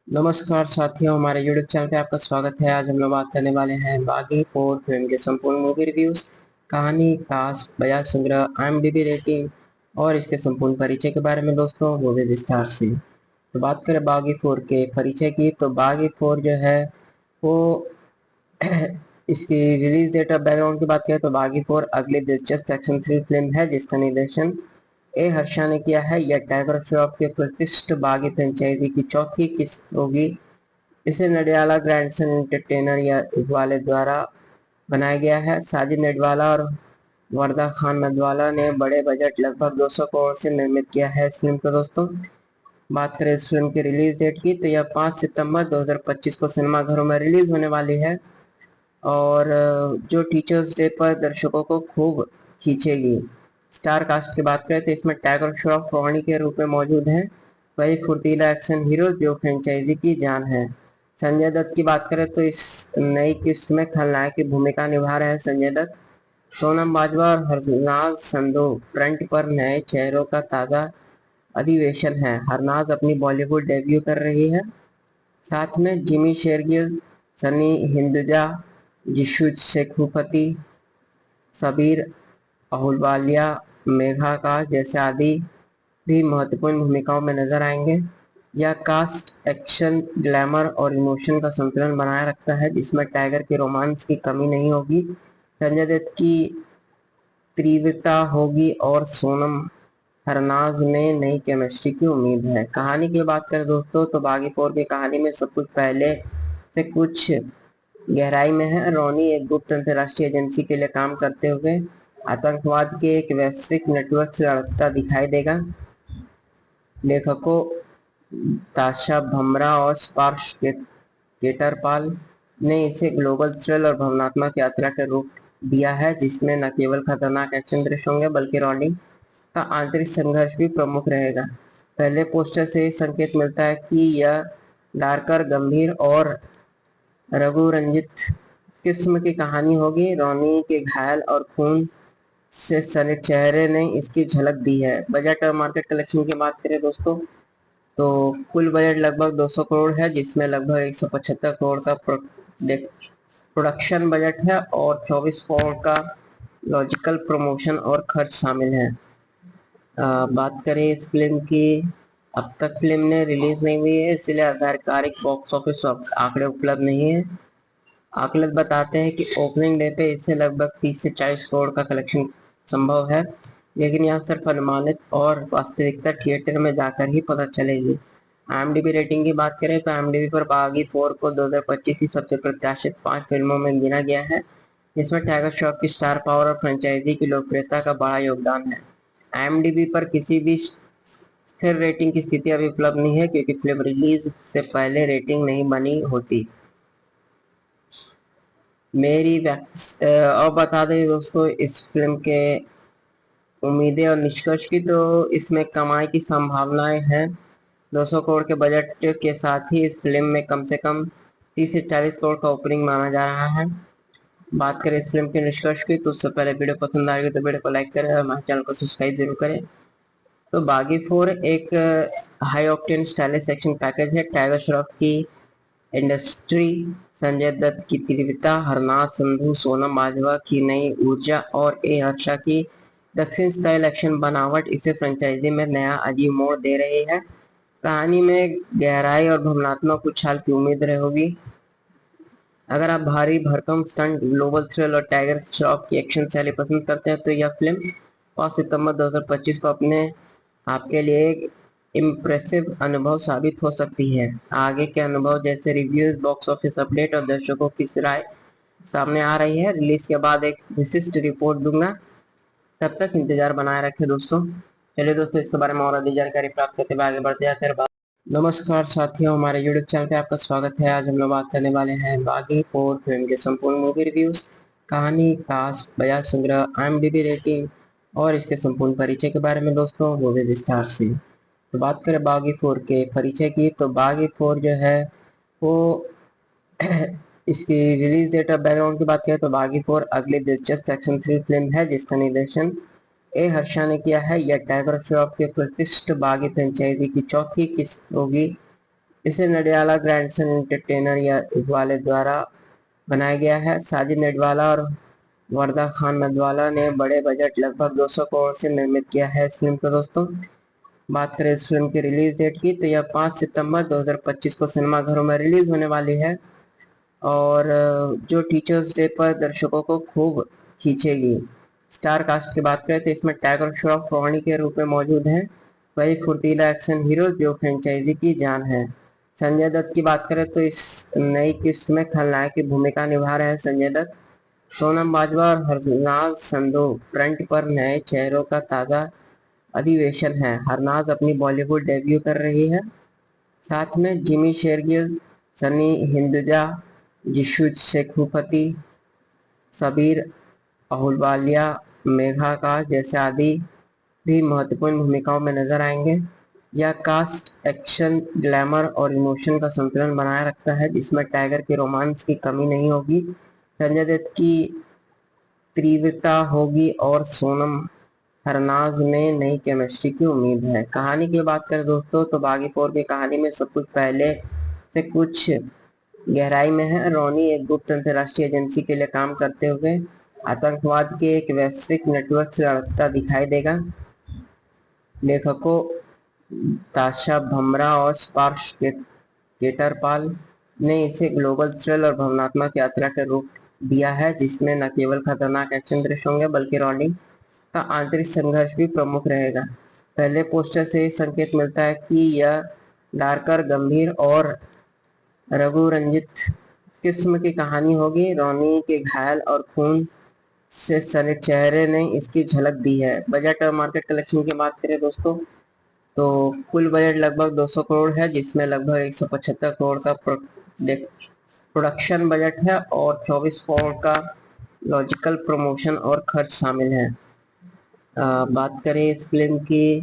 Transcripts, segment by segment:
नमस्कार साथियों, हमारे YouTube चैनल पे आपका स्वागत है। आज हम लोग बात करने वाले हैं बागी 4 फिल्म के संपूर्ण मूवी रिव्यूज, कहानी, कास्ट, बजाय संग्रह, IMDb रेटिंग और इसके संपूर्ण परिचय के बारे में दोस्तों, वो भी विस्तार से। तो बात करें बागी 4 के परिचय की, तो बागी 4 जो है वो इसकी रिलीज डेट ऑफ बैकग्राउंड की बात करें तो बागी 4 अगली दिलचस्प एक्शन थ्रिल फिल्म है जिसका निर्देशन ए हर्षा ने किया है। यह टाइगर श्रॉफ के प्रतिष्ठित बागी फ्रेंचाइजी की चौथी किस्त होगी। इसे नडियाला ग्रैंडसन एंटरटेनर या इकबाले द्वारा बनाया गया है। साजिद नडवाला और वरदा खान नदवाला ने बड़े बजट लगभग 200 करोड़ से निर्मित किया है इस फिल्म को दोस्तों। बात करें इस फिल्म की रिलीज डेट की, तो यह 5 सितंबर 2025 को सिनेमाघरों में रिलीज होने वाली है और जो टीचर्स डे पर दर्शकों को खूब खींचेगी। स्टार कास्ट की बात करें तो इसमें टाइगर श्रॉफ रोहानी के रूप में मौजूद हैं, वही फुर्तीला एक्शन हीरो जो फ्रेंचाइजी की जान है। संजय दत्त की बात करें तो इस नई किस्त में खलनायक की भूमिका निभा रहे हैं संजय दत्त। सोनम बाजवा और हरनाज संधू फ्रंट पर नए चेहरों का ताज़ा अधिवेशन है। हरनाज अपनी बॉलीवुड डेब्यू कर रही है। साथ में जिमी शेरगिल, सनी हिंदुजा, जिशु शेखुपति, सबीर अहुलवालिया, मेघा आकाश जैसे आदि भी महत्वपूर्ण भूमिकाओं में नजर आएंगे। यह कास्ट एक्शन, ग्लैमर और इमोशन का संतुलन बनाए रखता है जिसमें टाइगर के रोमांस की कमी नहीं होगी। संजय दत्त की तीव्रता होगी और सोनम हरनाज में नई केमिस्ट्री की उम्मीद है। कहानी की बात करें दोस्तों तो बागी 4 की कहानी में सब कुछ पहले से कुछ गहराई में है। रोनी एक गुप्त अंतर्राष्ट्रीय एजेंसी के लिए काम करते हुए आतंकवाद के एक वैश्विक नेटवर्क से लड़ता दिखाई देगा। लेखकों ताशा भमरा और स्पार्श केटरपाल ने इसे ग्लोबल थ्रिल और भावनात्मक यात्रा के रूप दिया है जिसमें न केवल खतरनाक एक्शन दृश्य होंगे बल्कि रोनी का आंतरिक संघर्ष भी प्रमुख रहेगा। पहले पोस्टर से संकेत मिलता है कि यह डार्कर, गंभीर और रघु रंजित किस्म की कहानी होगी। रोनी के घायल और खून से सने चेहरे ने इसकी झलक दी है। बजट और मार्केट कलेक्शन की बात करें दोस्तों तो कुल बजट लगभग 200 करोड़ है जिसमें लगभग 175 करोड़ का प्रोडक्शन बजट है और 24 करोड़ का लॉजिकल प्रमोशन और खर्च शामिल है। बात करें इस फिल्म की, अब तक फिल्म ने रिलीज नहीं हुई है इसलिए आधिकारिक बॉक्स ऑफिस आंकड़े उपलब्ध नहीं है। आकलन बताते हैं कि ओपनिंग डे पे इससे लगभग 30 से 40 करोड़ का कलेक्शन संभव है, लेकिन यह सिर्फ अनुमानित और वास्तविकता थिएटर में जाकर ही पता चलेगी। IMDb रेटिंग की बात करें तो IMDb पर बागी 4 को 2025 की सबसे प्रत्याशित 5 फिल्मों में गिना गया है जिसमें टाइगर श्रॉफ की स्टार पावर और फ्रेंचाइजी की लोकप्रियता का बड़ा योगदान है। IMDb पर किसी भी स्थिर रेटिंग की स्थिति अभी उपलब्ध नहीं है क्योंकि फिल्म रिलीज से पहले रेटिंग नहीं बनी होती। और बता दें दोस्तों इस फिल्म के उम्मीदें और निष्कर्ष की, तो इसमें कमाई की संभावनाएं हैं। 200 करोड़ के बजट के साथ ही इस फिल्म में कम से कम 30 से 40 करोड़ का ओपनिंग माना जा रहा है। बात करें इस फिल्म के निष्कर्ष की, तो उससे पहले वीडियो पसंद आएगी तो वीडियो को लाइक करें और हमारे चैनल को सब्सक्राइब जरूर करें। तो बागी 4 एक high octane stylish action package है। टाइगर श्रॉफ की इंडस्ट्री, संजय दत्त की तीव्रता, हरनाथ संधू, सोनम बाजवा की नई ऊर्जा और ए हर्षा की दक्षिण स्टाइल एक्शन बनावट इसे फ्रेंचाइजी में नया अजीब मोड़ दे रही है। कहानी में गहराई और भावनात्मक उछाल की उम्मीद रहेगी। अगर आप भारी भरकम स्टंट, ग्लोबल थ्रिल और टाइगर श्रॉफ की एक्शन शैली पसंद करते हैं तो यह फिल्म 5 सितंबर 2025 को अपने आपके लिए एक इम्प्रेसिव अनुभव साबित हो सकती है। आगे के अनुभव जैसे रिव्यूज, बॉक्स ऑफिस अपडेट और दर्शकों की राय सामने आ रही है। रिलीज के बाद एक विशिष्ट रिपोर्ट दूंगा, तब तक इंतजार बनाए रखें दोस्तों। चलिए दोस्तों, इसके बारे में और अधिक जानकारी प्राप्त करते हुए आगे बढ़ते जाते हैं। नमस्कार साथियों, हमारे YouTube चैनल पे आपका स्वागत है। आज हम लोग बात करने वाले हैं बागी 4 फिल्म के संपूर्ण मूवी रिव्यूज, कहानी, कास्ट, बजाय संग्रह, IMDb रेटिंग और इसके संपूर्ण परिचय के बारे में दोस्तों, वो भी विस्तार से। तो बात करें बागी 4 के परिचय की, तो बागी 4 जो है वो इसकी रिलीज डेट ऑफ बैकग्राउंड की बात करें तो बागी 4 अगली दिलचस्प एक्शन थ्रिल फिल्म है जिसका निर्देशन ए हर्षा ने किया है। यह टाइगर श्रॉफ के प्रतिष्ठित बागी फ्रेंचाइजी की चौथी किस्त होगी। इसे नडियाला ग्रैंडसन एंटरटेनर या वाले द्वारा बनाया गया है। साजिद नडियाला और वरदा खान नदवाला ने बड़े बजट लगभग 200 करोड़ से निर्मित किया है इस फिल्म को दोस्तों। बात करें इस फिल्म की रिलीज डेट की तो यह 5 सितंबर 2025 को सिनेमाघरों में रिलीज होने वाली है और जो टीचर्स डे पर दर्शकों को खूब खींचेगी। स्टार कास्ट की बात करें तो इसमें टाइगर श्रॉफ रोहिणी के रूप में मौजूद हैं। वही फुर्तीला एक्शन हीरो जो फ्रेंचाइजी की जान है। संजय दत्त की बात करें तो इस नई किस्त में खलनायक की भूमिका निभा रहे हैं संजय दत्त। सोनम बाजवा और हरनाज संधू फ्रंट पर नए चेहरों का ताजा अधिवेशन है। हरनाज अपनी बॉलीवुड डेब्यू कर रही है। साथ में जिमी शेरगिल, सनी हिंदुजा, जिशु शेखुपति, सबीर अहुलवालिया, मेघा का जैसे आदि भी महत्वपूर्ण भूमिकाओं में नजर आएंगे। यह कास्ट एक्शन, ग्लैमर और इमोशन का संतुलन बनाए रखता है जिसमें टाइगर के रोमांस की कमी नहीं होगी। संजय दत्त की तीव्रता होगी और सोनम हरनाज में नई केमिस्ट्री की उम्मीद है। कहानी की बात करें दोस्तों तो बागी फोर की कहानी में सब कुछ पहले से कुछ गहराई में है। रोनी एक गुप्त अंतर्राष्ट्रीय एजेंसी के लिए काम करते हुए आतंकवाद के एक वैश्विक नेटवर्क से लड़ता दिखाई देगा। लेखकों ताशा भमरा और स्पार्श केटरपाल ने इसे ग्लोबल थ्रिल और भावनात्मक यात्रा के रूप दिया है जिसमें न केवल खतरनाक एक्शन दृश्य होंगे बल्कि रोनी का आंतरिक संघर्ष भी प्रमुख रहेगा। पहले पोस्टर से ही संकेत मिलता है कि यह डार्कर, गंभीर और रघु रंजित किस्म की कहानी होगी। रोनी के घायल और खून से सने चेहरे ने इसकी झलक दी है। बजट और मार्केट कलेक्शन की बात करें दोस्तों तो कुल बजट लगभग 200 करोड़ है जिसमें लगभग 175 करोड़ का प्रोडक्शन बजट है और 24 करोड़ का लॉजिकल प्रमोशन और खर्च शामिल है। बात करें इस फिल्म की,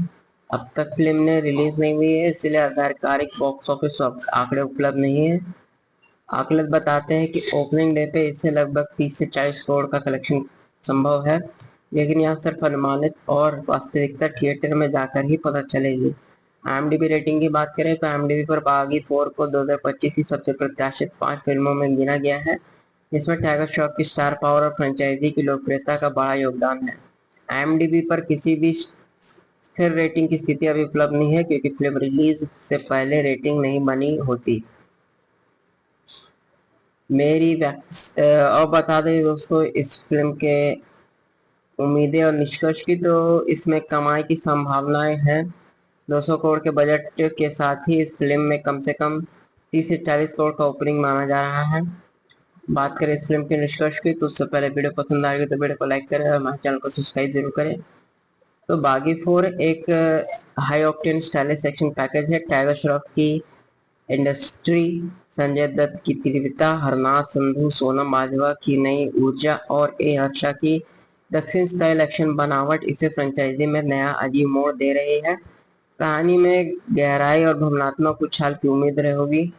अब तक फिल्म ने रिलीज नहीं हुई है इसलिए आधिकारिक बॉक्स ऑफिस आंकड़े उपलब्ध नहीं है। आकलन बताते हैं कि ओपनिंग डे पे इसे लगभग 30 से 40 करोड़ का कलेक्शन संभव है, लेकिन यह सिर्फ अनुमानित और वास्तविकता थिएटर में जाकर ही पता चलेगी। IMDb रेटिंग की बात करें तो IMDb पर बागी 4 को 2025 की सबसे प्रत्याशित 5 फिल्मों में गिना गया है जिसमें टाइगर श्रॉफ की स्टार पावर और फ्रेंचाइजी की लोकप्रियता का बड़ा योगदान है। IMDb पर किसी भी स्थिर रेटिंग की स्थिति अभी उपलब्ध नहीं है क्योंकि फिल्म रिलीज से पहले रेटिंग नहीं बनी होती। और बता दें दोस्तों इस फिल्म के उम्मीदें और निष्कर्ष की तो इसमें कमाई की संभावनाएं हैं। 200 करोड़ के बजट के साथ ही इस फिल्म में कम से कम 30 से 40 करोड़ का ओपनिंग माना जा रहा है। बात करें इस फिल्म के निष्कर्ष की तो उससे पहले वीडियो पसंद आएगी तो वीडियो को लाइक करें और हमारे चैनल को सब्सक्राइब जरूर करें। तो बागी 4 एक high octane stylish action package है। टाइगर श्रॉफ की इंडस्ट्री, संजय दत्त की तीव्रता, हरनाथ संधू, सोनम बाजवा की नई ऊर्जा और ए हर्षा की दक्षिण स्टाइल एक्शन बनावट इसे फ्रेंचाइजी में नया अजीब मोड़ दे रही है। कहानी में गहराई और भावनात्मक उछाल की उम्मीद रहेगी।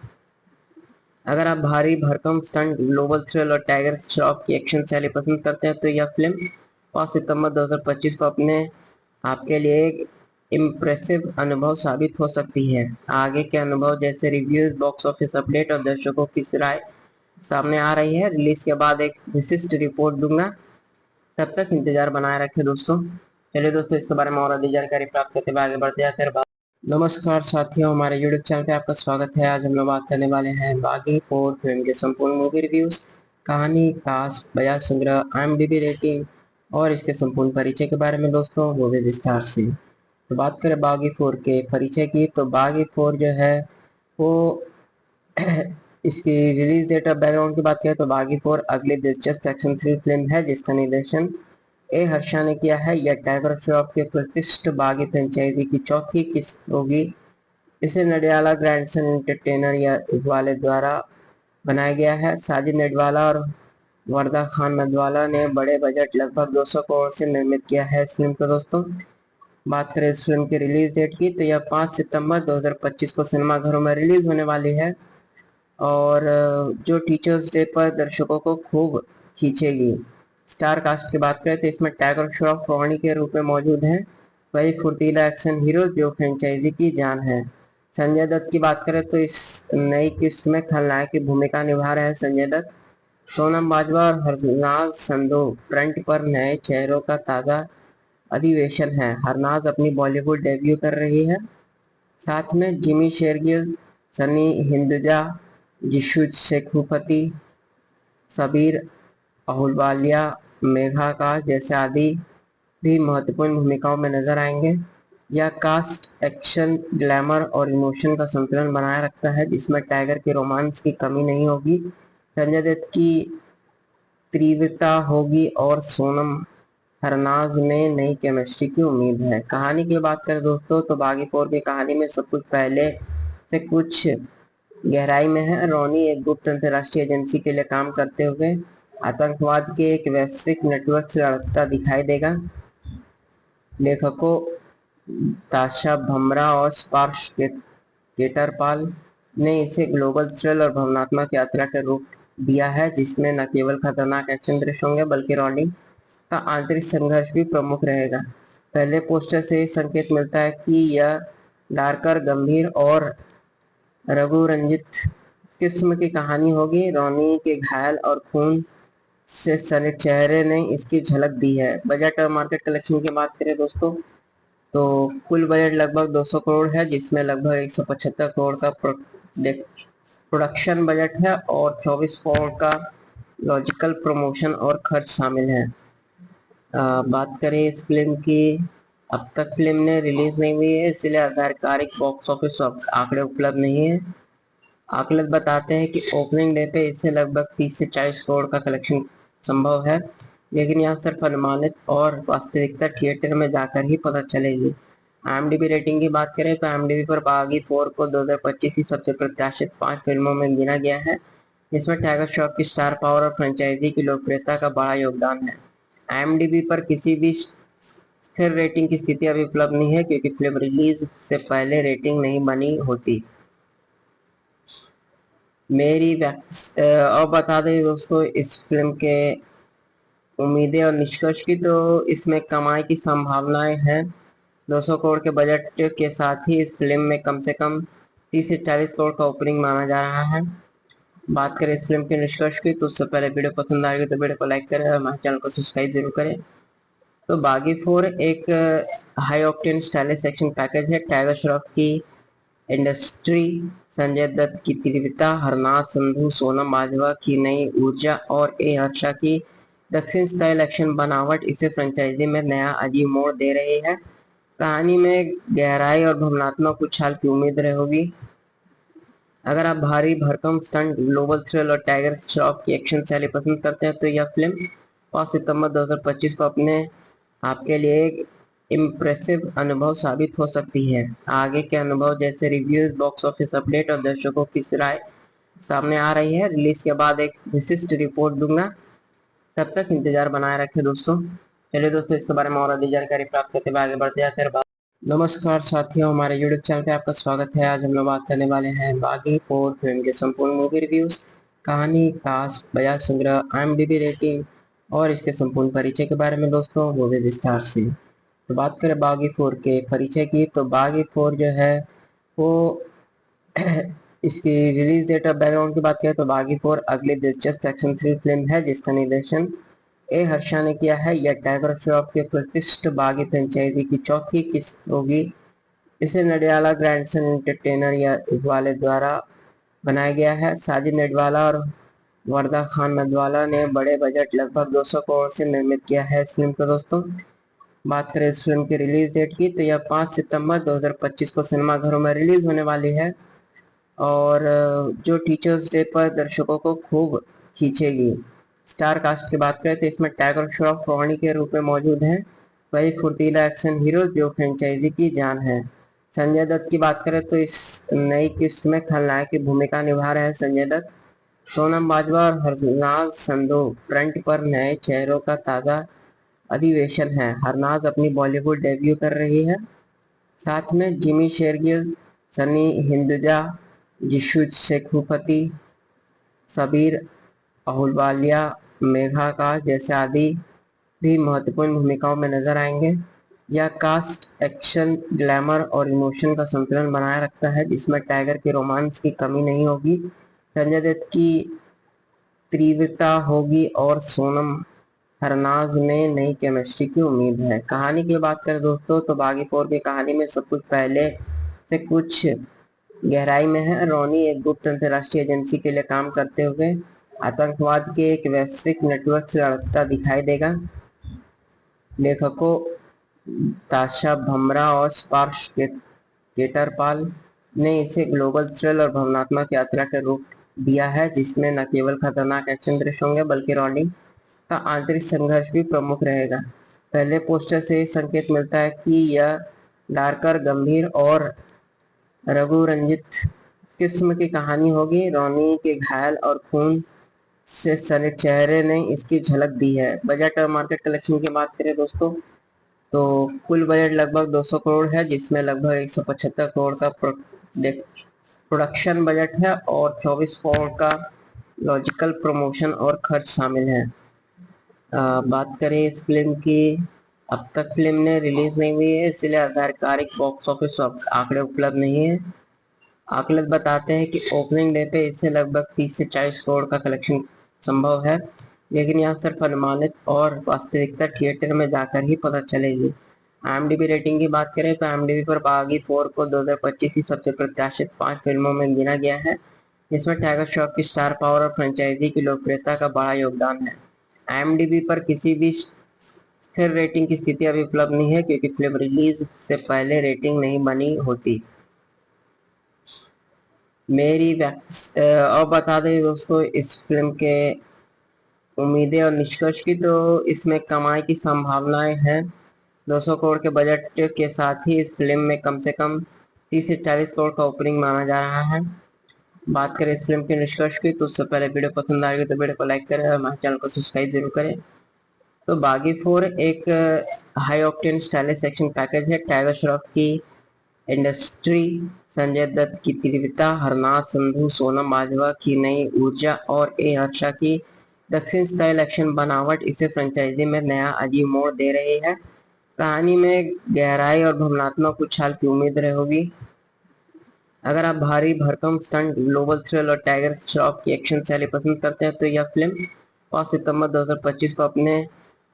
अगर आप भारी भरकम स्टंट, ग्लोबल थ्रिल और टाइगर श्रॉफ की एक्शन शैली पसंद करते हैं तो यह फिल्म 5 सितंबर 2025 को अपने आपके लिए एक इम्प्रेसिव अनुभव साबित हो सकती है। आगे के अनुभव जैसे रिव्यूज, बॉक्स ऑफिस अपडेट और दर्शकों की राय सामने आ रही है। रिलीज के बाद एक विशिष्ट रिपोर्ट दूंगा, तब तक इंतजार बनाए रखें दोस्तों। चलिए दोस्तों इसके बारे में और अधिक जानकारी प्राप्त करते हुए आगे बढ़ते जाते हैं। नमस्कार साथियों, हमारे YouTube चैनल पे आपका स्वागत है। आज हम लोग बात करने वाले हैं बागी 4 फिल्म के संपूर्ण मूवी रिव्यूज, कहानी, कास्ट, बजाय संग्रह, IMDb रेटिंग और इसके संपूर्ण परिचय के बारे में दोस्तों, वो भी विस्तार से। तो बात करें बागी 4 के परिचय की तो बागी 4 जो है वो इसकी रिलीज डेट और बैकग्राउंड की बात करें तो बागी 4 अगली दिलचस्प एक्शन थ्रिल फिल्म है जिसका निर्देशन ए हर्षा ने किया है। यह टाइगर श्रॉफ के प्रतिष्ठित बागी फ्रेंचाइजी की चौथी किस्त होगी। इसे नडियाला ग्रैंडसन एंटरटेनर या वाले द्वारा बनाया गया है। साजिद नडियाला और वरदा खान नदवाला ने बड़े बजट लगभग 200 करोड़ से निर्मित किया है इस फिल्म को दोस्तों। बात करें इस फिल्म की रिलीज डेट की तो यह 5 सितंबर 2025 को सिनेमाघरों में रिलीज होने वाली है और जो टीचर्स डे पर दर्शकों को खूब खींचेगी। स्टार कास्ट की बात करें तो इसमें टाइगर श्रॉफ रोहिणी के रूप में मौजूद हैं। वही फुर्तीला एक्शन हीरो जो फ्रेंचाइजी की जान है। संजय दत्त की बात करें तो इस नई किस्त में खलनायक की भूमिका निभा रहे हैं संजय दत्त। सोनम बाजवा और हरनाज संधू फ्रंट पर नए चेहरों का ताजा अधिवेशन है। हरनाज अपनी बॉलीवुड डेब्यू कर रही है। साथ में जिमी शेरगिल, सनी हिंदुजा, जिशु शेखुपति, सबीर अहुलवालिया, मेघा आकाश जैसे आदि भी महत्वपूर्ण भूमिकाओं में नजर आएंगे। यह कास्ट एक्शन, ग्लैमर और इमोशन का संतुलन बनाए रखता है, जिसमें टाइगर के रोमांस की कमी नहीं होगी, संजय दत्त की तीव्रता होगी और सोनम हरनाज में नई केमिस्ट्री की उम्मीद है। कहानी की बात करें दोस्तों तो बागी 4 की कहानी में सब कुछ पहले से कुछ गहराई में है। रोनी एक गुप्त अंतर्राष्ट्रीय एजेंसी के लिए काम करते हुए आतंकवाद के एक वैश्विक नेटवर्क से लड़ता दिखाई देगा। लेखकों ताशा भमरा और स्पार्श केटरपाल ने इसे ग्लोबल थ्रिल और भावनात्मक यात्रा के रूप दिया है, जिसमें न केवल खतरनाक एक्शन दृश्य होंगे बल्कि रॉनी का आंतरिक संघर्ष भी प्रमुख रहेगा। पहले पोस्टर से संकेत मिलता है कि यह डार्कर, गंभीर और रघु रंजित किस्म की कहानी होगी। रोनी के घायल और खून से सने चेहरे ने इसकी झलक दी है। बजट और मार्केट कलेक्शन की बात करें दोस्तों तो कुल बजट लगभग 200 करोड़ है, जिसमें लगभग 175 करोड़ का प्रोडक्शन बजट है और 24 करोड़ का लॉजिकल प्रमोशन और खर्च शामिल है। बात करें इस फिल्म की, अब तक फिल्म ने रिलीज नहीं हुई है, इसलिए आधिकारिक बॉक्स ऑफिस आंकड़े उपलब्ध नहीं है। आकलन बताते हैं कि ओपनिंग डे पे इसे लगभग 30 से 40 करोड़ का कलेक्शन संभव है, लेकिन यह सिर्फ अनुमानित और वास्तविकता थिएटर में जाकर ही पता चलेगी। IMDb रेटिंग की बात करें तो IMDb पर बागी 4 को 2025 की सबसे प्रत्याशित 5 फिल्मों में गिना गया है, जिसमें टाइगर श्रॉफ की स्टार पावर और फ्रेंचाइजी की लोकप्रियता का बड़ा योगदान है। IMDb पर किसी भी स्थिर रेटिंग की स्थिति अभी उपलब्ध नहीं है, क्योंकि फिल्म रिलीज से पहले रेटिंग नहीं बनी होती। अब बता दें दोस्तों इस फिल्म के उम्मीदें और निष्कर्ष की, तो इसमें कमाई की संभावनाएं हैं। 200 करोड़ के बजट के साथ ही इस फिल्म में कम से कम 30 से 40 करोड़ का ओपनिंग माना जा रहा है। बात करें इस फिल्म के निष्कर्ष की, तो उससे पहले वीडियो पसंद आएगी तो वीडियो को लाइक करें और हमारे चैनल को सब्सक्राइब जरूर करें। तो बागी 4 एक high octane stylish action package है। टाइगर श्रॉफ की इंडस्ट्री, संजय दत्त की तीव्रता, हरनाज संधू, सोनम बाजवा की नई ऊर्जा और ए हर्षा की दक्षिण स्टाइल एक्शन बनावट इसे फ्रेंचाइजी में नया अजीब मोड़ दे रही है। कहानी में गहराई और भावनात्मक उछाल की उम्मीद रहेगी। अगर आप भारी भरकम स्टंट, ग्लोबल थ्रिल और टाइगर श्रॉफ की एक्शन शैली पसंद करते हैं तो यह फिल्म 5 सितंबर 2025 को अपने आपके लिए एक इम्प्रेसिव अनुभव साबित हो सकती है। आगे के अनुभव जैसे रिव्यूज, बॉक्स ऑफिस अपडेट और दर्शकों की राय सामने आ रही है। रिलीज के बाद एक विशिष्ट रिपोर्ट दूंगा, तब तक इंतजार बनाए रखें दोस्तों। चलिए दोस्तों, इसके बारे में और अधिक जानकारी प्राप्त करते हुए आगे बढ़ते जाते हैं। नमस्कार साथियों, हमारे YouTube चैनल पे आपका स्वागत है। आज हम लोग बात करने वाले हैं बागी 4 फिल्म के संपूर्ण मूवी रिव्यूज, कहानी, कास्ट, बजाज संग्रह, IMDb रेटिंग और इसके संपूर्ण परिचय के बारे में दोस्तों, वो भी विस्तार से। तो बात करें बागी 4 के परिचय की, तो बागी 4 जो है वो इसकी रिलीज डेट और बैकग्राउंड की बात करें तो बागी 4 अगली दिलचस्प एक्शन थ्रिल फिल्म है, जिसका निर्देशन ए हर्षा ने किया है। यह टाइगर श्रॉफ के प्रतिष्ठित बागी फ्रेंचाइजी की चौथी किस्त होगी। इसे नडियाला ग्रैंडसन एंटरटेनर या वाले द्वारा बनाया गया है। साजिद नडवाला और वरदा खान नदवाला ने बड़े बजट लगभग 200 करोड़ से निर्मित किया है इस फिल्म को दोस्तों। बात करें इस फिल्म की रिलीज डेट की, तो यह 5 सितंबर 2025 को सिनेमाघरों में रिलीज होने वाली है और जो टीचर्स डे पर दर्शकों को खूब खींचेगी। स्टार कास्ट की बात करें तो इसमें टाइगर श्रॉफ रोनी के रूप में मौजूद हैं, वही फुर्तीला एक्शन हीरो जो फ्रेंचाइजी की जान है। संजय दत्त की बात करें तो इस नई किस्त में खलनायक की भूमिका निभा रहे हैं संजय दत्त। सोनम बाजवा और हरनाज संधू फ्रंट पर नए चेहरों का ताजा अधिवेशन है। हरनाज अपनी बॉलीवुड डेब्यू कर रही है। साथ में जिमी शेरगिल, सनी हिंदुजा, जिशु शेखुपति, सबीर अहुलवालिया, मेघा आकाश जैसे आदि भी महत्वपूर्ण भूमिकाओं में नजर आएंगे। यह कास्ट एक्शन, ग्लैमर और इमोशन का संतुलन बनाए रखता है, जिसमें टाइगर के रोमांस की कमी नहीं होगी, संजय दत्त की तीव्रता होगी और सोनम हरनाज में नई केमिस्ट्री की उम्मीद है। कहानी की बात करें दोस्तों तो बागी फोर की कहानी में सब कुछ पहले से कुछ गहराई में है। रोनी एक गुप्त अंतर्राष्ट्रीय एजेंसी के लिए काम करते हुए आतंकवाद के एक वैश्विक नेटवर्क से लड़ता दिखाई देगा। लेखकों ताशा भमरा और स्पार्श केटरपाल ने इसे ग्लोबल थ्रिल और भावनात्मक यात्रा के रूप दिया है, जिसमें न केवल खतरनाक एक्शन दृश्य होंगे बल्कि रोनी का आंतरिक संघर्ष भी प्रमुख रहेगा। पहले पोस्टर से संकेत मिलता है कि यह डार्कर, गंभीर और रघु रंजित किस्म की कहानी होगी। रोनी के घायल और खून से सने चेहरे ने इसकी झलक दी है। बजट और मार्केट कलेक्शन की बात करें दोस्तों तो कुल बजट लगभग 200 करोड़ है, जिसमें लगभग 175 करोड़ का प्रोडक्शन बजट है और 24 करोड़ का लॉजिकल प्रमोशन और खर्च शामिल है। बात करें इस फिल्म की, अब तक फिल्म ने रिलीज नहीं हुई है, इसलिए आधिकारिक बॉक्स ऑफिस आंकड़े उपलब्ध नहीं है। आकलन बताते हैं कि ओपनिंग डे पे इससे लगभग 30 से 40 करोड़ का कलेक्शन संभव है, लेकिन यह सिर्फ अनुमानित और वास्तविकता थिएटर में जाकर ही पता चलेगी। IMDb रेटिंग की बात करें तो IMDb पर बागी 4 को 2025 की सबसे प्रत्याशित 5 फिल्मों में गिना गया है, जिसमें टाइगर श्रॉफ की स्टार पावर और फ्रेंचाइजी की लोकप्रियता का बड़ा योगदान है। IMDb पर किसी भी स्थिर रेटिंग की स्थिति अभी उपलब्ध नहीं है, क्योंकि फिल्म रिलीज से पहले रेटिंग नहीं बनी होती। और बता दें दोस्तों इस फिल्म के उम्मीदें और निष्कर्ष की, तो इसमें कमाई की संभावनाएं हैं। 200 करोड़ के बजट के साथ ही इस फिल्म में कम से कम 30 से 40 करोड़ का ओपनिंग माना जा रहा है। बात करें इस फिल्म के निष्कर्ष की, तो उससे पहले वीडियो पसंद आएगी तो वीडियो को लाइक करें और हमारे चैनल को सब्सक्राइब जरूर करें। तो बागी 4 एक high octane stylish action package है। टाइगर श्रॉफ की इंडस्ट्री, संजय दत्त की तीव्रता, हरनाथ संधू, सोनम बाजवा की नई ऊर्जा और ए हर्षा की दक्षिण स्टाइल एक्शन बनावट इसे फ्रेंचाइजी में नया अजीब मोड़ दे रही है। कहानी में गहराई और भावनात्मक उछाल की उम्मीद रहेगी। अगर आप भारी भरकम स्टंट, ग्लोबल थ्रिल और टाइगर श्रॉफ की एक्शन शैली पसंद करते हैं तो यह फिल्म 5 सितंबर 2025 को अपने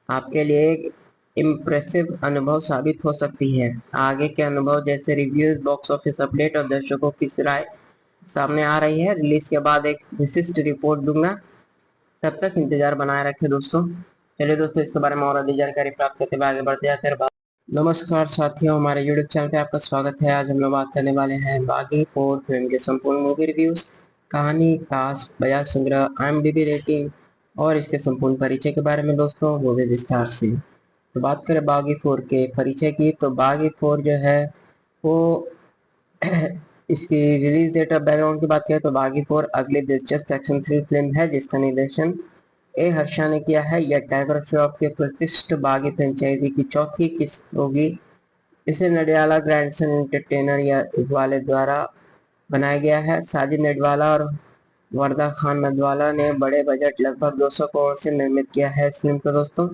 आपके लिए एक इम्प्रेसिव अनुभव साबित हो सकती है। आगे के अनुभव जैसे रिव्यूज, बॉक्स ऑफिस अपडेट और दर्शकों की राय सामने आ रही है। रिलीज के बाद एक विशिष्ट रिपोर्ट दूंगा, तब तक इंतजार बनाए रखें दोस्तों। चलिए दोस्तों, इसके बारे में और अधिक जानकारी प्राप्त करते हुए आगे बढ़ते जाते हैं। नमस्कार साथियों, हमारे यूट्यूब चैनल पे आपका स्वागत है। आज हम लोग बात करने वाले हैं बागी 4 फिल्म के संपूर्ण मूवी रिव्यूज, कहानी, कास्ट, बजाज संग्रह, IMDb रेटिंग और इसके संपूर्ण परिचय के बारे में दोस्तों, वो भी विस्तार से। तो बात करें बागी 4 के परिचय की, तो बागी 4 जो है वो इसकी रिलीज डेट और बैकग्राउंड की बात करें तो बागी 4 अगली दिलचस्प एक्शन थ्रिल फिल्म है, जिसका निर्देशन ए हर्षा ने किया है। यह टाइगर श्रॉफ के प्रतिष्ठित बागी फ्रेंचाइजी की चौथी किस्त होगी। इसे नडियाला ग्रैंडसन एंटरटेनर या वाले द्वारा बनाया गया है। साजिद नडवाला और वरदा खान नदवाला ने बड़े बजट लगभग 200 करोड़ से निर्मित किया है इस फिल्म को दोस्तों।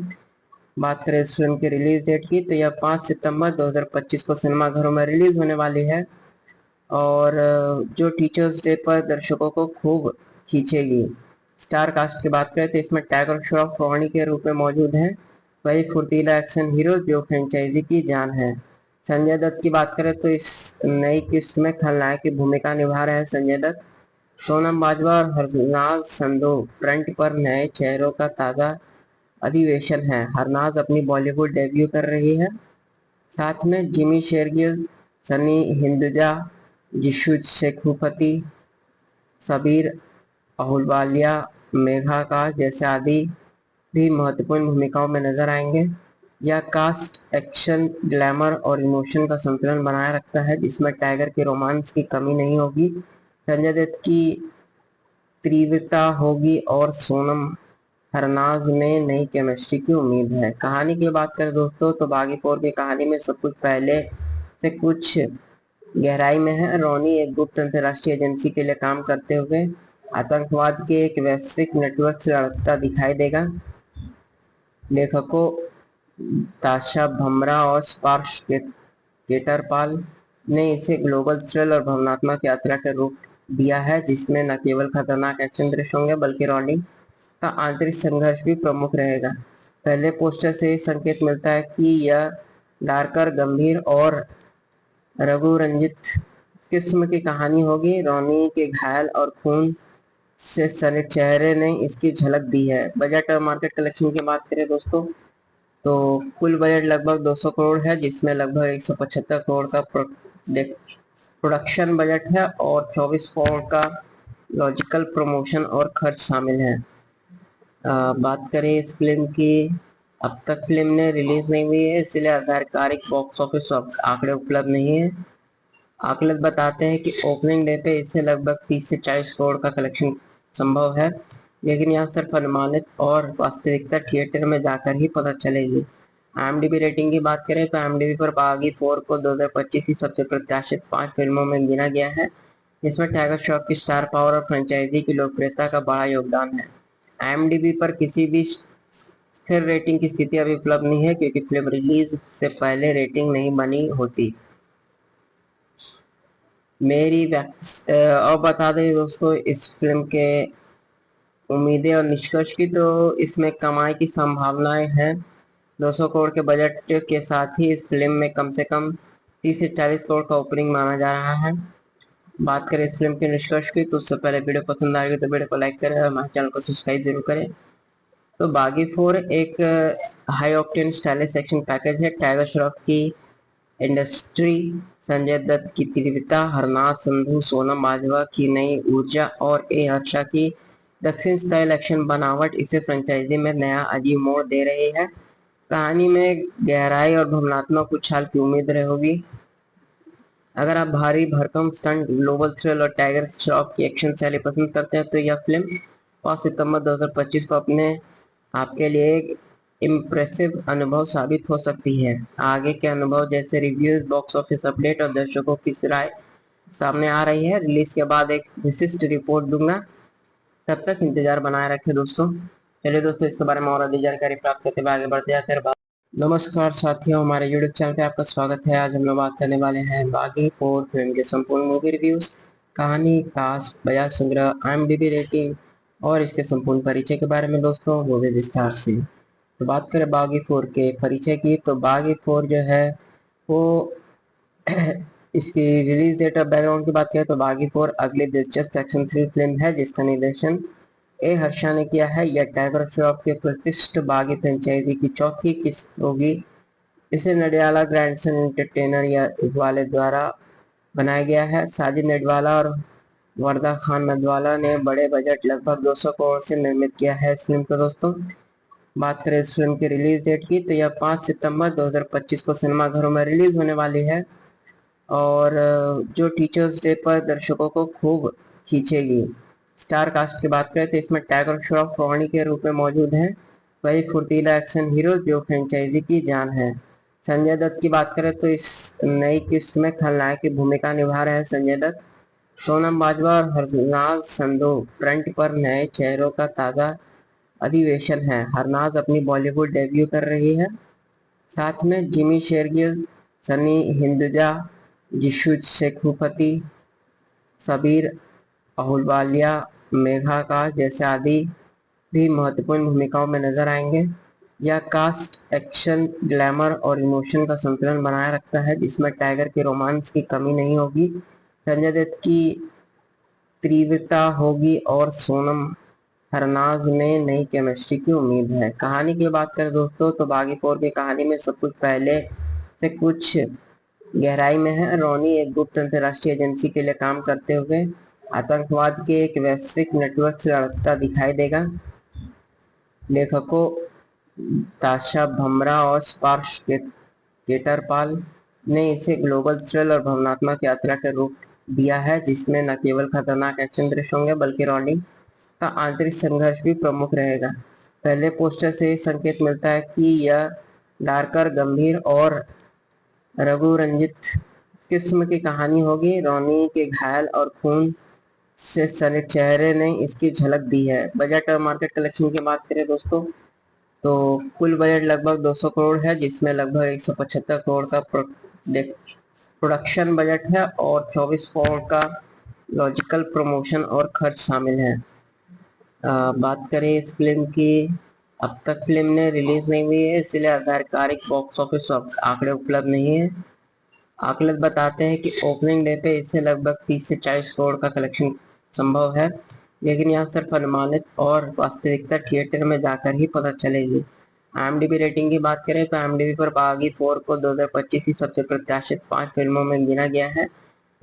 बात करें इस फिल्म की रिलीज डेट की, तो यह 5 सितंबर 2025 को सिनेमाघरों में रिलीज होने वाली है और जो टीचर्स डे पर दर्शकों को खूब खींचेगी। स्टार कास्ट की बात करें तो इसमें टाइगर श्रॉफ रोनी के रूप में मौजूद हैं, वही फुर्तीला एक्शन हीरो जो फ्रेंचाइजी की जान है। संजय दत्त की बात करें तो इस नई किस्त में खलनायक की भूमिका निभा रहे हैं संजय दत्त। सोनम बाजवा और हरनाज संधू फ्रंट पर नए चेहरों का ताजा अधिवेशन है। हरनाज अपनी बॉलीवुड डेब्यू कर रही है। साथ में जिमी शेरगिल, सनी हिंदुजा, जिशु शेखुपति, सबीर अहुलवालिया, मेघा आकाश जैसे आदि भी महत्वपूर्ण भूमिकाओं में नजर आएंगे। यह कास्ट एक्शन, ग्लैमर और इमोशन का संतुलन बनाए रखता है, जिसमें टाइगर के रोमांस की कमी नहीं होगी, संजय दत्त की तीव्रता होगी और सोनम हरनाज में नई केमिस्ट्री की उम्मीद है। कहानी की बात करें दोस्तों तो बागी 4 की कहानी में सब कुछ पहले से कुछ गहराई में है। रोनी एक गुप्त अंतर्राष्ट्रीय एजेंसी के लिए काम करते हुए आतंकवाद के एक वैश्विक नेटवर्क से लड़ता दिखाई देगा। लेखकों ताशा भमरा और स्पार्श केटरपाल ने इसे ग्लोबल थ्रिल और भावनात्मक यात्रा के रूप दिया है, जिसमें न केवल खतरनाक एक्शन दृश्य होंगे बल्कि रॉनी का आंतरिक संघर्ष भी प्रमुख रहेगा। पहले पोस्टर से संकेत मिलता है कि यह डार्कर, गंभीर और रघु रंजित किस्म की कहानी होगी। रॉनी के घायल और खून से सने चेहरे ने इसकी झलक दी है। बजट और मार्केट कलेक्शन की बात करें दोस्तों, तो कुल बजट लगभग 200 करोड़ है, जिसमें लगभग 175 करोड़ का प्रोडक्शन बजट है और 24 करोड़ का लॉजिकल प्रमोशन और खर्च शामिल है। बात करें इस फिल्म की, अब तक फिल्म ने रिलीज नहीं हुई है, इसलिए आधिकारिक बॉक्स ऑफिस आंकड़े उपलब्ध नहीं है। आकलन बताते हैं कि ओपनिंग डे पे इससे लगभग 30 से 40 करोड़ का कलेक्शन संभव है, लेकिन यह सिर्फ अनुमानित और वास्तविकता थिएटर में जाकर ही पता चलेगी। IMDb रेटिंग की बात करें तो IMDb पर बागी 4 को 2025 की सबसे प्रत्याशित 5 फिल्मों में गिना गया है, जिसमें टाइगर श्रॉफ की स्टार पावर और फ्रेंचाइजी की लोकप्रियता का बड़ा योगदान है। IMDb पर किसी भी स्थिर रेटिंग की स्थिति अभी उपलब्ध नहीं है, क्योंकि फिल्म रिलीज से पहले रेटिंग नहीं बनी होती। और बता दें दोस्तों इस फिल्म के उम्मीदें और निष्कर्ष की, तो इसमें कमाई की संभावनाएं हैं। 200 करोड़ के बजट के साथ ही इस फिल्म में कम से कम 30 से 40 करोड़ का ओपनिंग माना जा रहा है। बात करें इस फिल्म के निष्कर्ष की, तो उससे पहले वीडियो पसंद आएगी तो वीडियो को लाइक करें और हमारे चैनल को सब्सक्राइब जरूर करें। तो बागी 4 एक high octane stylish action package है। टाइगर श्रॉफ की इंडस्ट्री, संजय दत्त की तीव्रता, हरनाथ संधू, सोनम बाजवा की नई ऊर्जा और ए हर्षा की दक्षिण स्टाइल एक्शन बनावट इसे फ्रेंचाइजी में नया अजीब मोड़ दे रही है। कहानी में गहराई और भावनात्मक उछाल की उम्मीद रहेगी। अगर आप भारी भरकम स्टंट, ग्लोबल थ्रिल और टाइगर श्रॉफ की एक्शन शैली पसंद करते हैं तो यह फिल्म 5 सितंबर 2025 को अपने आपके लिए एक इम्प्रेसिव अनुभव साबित हो सकती है। आगे के अनुभव जैसे रिव्यूज, बॉक्स ऑफिस अपडेट और दर्शकों की राय सामने आ रही है। रिलीज के बाद एक विशिष्ट रिपोर्ट दूंगा, तब तक इंतजार बनाए रखें दोस्तों। चलिए दोस्तों, इसके बारे में और अधिक जानकारी प्राप्त करते हुए आगे बढ़ते जाते हैं। नमस्कार साथियों, हमारे यूट्यूब चैनल पे आपका स्वागत है। आज हम लोग बात करने वाले हैं बागी 4 फिल्म के संपूर्ण मूवी रिव्यूज, कहानी, कास्ट, बजाय संग्रह, IMDb रेटिंग और इसके संपूर्ण परिचय के बारे में दोस्तों, वो भी विस्तार से। तो बात करें बागी 4 के परिचय की, तो बागी 4 जो है वो इसकी रिलीज डेट और बैकग्राउंड की बात करें तो बागी 4 अगली दिलचस्प एक्शन थ्रिल फिल्म है, जिसका निर्देशन ए हर्षा ने किया है। यह टाइगर श्रॉफ के प्रतिष्ठित बागी फ्रेंचाइजी की चौथी किस्त होगी। इसे नडियाला ग्रैंडसन एंटरटेनर या वाले द्वारा बनाया गया है। साजिद नडवाला और वरदा खान नदवाला ने बड़े बजट लगभग 200 करोड़ से निर्मित किया है इस फिल्म को दोस्तों। बात करें इस फिल्म की रिलीज डेट की, तो यह 5 सितंबर 2025 को सिनेमाघरों में रिलीज होने वाली है और जो टीचर्स डे पर दर्शकों को खूब खींचेगी। स्टार कास्ट की बात करें तो इसमें टाइगर श्रॉफ रोहानी के रूप में मौजूद हैं, वही फुर्तीला एक्शन हीरो जो फ्रेंचाइजी की जान है। संजय दत्त की बात करें तो इस नई किस्त में खलनायक की भूमिका निभा रहे हैं संजय दत्त। सोनम बाजवा और हरनाज संधू फ्रंट पर नए चेहरों का ताजा अधिवेशन है। हरनाज अपनी बॉलीवुड डेब्यू कर रही है। साथ में जिमी शेरगिल, सनी हिंदुजा, जिशु शेखुपति, सबीर अहुलवालिया, मेघा आकाश जैसे आदि भी महत्वपूर्ण भूमिकाओं में नजर आएंगे। यह कास्ट एक्शन, ग्लैमर और इमोशन का संतुलन बनाए रखता है, जिसमें टाइगर के रोमांस की कमी नहीं होगी, संजय दत्त की तीव्रता होगी और सोनम हरनाज में नई केमिस्ट्री की उम्मीद है। कहानी की बात करें दोस्तों, तो बागी 4 की कहानी में सब कुछ पहले से कुछ गहराई में है। रॉनी एक गुप्त अंतर्राष्ट्रीय एजेंसी के लिए काम करते हुए आतंकवाद के एक वैश्विक नेटवर्क से लड़ता दिखाई देगा। लेखकों ताशा भमरा और स्पार्श केटरपाल ने इसे ग्लोबल थ्रिल और भावनात्मक यात्रा के रूप दिया है, जिसमें न केवल खतरनाक एक्शन दृश्य होंगे बल्कि रॉनी का आंतरिक संघर्ष भी प्रमुख रहेगा। पहले पोस्टर से संकेत मिलता है कि यह डार्कर, गंभीर और रघु रंजित किस्म की कहानी होगी। रॉनी के घायल और खून से सने चेहरे ने इसकी झलक दी है। बजट और मार्केट कलेक्शन की बात करें दोस्तों, तो तो कुल बजट लगभग 200 करोड़ है, जिसमें लगभग 175 करोड़ का प्रोडक्शन बजट है और 24 करोड़ का लॉजिकल प्रमोशन और खर्च शामिल है। बात करें इस फिल्म की, अब तक फिल्म ने रिलीज नहीं हुई है, इसलिए आधिकारिक बॉक्स ऑफिस आंकड़े उपलब्ध नहीं है। आकलन बताते हैं कि ओपनिंग डे पे इससे लगभग 30 से 40 करोड़ का कलेक्शन संभव है, लेकिन यह सिर्फ अनुमानित और वास्तविकता थिएटर में जाकर ही पता चलेगी। IMDb रेटिंग की बात करें तो IMDb पर बागी 4 को 2025 की सबसे प्रत्याशित 5 फिल्मों में गिना गया है,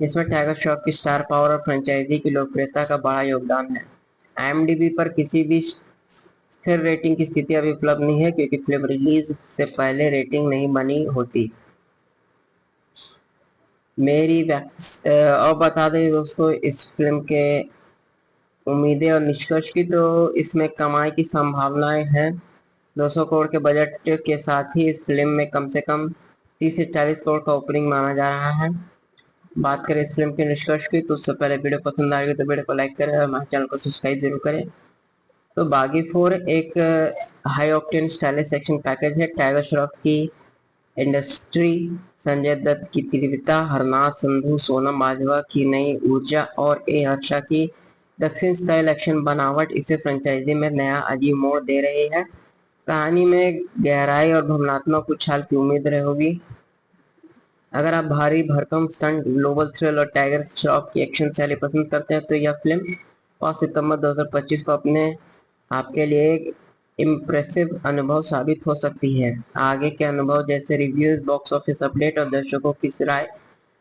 जिसमें टाइगर श्रॉफ की स्टार पावर और फ्रेंचाइजी की लोकप्रियता का बड़ा योगदान है। IMDb पर किसी भी स्थिर रेटिंग की स्थिति अभी उपलब्ध नहीं है, क्योंकि फिल्म रिलीज से पहले रेटिंग नहीं बनी होती। और बता दें दोस्तों इस फिल्म के उम्मीदें और निष्कर्ष की, तो इसमें कमाई की संभावनाएं हैं। 200 करोड़ के बजट के साथ ही इस फिल्म में कम से कम 30 से 40 करोड़ का ओपनिंग माना जा रहा है। बात करें इस फिल्म के निष्कर्ष की, तो उससे पहले वीडियो पसंद आएगी तो वीडियो को लाइक करें और हमारे चैनल को सब्सक्राइब जरूर करें। तो बागी 4 एक high octane stylish action package है। टाइगर श्रॉफ की इंडस्ट्री, संजय दत्त की तीव्रता, हरनाथ संधू, सोनम बाजवा की नई ऊर्जा और ए हर्षा की दक्षिण स्टाइल एक्शन बनावट इसे फ्रेंचाइजी में नया अजीब मोड़ दे रही है। कहानी में गहराई और भावनात्मक उछाल की उम्मीद होगी। अगर आप भारी भरकम स्टंट, ग्लोबल थ्रिल और टाइगर श्रॉफ की एक्शन शैली पसंद करते हैं तो यह फिल्म 5 सितंबर 2025 को अपने आपके लिए एक इम्प्रेसिव अनुभव साबित हो सकती है। आगे के अनुभव जैसे रिव्यूज, बॉक्स ऑफिस अपडेट और दर्शकों की राय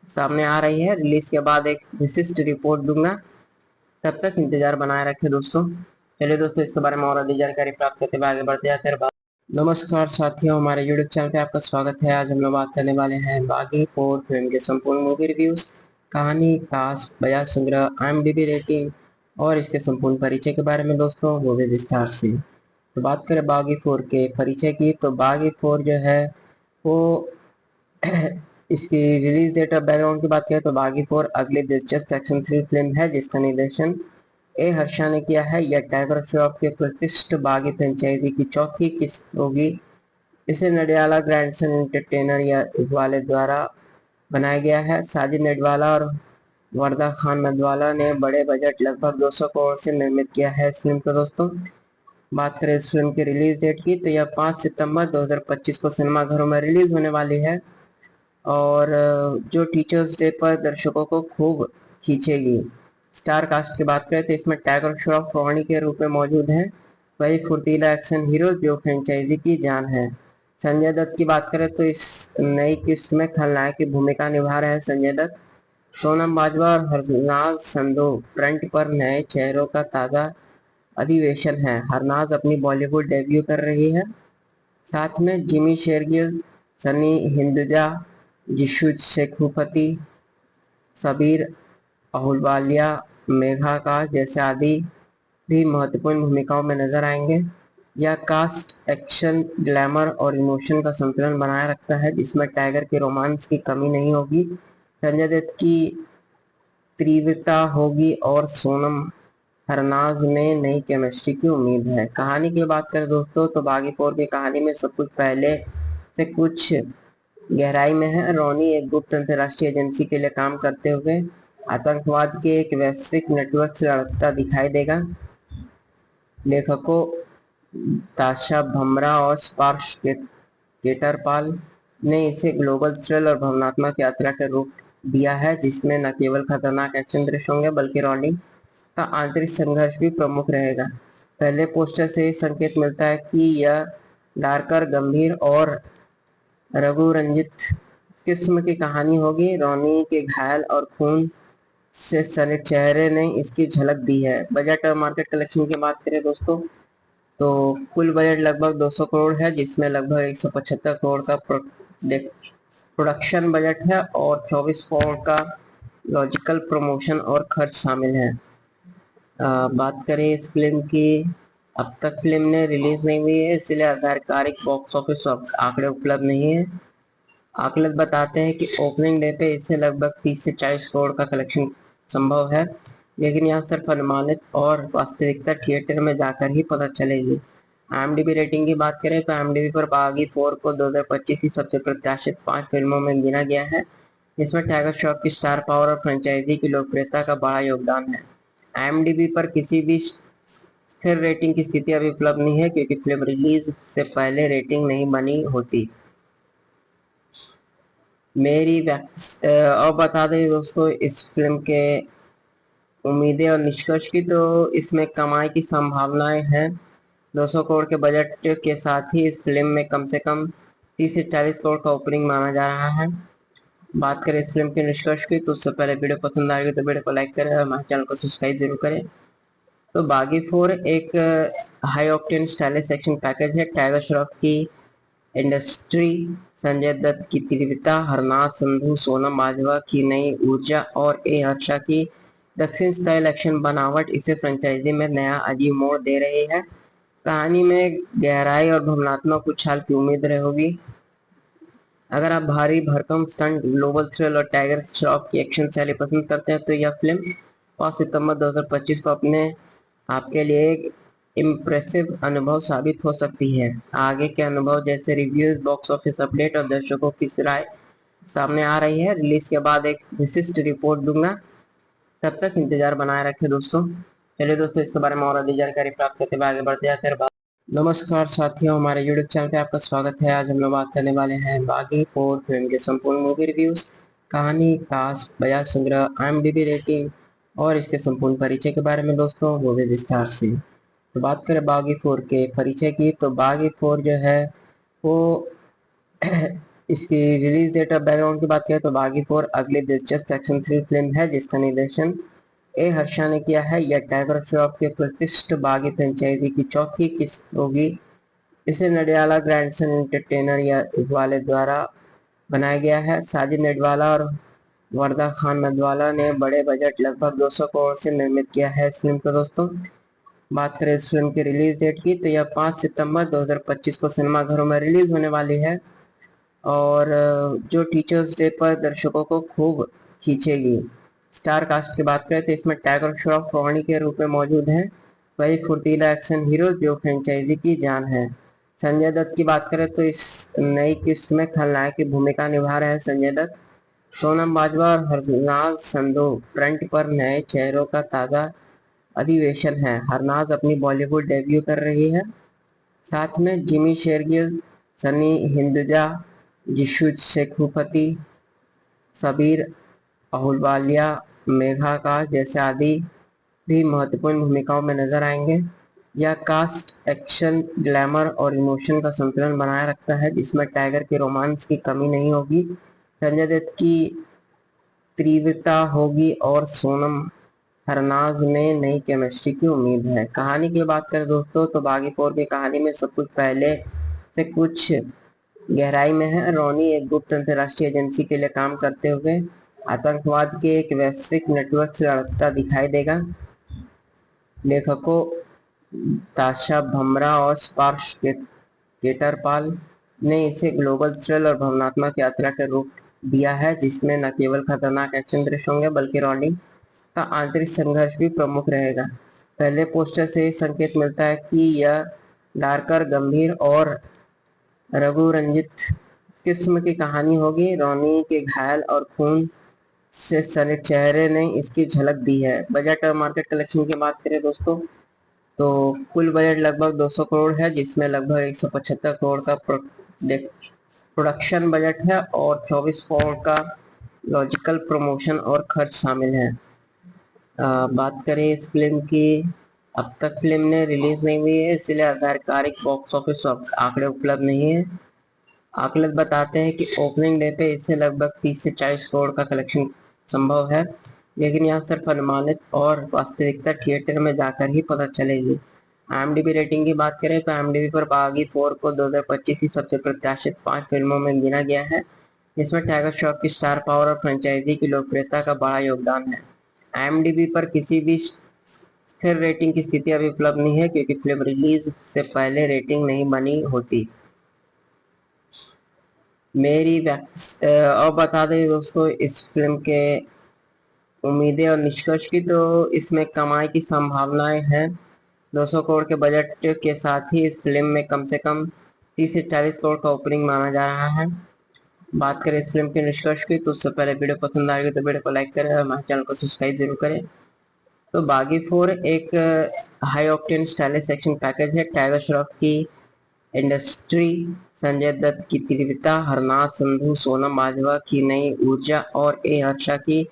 सामने आ रही है। रिलीज के बाद एक विशिष्ट रिपोर्ट दूंगा, तब तक इंतजार बनाए रखें दोस्तों। चलिए दोस्तों, इसके बारे में और अधिक जानकारी प्राप्त करते हुए आगे बढ़ते जाते हैं। नमस्कार साथियों, हमारे YouTube चैनल पे आपका स्वागत है। आज हम लोग बात करने वाले हैं बागी 4 फिल्म के संपूर्ण मूवी रिव्यूज, कहानी, कास्ट, बजाय संग्रह, IMDb रेटिंग और इसके संपूर्ण परिचय के बारे में दोस्तों, वो भी विस्तार से। तो बात करें बागी 4 के परिचय की, तो बागी 4 जो है वो इसकी रिलीज डेट और बैकग्राउंड की बात करें तो बागी 4 अगली दिलचस्प एक्शन थ्रिल फिल्म है, जिसका निर्देशन ए हर्षा ने किया है। यह टाइगर श्रॉफ के प्रतिष्ठित बागी फ्रेंचाइजी की चौथी किस्त होगी। इसे नडियाला ग्रैंडसन एंटरटेनर या वाले द्वारा बनाया गया है। साजिद नडवाला और वरदा खान नदवाला ने बड़े बजट लगभग 200 करोड़ से निर्मित किया है इस फिल्म को दोस्तों। बात करें इस फिल्म की रिलीज डेट की, तो यह 5 सितंबर 2025 को सिनेमाघरों में रिलीज होने वाली है और जो टीचर्स डे पर दर्शकों को खूब खींचेगी। स्टार कास्ट की बात करें तो इसमें टाइगर श्रॉफ रोहानी के रूप में मौजूद हैं, वही फुर्तीला एक्शन हीरो जो फ्रेंचाइजी की जान है। संजय दत्त की बात करें तो इस नई किस्त में खलनायक की भूमिका निभा रहे हैं संजय दत्त। सोनम बाजवा और हरनाज संधू फ्रंट पर नए चेहरों का ताजा अधिवेशन है। हरनाज अपनी बॉलीवुड डेब्यू कर रही है। साथ में जिमी शेरगिल, सनी हिंदुजा, जिशु शेखुपति, सबीर अहुलवालिया, मेघा आकाश जैसे आदि भी महत्वपूर्ण भूमिकाओं में नजर आएंगे। यह कास्ट एक्शन, ग्लैमर और इमोशन का संतुलन बनाए रखता है, जिसमें टाइगर के रोमांस की कमी नहीं होगी, संजय दत्त की तीव्रता होगी और सोनम हरनाज में नई केमिस्ट्री की उम्मीद है। कहानी की बात करें दोस्तों, तो बागी 4 की कहानी में सब कुछ पहले से कुछ गहराई में है। रोनी एक गुप्त अंतर्राष्ट्रीय एजेंसी के लिए काम करते हुए आतंकवाद के एक वैश्विक नेटवर्क से लड़ता दिखाई देगा। लेखकों ताशा भमरा और स्पार्श केटरपाल ने इसे ग्लोबल थ्रिल और भावनात्मक यात्रा के रूप दिया है, जिसमें न केवल खतरनाक एक्शन दृश्य होंगे बल्कि रॉनी का आंतरिक संघर्ष भी प्रमुख रहेगा। पहले पोस्टर से संकेत मिलता है कि यह डार्कर, गंभीर और रघु रंजित किस्म की कहानी होगी। रोनी के घायल और खून से सने चेहरे ने इसकी झलक दी है। बजट और मार्केट कलेक्शन की बात करें दोस्तों, तो कुल बजट लगभग 200 करोड़ है, जिसमें लगभग 175 करोड़ का प्रोडक्शन बजट है और 24 करोड़ का लॉजिकल प्रमोशन और खर्च शामिल है। बात करें इस फिल्म की, अब तक फिल्म ने रिलीज नहीं हुई है, इसलिए आधिकारिक बॉक्स ऑफिस आंकड़े उपलब्ध नहीं है। आकलन बताते हैं कि ओपनिंग डे पे इससे लगभग 30 से 40 करोड़ का कलेक्शन संभव है, लेकिन यह सिर्फ अनुमानित और वास्तविकता थिएटर में जाकर ही पता चलेगी। IMDb रेटिंग की बात करें तो IMDb पर बागी 4 को 2025 की सबसे प्रत्याशित 5 फिल्मों में गिना गया है, जिसमें टाइगर श्रॉफ की स्टार पावर और फ्रेंचाइजी की लोकप्रियता का बड़ा योगदान है। IMDb पर किसी भी स्थिर रेटिंग की स्थिति अभी उपलब्ध नहीं है, क्योंकि फिल्म रिलीज से पहले रेटिंग नहीं बनी होती। और बता दें दोस्तों इस फिल्म के उम्मीदें और निष्कर्ष की, तो इसमें कमाई की संभावनाएं हैं 200 करोड़ के बजट के साथ ही इस फिल्म में कम से कम 30 से 40 करोड़ का ओपनिंग माना जा रहा है। बात करें इस फिल्म के निष्कर्ष की, तो उससे पहले वीडियो पसंद आएगी तो वीडियो को लाइक करें और हमारे चैनल को सब्सक्राइब जरूर करें। तो बागी 4 एक high octane stylish action package है। टाइगर श्रॉफ की इंडस्ट्री, संजय दत्त की तीव्रता, हरनाथ संधू, सोनम बाजवा की नई ऊर्जा और ए हर्षा की दक्षिण स्टाइल एक्शन बनावट इसे फ्रेंचाइजी में नया अजीब मोड़ दे रही है। कहानी में गहराई और भावनात्मक उछाल की उम्मीद होगी। अगर आप भारी भरकम स्टंट, ग्लोबल थ्रिल और टाइगर श्रॉफ की एक्शन शैली पसंद करते हैं तो यह फिल्म 5 सितंबर 2025 को अपने आपके लिए एक इम्प्रेसिव अनुभव साबित हो सकती है। आगे के अनुभव जैसे रिव्यूज, बॉक्स ऑफिस अपडेट और दर्शकों की राय सामने आ रही है। रिलीज के बाद एक विशिष्ट रिपोर्ट दूंगा। तब तक इंतजार बनाए रखें दोस्तों। चलिए दोस्तों, इसके बारे में और अधिक जानकारी प्राप्त करते हुए आगे बढ़ते जाते हैं। नमस्कार साथियों, हमारे YouTube चैनल पे आपका स्वागत है। आज हम लोग बात करने वाले हैं बागी 4 फिल्म के संपूर्ण मूवी रिव्यूज, कहानी, कास्ट, बजाय संग्रह, IMDb रेटिंग और इसके संपूर्ण परिचय के बारे में दोस्तों, वो भी विस्तार से। तो बात करें बागी 4 के परिचय की, तो बागी 4 जो है वो इसकी रिलीज डेट ऑफ बैकग्राउंड की बात करें तो बागी 4 अगली दिलचस्प एक्शन थ्रिल फिल्म है, जिसका निर्देशन ए हर्षा ने किया है। यह टाइगर श्रॉफ के प्रतिष्ठित बागी फ्रेंचाइजी की चौथी किस्त होगी। इसे नडियाला ग्रैंडसन एंटरटेनर या इकबाले द्वारा बनाया गया है। साजिद नडवाला और वरदा खान नदवाला ने बड़े बजट लगभग 200 करोड़ से निर्मित किया है इस फिल्म को दोस्तों। बात करें इस फिल्म की रिलीज डेट की, तो यह 5 सितंबर 2025 को सिनेमाघरों में रिलीज होने वाली है और जो टीचर्स डे पर दर्शकों को खूब खींचेगी। स्टार कास्ट की बात करें तो इसमें टाइगर श्रॉफ रोहानी के रूप में मौजूद हैं, वही फुर्तीला एक्शन हीरो जो फ्रेंचाइजी की जान है। संजय दत्त की बात करें तो इस नई किस्त में खलनायक की भूमिका निभा रहे हैं संजय दत्त। सोनम बाजवा और हरनाज संधू फ्रंट पर नए चेहरों का ताजा अधिवेशन है। हरनाज अपनी बॉलीवुड डेब्यू कर रही है। साथ में जिमी शेरगिल, सनी हिंदुजा, जिशु शेखुपति, सबीर अहुलवालिया, मेघा आकाश जैसे आदि भी महत्वपूर्ण भूमिकाओं में नजर आएंगे। यह कास्ट एक्शन, ग्लैमर और इमोशन का संतुलन बनाए रखता है, जिसमें टाइगर के रोमांस की कमी नहीं होगी, संजय दत्त की तीव्रता होगी और सोनम हरनाज में नई केमिस्ट्री की उम्मीद है। कहानी की बात करें दोस्तों, तो बागी 4 की कहानी में सब कुछ पहले से कुछ गहराई में है। रोनी एक गुप्त अंतर्राष्ट्रीय एजेंसी के लिए काम करते हुए आतंकवाद के एक वैश्विक नेटवर्क से लड़ता दिखाई देगा। लेखकों ताशा भमरा और स्पार्श केटरपाल ने इसे ग्लोबल थ्रिल और भावनात्मक यात्रा के रूप दिया है, जिसमें न केवल खतरनाक एक्शन दृश्य होंगे बल्कि रोनी का आंतरिक संघर्ष भी प्रमुख रहेगा। पहले पोस्टर से संकेत मिलता है कि यह डार्कर, गंभीर और रघु रंजित किस्म की कहानी होगी। रोनी के घायल और खून से सने चेहरे ने इसकी झलक दी है। बजट और मार्केट कलेक्शन की बात करें दोस्तों, तो कुल बजट लगभग 200 करोड़ है, जिसमें लगभग 175 करोड़ का प्रोडक्शन बजट है और 24 करोड़ का लॉजिकल प्रमोशन और खर्च शामिल है। बात करें इस फिल्म की, अब तक फिल्म ने रिलीज नहीं हुई है, इसलिए आधिकारिक बॉक्स ऑफिस आंकड़े उपलब्ध नहीं है। आकलन बताते हैं कि ओपनिंग डे पे इससे लगभग 30 से 40 करोड़ का कलेक्शन संभव है, लेकिन यह सिर्फ अनुमानित और वास्तविकता थिएटर में जाकर ही पता चलेगी। IMDb रेटिंग की बात करें तो IMDb पर बागी 4 को 2025 की सबसे प्रत्याशित 5 फिल्मों में गिना गया है, जिसमें टाइगर श्रॉफ की स्टार पावर और फ्रेंचाइजी की लोकप्रियता का बड़ा योगदान है। IMDb पर किसी भी स्थिर रेटिंग की स्थिति अभी उपलब्ध नहीं है, क्योंकि फिल्म रिलीज से पहले रेटिंग नहीं बनी होती। और बता दें दोस्तों इस फिल्म के उम्मीदें और निष्कर्ष की, तो इसमें कमाई की संभावनाएं हैं 200 करोड़ के बजट के साथ ही इस फिल्म में कम से कम 30 से 40 करोड़ का ओपनिंग माना जा रहा है। बात करें इस फिल्म के निष्कर्ष की, तो उससे पहले वीडियो पसंद आएगी तो वीडियो को लाइक करें और हमारे चैनल को सब्सक्राइब जरूर करें। तो बागी 4 एक high octane stylish action package है। टाइगर श्रॉफ की इंडस्ट्री, संजय दत्त की तीव्रता, हरनाथ संधू, सोनम बाजवा की नई ऊर्जा और ए हर्षा की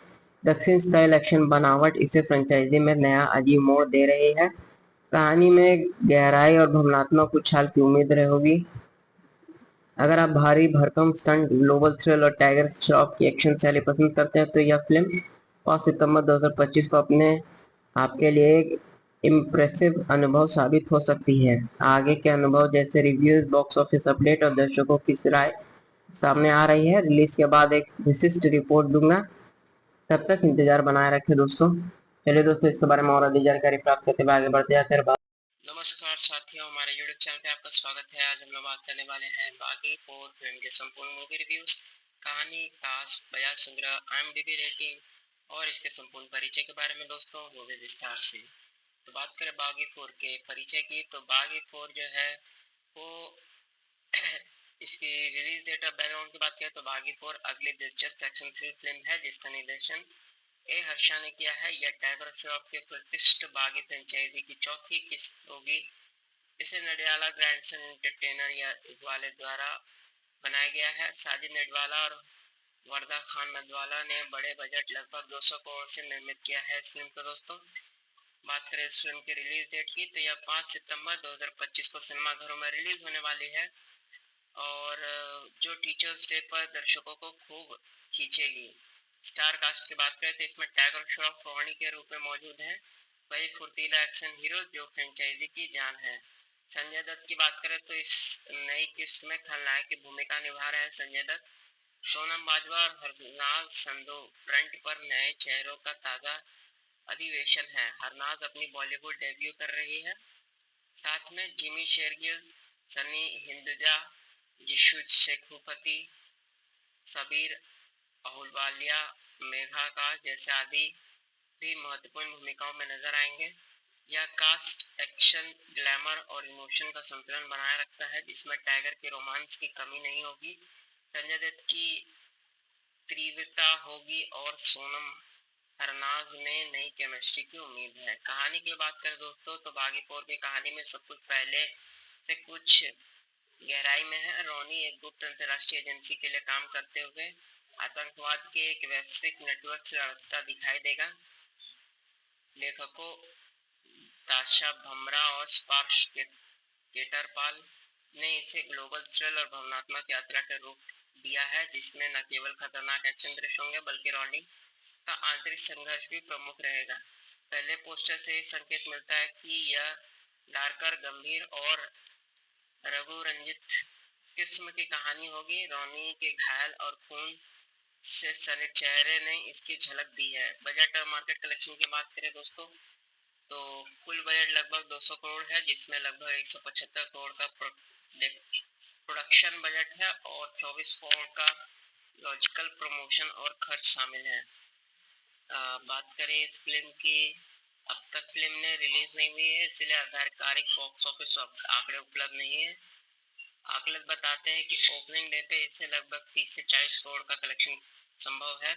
दक्षिण स्टाइल एक्शन बनावट इसे फ्रेंचाइजी में नया अजीब मोड़ दे रही है। कहानी में गहराई और भावनात्मक उछाल की उम्मीद रहेगी। अगर आप भारी भरकम स्टंट, ग्लोबल थ्रिल और टाइगर श्रॉफ की एक्शन शैली पसंद करते हैं तो यह फिल्म 5 सितंबर 2025 को अपने आपके लिए एक इम्प्रेसिव अनुभव साबित हो सकती है। आगे के अनुभव जैसे रिव्यूज, बॉक्स ऑफिस अपडेट और दर्शकों की राय सामने आ रही है। रिलीज के बाद एक विशिष्ट रिपोर्ट दूंगा। तब तक इंतजार बनाए रखें दोस्तों। चलिए दोस्तों, इसके बारे में और अधिक जानकारी प्राप्त करते हुए आगे बढ़ते जाते हैं। नमस्कार साथियों, हमारे YouTube चैनल पे आपका स्वागत है। आज हम लोग बात करने वाले हैं बागी 4 फिल्म के संपूर्ण मूवी रिव्यूज, कहानी, कास्ट, बजाय संग्रह, IMDb रेटिंग और इसके संपूर्ण परिचय के बारे में दोस्तों, वो भी विस्तार से। तो बात करें बागी 4 के परिचय की, तो बागी 4 जो है वो इसकी रिलीज डेट और बैकग्राउंड की बात करें तो बागी 4 अगली दिलचस्प एक्शन थ्रिल फिल्म है जिसका निर्देशन ए हर्षा ने किया है। यह टाइगर श्रॉफ के प्रतिष्ठित बागी फ्रेंचाइजी की चौथी किस्त होगी। इसे नडियाला ग्रैंडसन एंटरटेनर या वाले द्वारा बनाया गया है। साजिद नडवाला और वरदा खान नदवाला ने बड़े बजट लगभग 200 करोड़ से निर्मित किया है इस फिल्म को दोस्तों। बात करें इस फिल्म की रिलीज डेट की, तो यह 5 सितंबर 2025 को सिनेमाघरों में रिलीज होने वाली है और जो टीचर्स डे पर दर्शकों को खूब खींचेगी। स्टार कास्ट की बात करें तो इसमें टाइगर श्रॉफ रोहिणी के रूप में मौजूद है, वही फुर्तीला एक्शन हीरो जो फ्रेंचाइजी की जान है। संजय दत्त की बात करें तो इस नई किस्त में खलनायक की भूमिका निभा रहे हैं संजय दत्त। सोनम बाजवा और हरनाज संधू फ्रंट पर नए चेहरों का ताजा अधिवेशन है। हरनाज अपनी बॉलीवुड डेब्यू कर रही है। साथ में जिमी शेरगिल, सनी हिंदुजा, जिशु शेखुपति, सबीर अहुलवालिया, मेघा काश जैसे आदि भी महत्वपूर्ण भूमिकाओं में नजर आएंगे। यह कास्ट एक्शन, ग्लैमर और इमोशन का संतुलन बनाए रखता है जिसमें टाइगर के रोमांस की कमी नहीं होगी। संजय दत्त की तीव्रता होगी और सोनम हरनाज में नई केमिस्ट्री की उम्मीद है। कहानी की बात करें दोस्तों तो बागी 4 की कहानी में सब कुछ पहले से कुछ गहराई में है। रोनी एक गुप्त अंतर्राष्ट्रीय एजेंसी के लिए काम करते हुए आतंकवाद के एक वैश्विक नेटवर्क से लड़ता दिखाई देगा। लेखकों ताशा भमरा और स्पार्श केटरपाल ने इसे ग्लोबल थ्रिल और भावनात्मक यात्रा के रूप दिया है जिसमें न केवल खतरनाक एक्शन दृश्य होंगे बल्कि रोनी का आंतरिक संघर्ष भी प्रमुख रहेगा। पहले पोस्टर से संकेत मिलता है कि यह डार्कर, गंभीर और रघु रंजित किस्म की कहानी होगी। रोनी के घायल और खून से सने चेहरे ने इसकी झलक दी है। बजट और मार्केट कलेक्शन की बात करें दोस्तों तो कुल बजट लगभग 200 करोड़ है जिसमें लगभग 175 करोड़ का प्रोडक्शन बजट है और 24 करोड़ का लॉजिकल प्रमोशन और खर्च शामिल है। बात करें इस फिल्म की, अब तक फिल्म ने रिलीज नहीं हुई है इसलिए आधिकारिक बॉक्स ऑफिस आंकड़े उपलब्ध नहीं है। आकलन बताते हैं कि ओपनिंग डे पे इससे लगभग 30 से 40 करोड़ का कलेक्शन संभव है,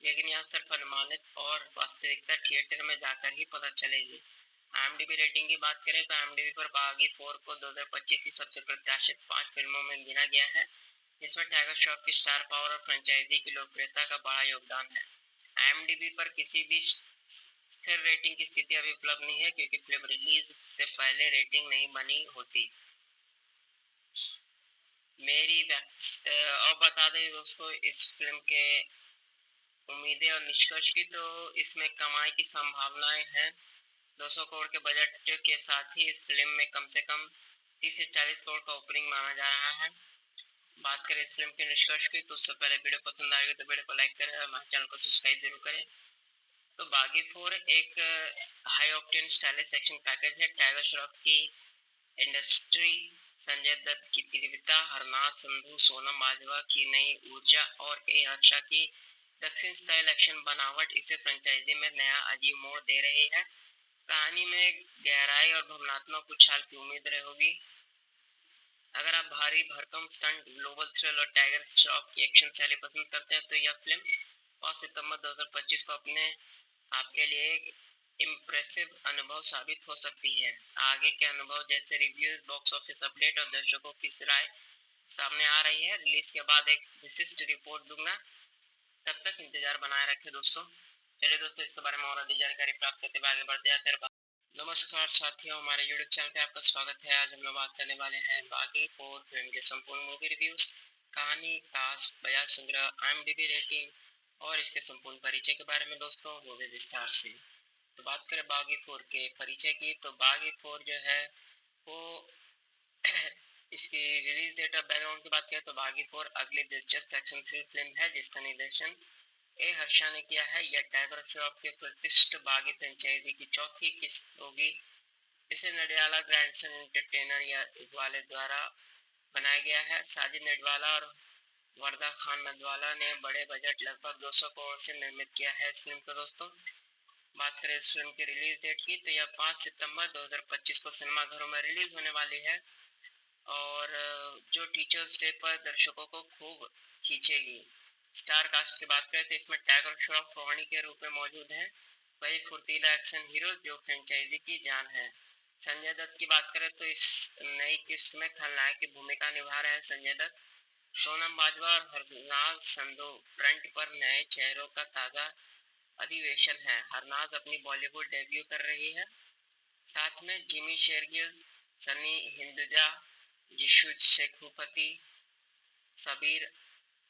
लेकिन यह सिर्फ अनुमानित और वास्तविकता थिएटर में जाकर ही पता चलेगी। IMDb रेटिंग की बात करें तो IMDb पर बागी 4 को 2025 की सबसे प्रत्याशित 5 फिल्मों में गिना गया है जिसमें टाइगर श्रॉफ की स्टार पावर और फ्रेंचाइजी की लोकप्रियता का बड़ा योगदान है। IMDb पर किसी भी स्थिर रेटिंग की स्थिति अभी उपलब्ध नहीं है क्योंकि फिल्म रिलीज से पहले रेटिंग नहीं बनी होती। और बता दें दोस्तों इस फिल्म के उम्मीदें और निष्कर्ष की, तो इसमें कमाई की संभावनाएं हैं। 200 करोड़ के बजट के साथ ही इस फिल्म में कम से कम 30 से 40 करोड़ का ओपनिंग माना जा रहा है। बात करें इस फिल्म के निष्कर्ष की, तो उससे पहले वीडियो पसंद आएगी तो वीडियो को लाइक करें और हमारे चैनल को सब्सक्राइब जरूर करें। तो बागी 4 एक high octane stylish action package है। टाइगर श्रॉफ की इंडस्ट्री, संजय दत्त की तीव्रता, हरनाथ संधू, सोनम बाजवा की नई ऊर्जा और ए हर्षा की दक्षिण स्टाइल एक्शन बनावट इसे फ्रेंचाइजी में नया अजीब मोड़ दे रही है। कहानी में गहराई और भावनात्मक उछाल की उम्मीद होगी। अगर आप भारी भरकम स्टंट, ग्लोबल थ्रिल और टाइगर श्रॉफ की एक्शन शैली पसंद करते हैं तो यह फिल्म 5 सितंबर 2025 को अपने आपके लिए एक इम्प्रेसिव अनुभव साबित हो सकती है। आगे के अनुभव जैसे रिव्यूज, बॉक्स ऑफिस अपडेट और दर्शकों की राय सामने आ रही है। रिलीज के बाद एक विशिष्ट रिपोर्ट दूंगा। तब तक इंतजार बनाए रखें दोस्तों। चलिए दोस्तों, इसके बारे में और अधिक जानकारी प्राप्त करते हुए आगे बढ़ते जाते हैं। नमस्कार साथियों, हमारे YouTube चैनल पे आपका स्वागत है। आज हम लोग बात करने वाले हैं बागी 4 फिल्म के संपूर्ण मूवी रिव्यूज, कहानी, कास्ट, बयान संग्रह, IMDb रेटिंग और इसके संपूर्ण परिचय के बारे में दोस्तों, वो भी विस्तार से। तो बात करें बागी 4 के परिचय की, तो बागी 4 जो है वो इसकी रिलीज डेट और बैकग्राउंड की बात करें तो बागी 4 अगली दिलचस्प एक्शन थ्रिल फिल्म है जिसका निर्देशन ए हर्षा ने किया है। यह टाइगर श्रॉफ के प्रतिष्ठित बागी फ्रेंचाइजी की चौथी किस्त होगी। इसे नडियाला ग्रैंडसन एंटरटेनर या वाले द्वारा बनाया गया है। साजिद नडवाला और वरदा खान नदवाला ने बड़े बजट लगभग 200 करोड़ से निर्मित किया है इस फिल्म को दोस्तों। बात करें इस फिल्म की रिलीज डेट की, तो यह 5 सितंबर 2025 को सिनेमाघरों में रिलीज होने वाली है और जो टीचर्स डे पर दर्शकों को खूब खींचेगी। स्टार कास्ट की बात करें तो इसमें टाइगर श्रॉफ रोहिणी के रूप में मौजूद है, वही फुर्तीला एक्शन हीरो जो फ्रेंचाइजी की जान है। संजय दत्त की बात करें तो इस नई किस्त में खलनायक की भूमिका निभा रहे हैं संजय दत्त। सोनम बाजवा और हरनाज संधू फ्रंट पर नए चेहरों का ताजा अधिवेशन है। हरनाज अपनी बॉलीवुड डेब्यू कर रही है। साथ में जिमी शेरगिल, सनी हिंदुजा, जिशु शेखुपति, सबीर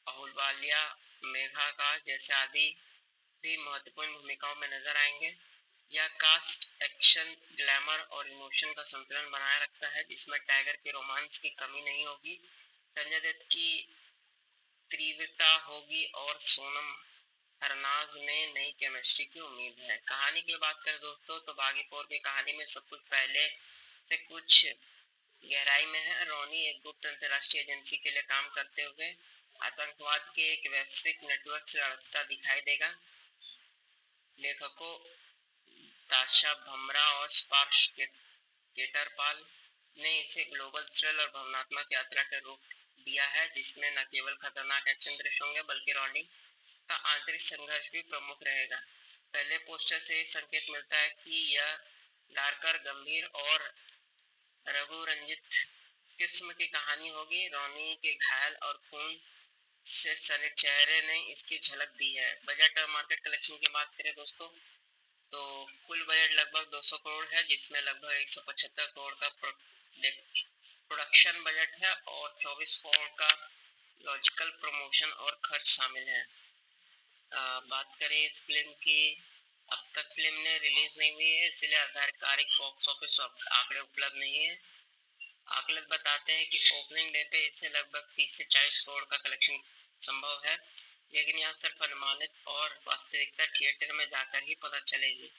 अहुलवालिया, मेघा आकाश जैसे आदि भी महत्वपूर्ण भूमिकाओं में नजर आएंगे। यह कास्ट एक्शन, ग्लैमर और इमोशन का संतुलन बनाए रखता है जिसमें टाइगर के रोमांस की कमी नहीं होगी। संजय दत्त की तीव्रता होगी और सोनम हरनाज में नई केमिस्ट्री की उम्मीद है। कहानी की बात करें दोस्तों तो बागी 4 की कहानी में सब कुछ पहले से कुछ गहराई में है। रोनी एक गुप्त अंतर्राष्ट्रीय एजेंसी के लिए काम करते हुए आतंकवाद के एक वैश्विक नेटवर्क से लड़ता दिखाई देगा। लेखकों ताशा भमरा और स्पार्श केटरपाल ने इसे ग्लोबल थ्रिल और भावनात्मक यात्रा के रूप दिया है जिसमें न केवल खतरनाक एक्शन दृश्य होंगे बल्कि रॉनी का आंतरिक संघर्ष भी प्रमुख रहेगा। पहले पोस्टर से संकेत मिलता है कि यह डार्कर, गंभीर और रघु रंजित किस्म की कहानी होगी। रोनी के घायल और खून से सने चेहरे ने इसकी झलक दी है। बजट और मार्केट कलेक्शन की बात करें दोस्तों तो कुल बजट लगभग 200 करोड़ है जिसमें लगभग 175 करोड़ का प्रोडक्शन बजट है और 24 करोड़ का लॉजिकल प्रमोशन और खर्च शामिल है। बात करें इस फिल्म की, अब तक फिल्म ने रिलीज नहीं हुई है इसलिए आधिकारिक बॉक्स ऑफिस आंकड़े उपलब्ध नहीं है। आकलन बताते हैं कि ओपनिंग डे पे इससे लगभग 30 से 40 करोड़ का कलेक्शन संभव है, लेकिन यह सिर्फ अनुमानित और वास्तविकता थिएटर में जाकर ही पता चलेगी।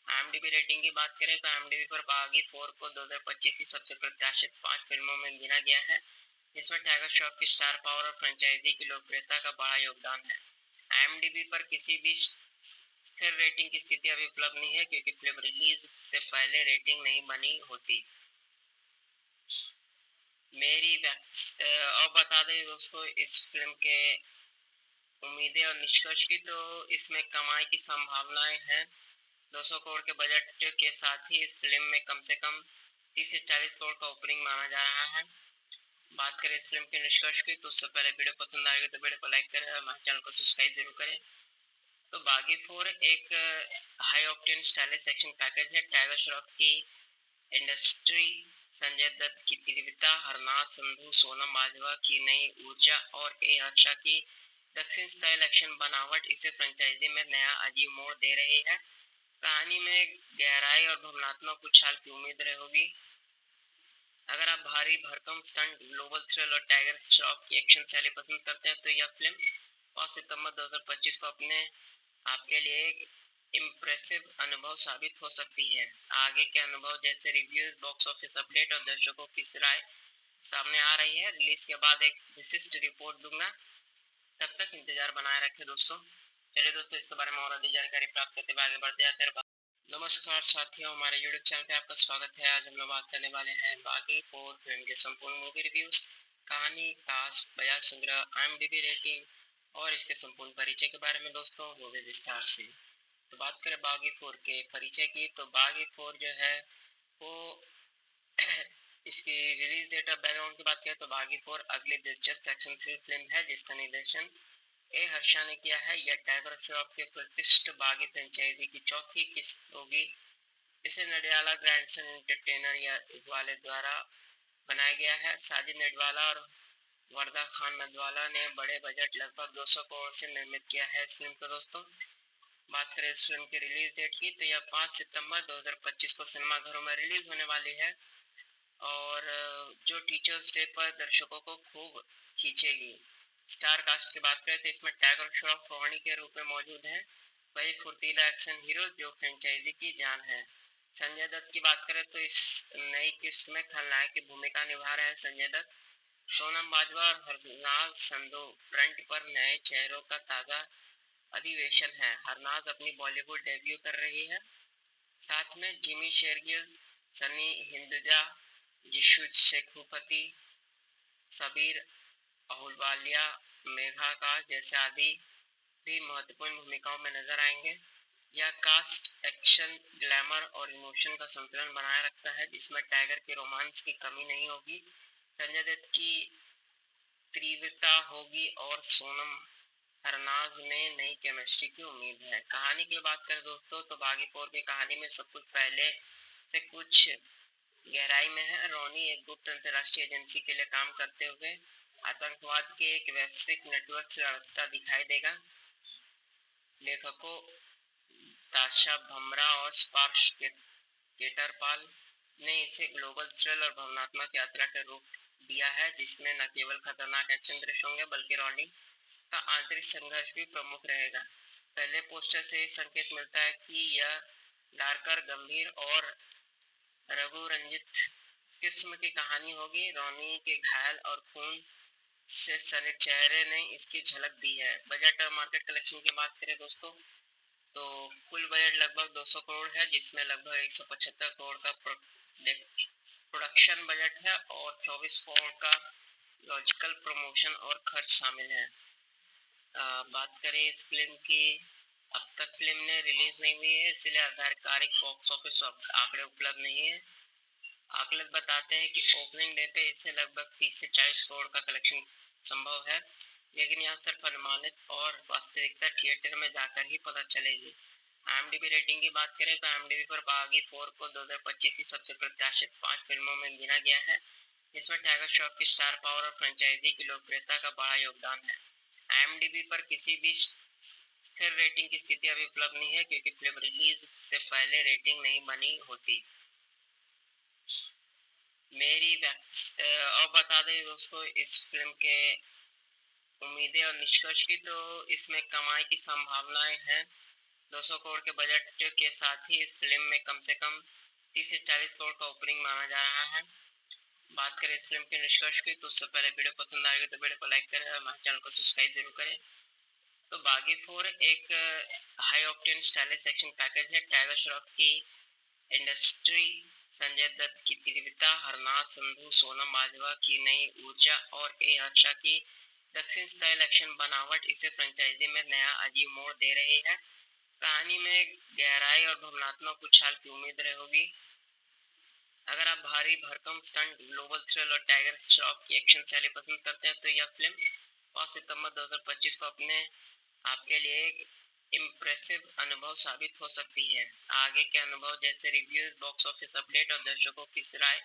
IMDb रेटिंग की बात करें तो IMDb पर बागी 4 को 2025 की सबसे प्रत्याशित 5 फिल्मों में गिना गया है जिसमें टाइगर श्रॉफ की स्टार पावर और फ्रेंचाइजी की लोकप्रियता का बड़ा योगदान है। IMDb पर किसी भी स्थिर रेटिंग की स्थिति अभी उपलब्ध नहीं है क्योंकि फिल्म रिलीज से पहले रेटिंग नहीं बनी होती। और बता दें दोस्तों इस फिल्म के उम्मीदें और निष्कर्ष की, तो इसमें कमाई की संभावनाएं हैं। 200 करोड़ के बजट के साथ ही इस फिल्म में कम से कम 30 से 40 करोड़ का ओपनिंग माना जा रहा है। बात करें इस फिल्म के निष्कर्ष की तो उससे पहले वीडियो पसंद आएगी तो वीडियो को लाइक करें और हमारे चैनल को सब्सक्राइब जरूर करें। तो बागी 4 एक high octane stylish action package है। टाइगर श्रॉफ की इंडस्ट्री, संजय दत्त की तीव्रता, हरनाज संधू, सोनम बाजवा की नई ऊर्जा और ए हर्षा की दक्षिण स्टाइल एक्शन बनावट इसे फ्रेंचाइजी में नया अजीब मोड़ दे रही है। कहानी में गहराई और भावनात्मक उछाल की उम्मीद होगी। अगर आप भारी भरकम स्टंट, ग्लोबल थ्रिल और टाइगर श्रॉफ की एक्शन शैली पसंद करते हैं तो यह फिल्म 5 सितंबर 2025 को अपने आपके लिए एक इम्प्रेसिव अनुभव साबित हो सकती है। आगे के अनुभव जैसे रिव्यूज, बॉक्स ऑफिस अपडेट और दर्शकों की राय सामने आ रही है। रिलीज के बाद एक विशिष्ट रिपोर्ट दूंगा। तब तक इंतजार बनाए रखें दोस्तों। चलिए दोस्तों, इसके बारे में और अधिक जानकारी प्राप्त करते हुए आगे बढ़ते जाते हैं। नमस्कार साथियों, हमारे YouTube चैनल पे आपका स्वागत है। आज हम लोग बात करने वाले हैं बागी 4 फिल्म के संपूर्ण मूवी रिव्यूज, कहानी, कास्ट, बजाय संग्रह, IMDb रेटिंग और इसके संपूर्ण परिचय के बारे में दोस्तों, वो भी विस्तार से। तो बात करें बागी 4 के परिचय की, तो बागी 4 जो है वो इसकी रिलीज डेट और बैकग्राउंड की बात करें तो बागी 4 अगली दिलचस्प एक्शन थ्रिल फिल्म है जिसका निर्देशन ए हर्षा ने किया है। यह टाइगर श्रॉफ के प्रतिष्ठित बागी फ्रेंचाइजी की चौथी किस्त होगी। इसे नडियाला ग्रैंडसन एंटरटेनर या वाले द्वारा बनाया गया है। साजिद नडवाला और वरदा खान नदवाला ने बड़े बजट लगभग 200 करोड़ से निर्मित किया है इस फिल्म को दोस्तों। बात करें इस फिल्म की रिलीज डेट की, तो यह 5 सितंबर 2025 को सिनेमाघरों में रिलीज होने वाली है और जो टीचर्स डे पर दर्शकों को खूब खींचेगी। स्टार कास्ट की बात करें तो इसमें टाइगर श्रॉफ रोहानी के रूप में मौजूद है, वही फुर्तीला एक्शन हीरो जो फ्रेंचाइजी की जान है। संजय दत्त की बात करें तो इस नई किस्त में खलनायक की भूमिका निभा रहे हैं संजय दत्त। सोनम बाजवा और हरनाज संधू फ्रंट पर नए चेहरों का ताजा अधिवेशन है। हरनाज अपनी बॉलीवुड डेब्यू कर रही है। साथ में जिमी शेरगिल, सनी हिंदुजा, जिशु शेखुपति, सबीर अहुलवालिया, मेघा आकाश जैसे आदि भी महत्वपूर्ण भूमिकाओं में नजर आएंगे। यह कास्ट एक्शन, ग्लैमर और इमोशन का संतुलन बनाए रखता है जिसमें टाइगर के रोमांस की कमी नहीं होगी। संजय दत्त की तीव्रता होगी और सोनम हरनाज में नई केमिस्ट्री की उम्मीद है। कहानी की बात करें दोस्तों तो बागी 4 की कहानी में सब कुछ पहले से कुछ गहराई में है। रोनी एक गुप्त अंतर्राष्ट्रीय एजेंसी के लिए काम करते हुए आतंकवाद के एक वैश्विक नेटवर्क से लड़ता दिखाई देगा। लेखकों ताशा भमरा और स्पार्श केटरपाल ने इसे ग्लोबल थ्रिल और भावनात्मक यात्रा के रूप दिया है जिसमें न केवल खतरनाक एक्शन दृश्य होंगे बल्कि रॉनी का आंतरिक संघर्ष भी प्रमुख रहेगा। पहले पोस्टर से संकेत मिलता है कि यह डार्कर, गंभीर और रघु रंजित किस्म की कहानी होगी। रोनी के घायल और खून से सने चेहरे ने इसकी झलक दी है। बजट और मार्केट कलेक्शन की बात करें दोस्तों तो कुल बजट लगभग 200 करोड़ है जिसमें लगभग 175 करोड़ का प्रोडक्शन बजट है और 24 करोड़ का लॉजिकल प्रमोशन और खर्च शामिल है। बात करें इस फिल्म की, अब तक फिल्म ने रिलीज नहीं हुई है इसलिए आधिकारिक बॉक्स ऑफिस आंकड़े उपलब्ध नहीं है। आकलन बताते हैं कि ओपनिंग डे पे इससे लगभग 30 से 40 करोड़ का कलेक्शन संभव है, लेकिन यह सिर्फ अनुमानित और वास्तविकता थिएटर में जाकर ही पता चलेगी। IMDb रेटिंग की बात करें तो IMDb पर बागी 4 को 2025 की सबसे प्रत्याशित 5 फिल्मों में गिना गया है, जिसमें टाइगर श्रॉफ की स्टार पावर और फ्रेंचाइजी की लोकप्रियता का बड़ा योगदान है। IMDb पर किसी भी स्थिर रेटिंग की स्थिति अभी उपलब्ध नहीं है क्योंकि फिल्म रिलीज से पहले रेटिंग नहीं बनी होती। और बता दें दोस्तों इस फिल्म के उम्मीदें और निष्कर्ष की, तो इसमें कमाई की संभावनाएं हैं। 200 करोड़ के बजट के साथ ही इस फिल्म में कम से कम 30 से 40 करोड़ का ओपनिंग माना जा रहा है। बात करें इस फिल्म के निष्कर्ष की, तो उससे पहले वीडियो पसंद आएगी तो वीडियो को लाइक करें और हमारे चैनल को सब्सक्राइब जरूर करें। तो बागी 4 एक high octane stylish action package है। टाइगर श्रॉफ की इंडस्ट्री, संजय दत्त की तीव्रता, हरनाथ संधू, सोनम बाजवा की नई ऊर्जा और ए हर्षा की दक्षिण स्टाइल एक्शन बनावट इसे फ्रेंचाइजी में नया अजीब मोड़ दे रही है। कहानी में गहराई और भावनात्मक उछाल की उम्मीद होगी। अगर आप भारी भरकम स्टंट, ग्लोबल थ्रिल और टाइगर श्रॉफ की एक्शन शैली पसंद करते हैं तो यह फिल्म 5 सितंबर 2025 को अपने आपके लिए एक इम्प्रेसिव अनुभव साबित हो सकती है। आगे के अनुभव जैसे रिव्यूज, बॉक्स ऑफिस अपडेट और दर्शकों की राय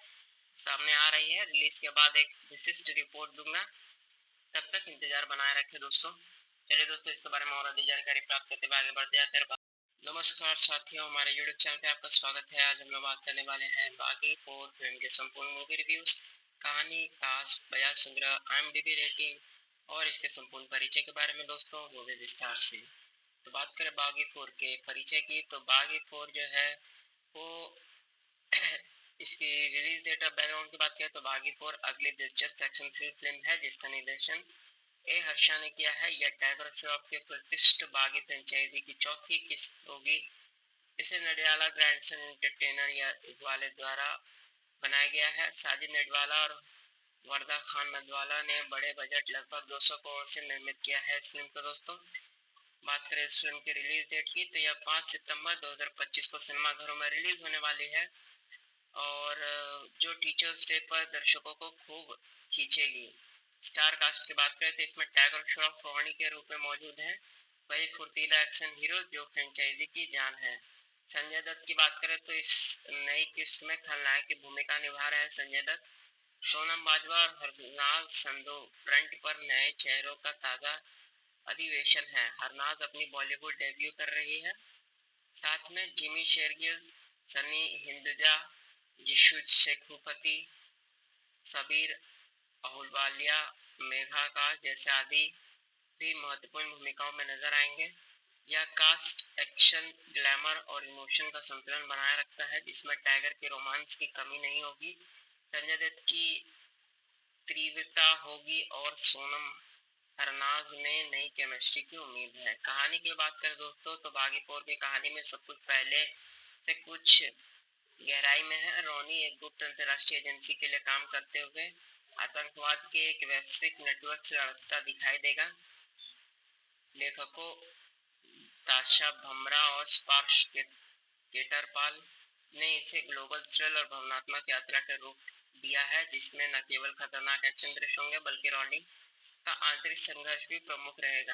सामने आ रही है। रिलीज के बाद एक विशिष्ट रिपोर्ट दूंगा, तब तक इंतजार बनाए रखें दोस्तों। चलिए दोस्तों, इसके बारे में और अधिक जानकारी प्राप्त करते हुए आगे बढ़ते जाते हैं। नमस्कार साथियों, हमारे YouTube चैनल पे आपका स्वागत है। आज हम लोग बात करने वाले हैं बागी 4 फिल्म के संपूर्ण मूवी रिव्यूज, कहानी, कास्ट, बजाय संग्रह, IMDb रेटिंग और इसके संपूर्ण परिचय के बारे में दोस्तों, वो भी विस्तार से। तो बात करें बागी 4 के परिचय की, तो बागी 4 जो है वो इसकी रिलीज डेट और बैकग्राउंड की बात करें तो बागी 4 अगली दिलचस्प एक्शन थ्रिल फिल्म है जिसका निर्देशन ए हर्षा ने किया है। यह टाइगर श्रॉफ के प्रतिष्ठित बागी फ्रेंचाइजी की चौथी किस्त होगी। इसे नडियाला ग्रैंडसन एंटरटेनर या इकबाल द्वारा बनाया गया है। साजिद नडियाला और वरदा खान नदवाला ने बड़े बजट लगभग 200 करोड़ से निर्मित किया है इस फिल्म को। दोस्तों बात करें इस फिल्म की रिलीज डेट की तो यह 5 सितंबर 2025 को सिनेमाघरों में रिलीज होने वाली है और जो टीचर्स डे पर दर्शकों को खूब खींचेगी। स्टार कास्ट की बात करें तो इसमें टाइगर श्रॉफ रोहिणी के रूप में मौजूद है, वही फुर्तीला एक्शन हीरो जो फ्रेंचाइजी की जान है। संजय दत्त की बात करें तो इस नई किस्त में खलनायक की भूमिका निभा रहे हैं संजय दत्त। सोनम बाजवा और हरनाज संधू फ्रंट पर नए चेहरों का ताजा अधिवेशन है। हरनाज अपनी बॉलीवुड डेब्यू कर रही है, साथ में जिमी शेरगिल, सनी हिंदुजा, जिशु शेखुपति, सबीर अहुलवालिया, मेघा आकाश जैसे आदि भी महत्वपूर्ण भूमिकाओं में नजर आएंगे। यह कास्ट एक्शन, ग्लैमर और इमोशन का संतुलन बनाए रखता है, जिसमें टाइगर के रोमांस की कमी नहीं होगी, संजय दत्त की तीव्रता होगी और सोनम हरनाज में नई केमिस्ट्री की उम्मीद है। कहानी की बात करें दोस्तों तो बागी 4 की कहानी में सब कुछ पहले से कुछ गहराई में है। रोनी एक गुप्त अंतर्राष्ट्रीय एजेंसी के लिए काम करते हुए आतंकवाद के एक वैश्विक नेटवर्क से लड़ता दिखाई देगा। लेखकों ताशा भमरा और स्पार्श केटरपाल ने इसे ग्लोबल थ्रिल और भावनात्मक यात्रा के रूप दिया है, जिसमें न केवल खतरनाक एक्शन दृश्य होंगे बल्कि रोनी का आंतरिक संघर्ष भी प्रमुख रहेगा।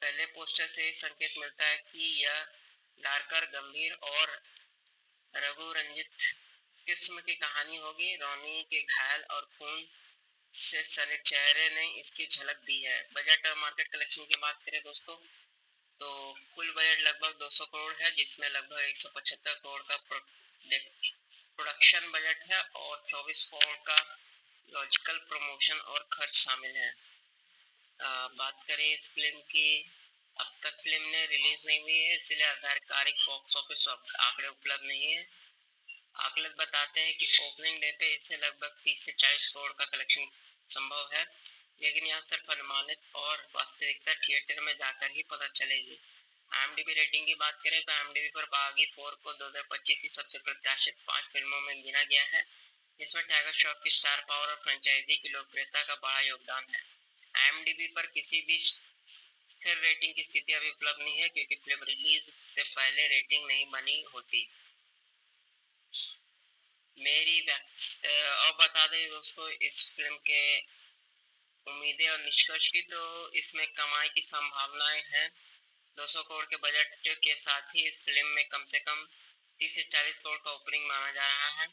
पहले पोस्टर से संकेत मिलता है कि यह डार्कर, गंभीर और रघु रंजित किस्म की कहानी होगी। रोनी के घायल और खून से सने चेहरे ने इसकी झलक दी है। बजट और मार्केट कलेक्शन की बात करें दोस्तों तो कुल बजट लगभग 200 करोड़ है, जिसमें लगभग 175 करोड़ का प्रोडक्शन बजट है और 24 करोड़ का लॉजिकल प्रमोशन और खर्च शामिल है। बात करें इस फिल्म की, अब तक फिल्म ने रिलीज नहीं हुई है, इसलिए आधिकारिक बॉक्स ऑफिस आंकड़े उपलब्ध नहीं है। आकलन बताते हैं कि ओपनिंग डे पे इससे लगभग 30 से 40 करोड़ का कलेक्शन संभव है, लेकिन यह सिर्फ अनुमानित और वास्तविकता थिएटर में जाकर ही पता चलेगी। IMDb रेटिंग की बात करें तो IMDb पर बागी 4 को 2025 की सबसे प्रत्याशित 5 फिल्मों में गिना गया है, जिसमें टाइगर श्रॉफ की स्टार पावर और फ्रेंचाइजी की लोकप्रियता का बड़ा योगदान है। IMDb पर किसी भी स्थिर रेटिंग की स्थिति अभी उपलब्ध नहीं है, क्योंकि फिल्म रिलीज से पहले रेटिंग नहीं बनी होती। और बता दें दोस्तों इस फिल्म के उम्मीदें और निष्कर्ष की, तो इसमें कमाई की संभावनाएं हैं। 200 करोड़ के बजट के साथ ही इस फिल्म में कम से कम 30 से 40 करोड़ का ओपनिंग माना जा रहा है।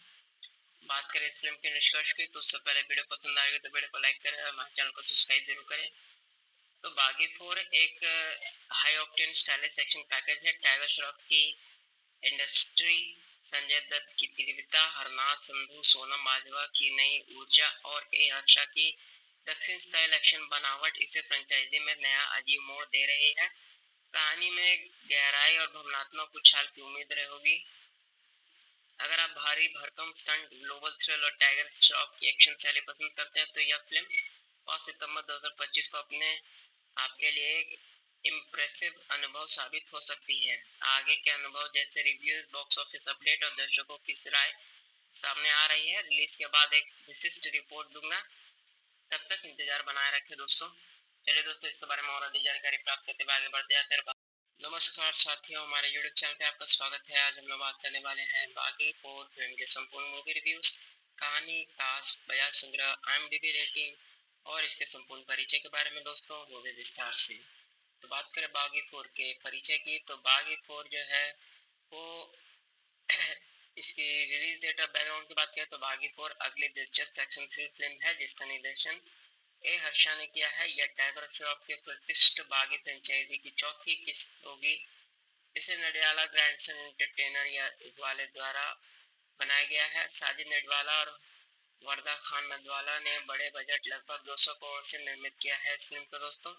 बात करें इस फिल्म के निष्कर्ष की तो उससे पहले वीडियो पसंद आएगी तो वीडियो को लाइक करें और हमारे चैनल को सब्सक्राइब जरूर करें। तो बागी 4 एक high octane stylish action package है। टाइगर श्रॉफ की इंडस्ट्री, संजय दत्त की तीव्रता, हरनाथ संधू, सोनम बाजवा की नई ऊर्जा और ए हर्षा की दक्षिण स्टाइल एक्शन बनावट इसे फ्रेंचाइजी में नया अजीब मोड़ दे रही है। कहानी में गहराई और भावनात्मक उछाल की उम्मीद रहेगी। अगर आप भारी भरकम स्टंट, ग्लोबल थ्रिल और टाइगर श्रॉफ की एक्शन शैली पसंद करते हैं तो यह फिल्म 5 सितंबर 2025 को अपने आपके लिए एक इम्प्रेसिव अनुभव साबित हो सकती है। आगे के अनुभव जैसे रिव्यूज, बॉक्स ऑफिस अपडेट और दर्शकों की राय सामने आ रही है। रिलीज के बाद एक विशिष्ट रिपोर्ट दूंगा, तब तक इंतजार बनाए रखें दोस्तों। चलिए दोस्तों, इसके बारे में और अधिक जानकारी प्राप्त करते हुए आगे बढ़ते हैं। नमस्कार साथियों, हमारे YouTube चैनल पे आपका स्वागत है। आज हम लोग बात करने वाले हैं बागी 4 फिल्म के संपूर्ण मूवी रिव्यूज, कहानी, कास्ट, बजाज संग्रह, IMDb रेटिंग और इसके संपूर्ण परिचय के बारे में दोस्तों, वो भी विस्तार से। तो बात करें बागी 4 के परिचय की, तो बागी 4 जो है वो इसकी रिलीज डेट और बैकग्राउंड की बात करें तो बागी 4 अगली दिलचस्प एक्शन थ्रिल फिल्म है, जिसका निर्देशन ए हर्षा ने किया है। यह टाइगर श्रॉफ के प्रतिष्ठित बागी फ्रेंचाइजी की चौथी किस्त होगी। इसे नडियाला ग्रैंडसन एंटरटेनर या इकबाल द्वारा बनाया गया है। साजिद नडियाला और वरदा खान नदवाला ने बड़े बजट लगभग 200 करोड़ से निर्मित किया है इस फिल्म को। दोस्तों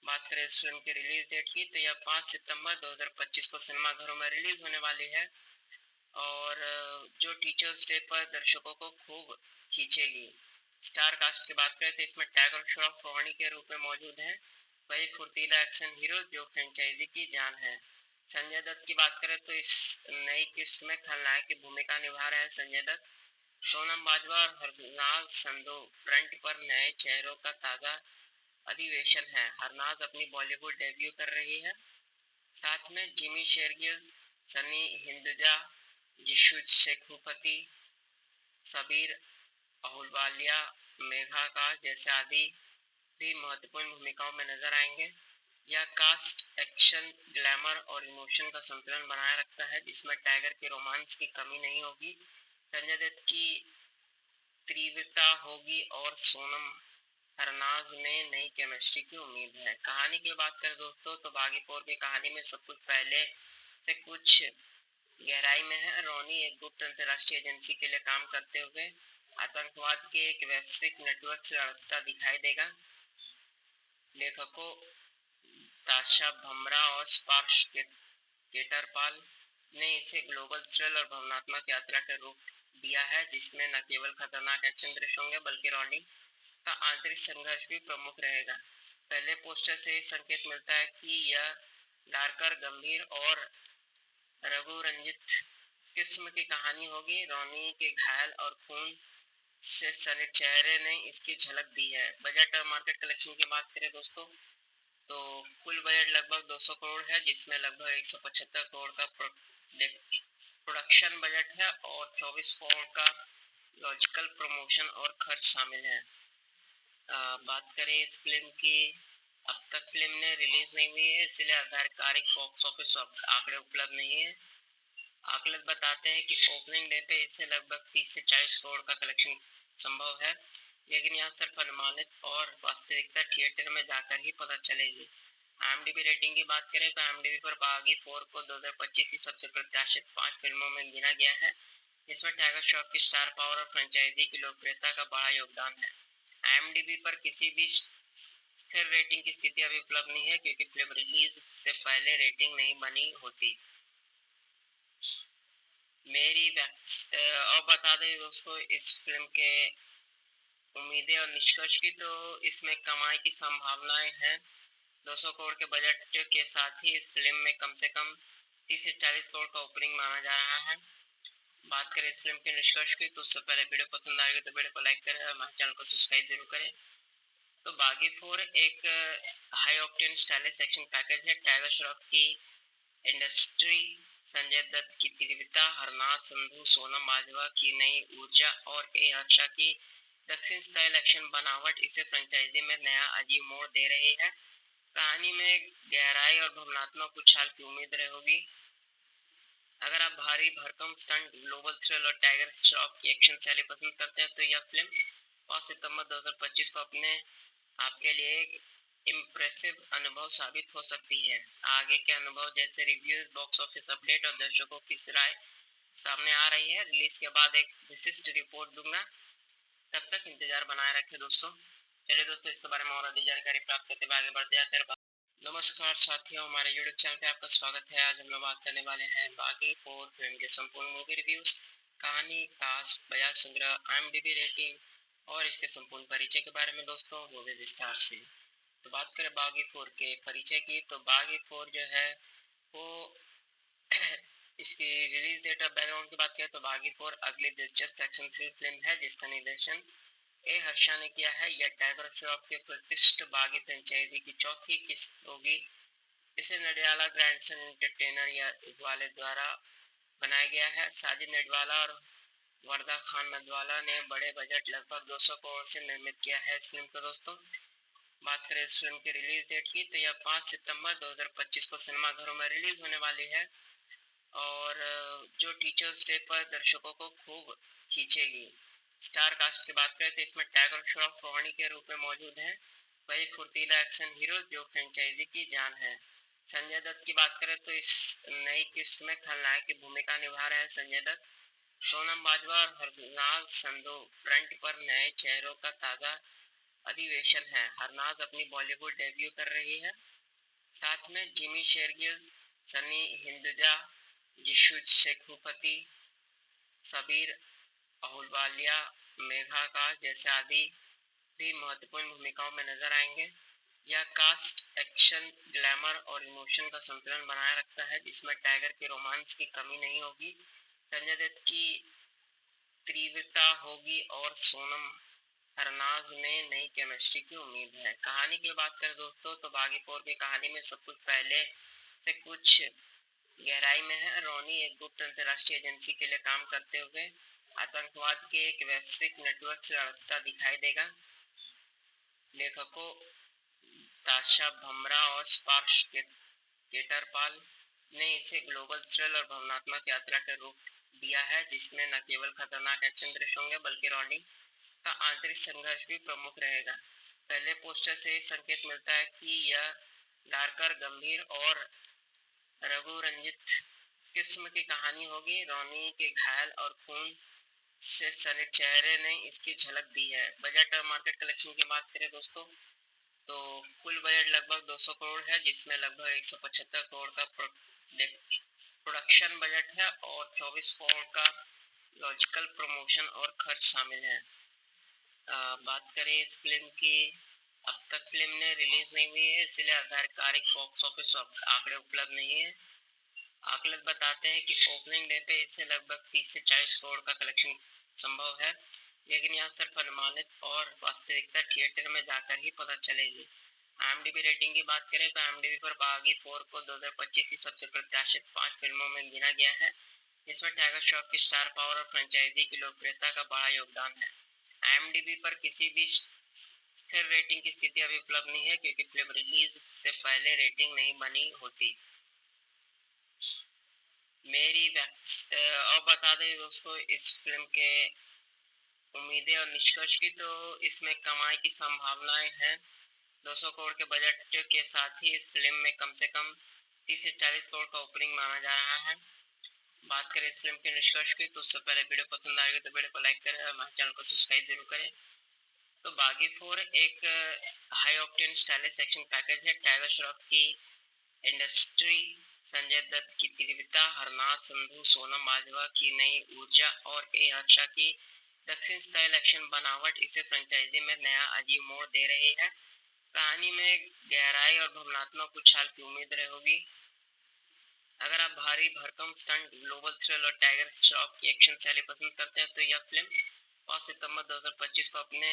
बात करें इस फिल्म की रिलीज डेट की तो यह 5 सितंबर 2025 को सिनेमाघरों में रिलीज होने वाली है और जो टीचर्स डे पर दर्शकों को खूब खींचेगी। स्टार कास्ट की बात करें तो इसमें टाइगर श्रॉफ रोहिणी के रूप में मौजूद है, वही फुर्तीला एक्शन हीरो जो फ्रेंचाइजी की जान है। संजय दत्त की बात करें तो इस नई किस्त में खलनायक की भूमिका निभा रहे हैं संजय दत्त। सोनम बाजवा और हरनाज संधू फ्रंट पर नए चेहरों का ताजा अधिवेशन है। हरनाज अपनी बॉलीवुड डेब्यू कर रही है। साथ में जिमी शेरगिल, सनी हिंदुजा, जिशु शेखुपति, सबीर अहुलवालिया, मेघा काश जैसे आदि भी महत्वपूर्ण भूमिकाओं में नजर आएंगे। यह कास्ट एक्शन, ग्लैमर और इमोशन का संतुलन बनाए रखता है, जिसमें टाइगर के रोमांस की कमी नहीं होगी, संजय दत्त की तीव्रता होगी और सोनम हरनाज में नई केमिस्ट्री की उम्मीद है। कहानी की बात करें दोस्तों तो बागी 4 की कहानी में सब कुछ पहले से कुछ गहराई में है। रोनी एक गुप्त अंतर्राष्ट्रीय एजेंसी के लिए काम करते हुए आतंकवाद के एक वैश्विक नेटवर्क से लड़ता दिखाई देगा। लेखकों ताशा भमरा और स्पार्श केटरपाल ने इसे ग्लोबल थ्रिल और भावनात्मक यात्रा के रूप दिया है, जिसमें न केवल खतरनाक एक्शन दृश्य होंगे बल्कि रोनी का आंतरिक संघर्ष भी प्रमुख रहेगा। पहले पोस्टर से संकेत मिलता है कि यह डार्कर, गंभीर और रघु रंजित किस्म की कहानी होगी। रोनी के घायल और खून से सने चेहरे ने इसकी झलक दी है। बजट और मार्केट कलेक्शन की बात करें दोस्तों तो कुल बजट लगभग 200 करोड़ है, जिसमें लगभग 175 करोड़ का प्रोडक्शन बजट है और 24 करोड़ का लॉजिकल प्रमोशन और खर्च शामिल है। बात करें इस फिल्म की, अब तक फिल्म ने रिलीज नहीं हुई है, इसलिए आधिकारिक बॉक्स ऑफिस आंकड़े उपलब्ध नहीं है। आकलन बताते हैं कि ओपनिंग डे पे इसे लगभग 30 से 40 करोड़ का कलेक्शन संभव है, लेकिन यह सिर्फ अनुमानित और वास्तविकता थिएटर में जाकर ही पता चलेगी। IMDb रेटिंग की बात करें तो IMDb पर बागी 4 को 2025 की सबसे प्रत्याशित 5 फिल्मों में गिना गया है, जिसमें टाइगर श्रॉफ की स्टार पावर और फ्रेंचाइजी की लोकप्रियता का बड़ा योगदान है। IMDb पर किसी भी स्थिर रेटिंग की स्थिति अभी उपलब्ध नहीं है, क्योंकि फिल्म रिलीज से पहले रेटिंग नहीं बनी होती। और बता दें दोस्तों इस फिल्म के उम्मीदें और निष्कर्ष की, तो इसमें कमाई की संभावनाएं हैं। 200 करोड़ के बजट के साथ ही इस फिल्म में कम से कम 30 से 40 करोड़ का ओपनिंग माना जा रहा है। बात करें इस फिल्म के निष्कर्ष की, तो उससे पहले वीडियो पसंद आएगी तो वीडियो को लाइक करें और हमारे चैनल को सब्सक्राइब जरूर करें। तो बागी 4 एक high octane stylish action package है। टाइगर श्रॉफ की इंडस्ट्री, संजय दत्त की तीव्रता, हरनाथ संधू, सोनम बाजवा की नई ऊर्जा और ए हर्षा की दक्षिण स्टाइल एक्शन बनावट इसे फ्रेंचाइजी में नया अजीब मोड़ दे रही है। कहानी में गहराई और भावनात्मक उछाल की उम्मीद रहेगी। अगर आप भारी भरकम स्टंट, ग्लोबल थ्रिल और टाइगर श्रॉफ की एक्शन शैली पसंद करते हैं तो यह फिल्म 5 सितंबर 2025 को अपने आपके लिए एक इम्प्रेसिव अनुभव साबित हो सकती है। आगे के अनुभव जैसे रिव्यूज, बॉक्स ऑफिस अपडेट और दर्शकों की राय सामने आ रही है। रिलीज के बाद एक विशिष्ट रिपोर्ट दूंगा, तब तक इंतजार बनाए रखें दोस्तों। चलिए दोस्तों, इसके बारे में और अधिक जानकारी प्राप्त करते हुए आगे बढ़ते जाते हैं। नमस्कार साथियों, हमारे YouTube चैनल पे आपका स्वागत है। आज हम लोग बात करने वाले हैं बागी 4 फिल्म के संपूर्ण मूवी रिव्यूज, कहानी, कास्ट, बजाय संग्रह, IMDb रेटिंग और इसके संपूर्ण परिचय के बारे में दोस्तों, वो भी विस्तार से। तो बात करें बागी 4 के परिचय की, तो बागी 4 जो है वो इसकी रिलीज डेट और बैकग्राउंड की बात करें तो बागी 4 अगली दिलचस्प एक्शन थ्रिल फिल्म है, जिसका निर्देशन ए हर्षा ने किया है। यह टाइगर श्रॉफ के प्रतिष्ठित बागी फ्रेंचाइजी की चौथी किस्त होगी। इसे नडियाला ग्रैंडसन एंटरटेनर या वाले द्वारा बनाया गया है। साजिद नडवाला और वरदा खान नदवाला ने बड़े बजट लगभग 200 करोड़ से निर्मित किया है इस फिल्म को दोस्तों। बात करें इस फिल्म की रिलीज डेट की, तो यह 5 सितंबर 2025 को सिनेमाघरों में रिलीज होने वाली है और जो टीचर्स डे पर दर्शकों को खूब खींचेगी। स्टार कास्ट की बात करें तो इसमें टाइगर श्रॉफ रोनी के रूप में मौजूद है, वही फुर्तीला एक्शन हीरो जो फ्रेंचाइजी की जान है। संजय दत्त की बात करें तो इस नई किस्त में खलनायक की भूमिका निभा रहे हैं संजय दत्त। सोनम बाजवा और हरनाज संधू फ्रंट पर नए चेहरों का ताजा अधिवेशन है। हरनाज अपनी बॉलीवुड डेब्यू कर रही है। साथ में जिमी शेरगिल, सनी हिंदुजा, जिशु शेखुपति, सबीर अहुलवालिया, मेघा काश जैसे आदि भी महत्वपूर्ण भूमिकाओं में नजर आएंगे। यह कास्ट एक्शन, ग्लैमर और इमोशन का संतुलन बनाए रखता है, जिसमें टाइगर के रोमांस की कमी नहीं होगी, संजय दत्त की तीव्रता होगी और सोनम हरनाज में नई केमिस्ट्री की उम्मीद है। कहानी की बात करें दोस्तों तो बागी 4 की कहानी में सब कुछ पहले से कुछ गहराई में है। रोनी एक गुप्त अंतर्राष्ट्रीय एजेंसी के लिए काम करते हुए आतंकवाद के एक वैश्विक नेटवर्क से लड़ता दिखाई देगा। लेखकों ताशा भमरा और स्पार्श केटरपाल ने इसे ग्लोबल थ्रिल और भावनात्मक यात्रा का रूप दिया है, जिसमें न केवल खतरनाक एक्शन दृश्य होंगे बल्कि रोनी का आंतरिक संघर्ष भी प्रमुख रहेगा। पहले पोस्टर से संकेत मिलता है कि यह डार्कर, गंभीर और रघु रंजित किस्म की कहानी होगी। रोनी के घायल और खून से सने चेहरे ने इसकी झलक दी है। बजट और मार्केट कलेक्शन की बात करें दोस्तों तो कुल बजट लगभग 200 करोड़ है, जिसमें लगभग 175 करोड़ का प्रोडक्शन बजट है और 24 करोड़ का लॉजिकल प्रमोशन और खर्च शामिल है। बात करें इस फिल्म की, अब तक फिल्म ने रिलीज नहीं हुई है, इसलिए आधिकारिक बॉक्स ऑफिस आंकड़े उपलब्ध नहीं है। आकलन बताते हैं कि ओपनिंग डे पे इसे लगभग 30 से 40 करोड़ का कलेक्शन संभव है, लेकिन यह सिर्फ अनुमानित और वास्तविकता थिएटर में जाकर ही पता चलेगी। IMDb रेटिंग की बात करें तो IMDb पर बागी 4 को 2025 की सबसे प्रत्याशित 5 फिल्मों में गिना गया है, जिसमें टाइगर श्रॉफ की स्टार पावर और फ्रेंचाइजी की लोकप्रियता का बड़ा योगदान है। IMDb पर किसी भी स्थिर रेटिंग की स्थिति अभी उपलब्ध नहीं है, क्योंकि फिल्म रिलीज से पहले रेटिंग नहीं बनी होती। और बता दें दोस्तों इस फिल्म के उम्मीदें और निष्कर्ष की, तो इसमें कमाई की संभावनाएं हैं। 200 करोड़ के बजट के साथ ही इस फिल्म में कम से कम 30 से 40 करोड़ का ओपनिंग माना जा रहा है। बात करें इस फिल्म के निष्कर्ष की, तो उससे पहले वीडियो पसंद आएगी तो वीडियो को लाइक करें और हमारे चैनल को सब्सक्राइब जरूर करें। तो बागी 4 एक high octane stylish action package है। टाइगर श्रॉफ की इंडस्ट्री, संजय दत्त की तीव्रता, हरनाथ संधू, सोनम बाजवा की नई ऊर्जा और ए हर्षा की दक्षिण स्टाइल एक्शन बनावट इसे फ्रेंचाइजी में नया अजीब मोड़ दे रही है। कहानी में गहराई और भावनात्मक उछाल की उम्मीद रहेगी। अगर आप भारी भरकम स्टंट, ग्लोबल थ्रिल और टाइगर श्रॉफ की एक्शन शैली पसंद करते हैं तो यह फिल्म 5 सितंबर 2025 को अपने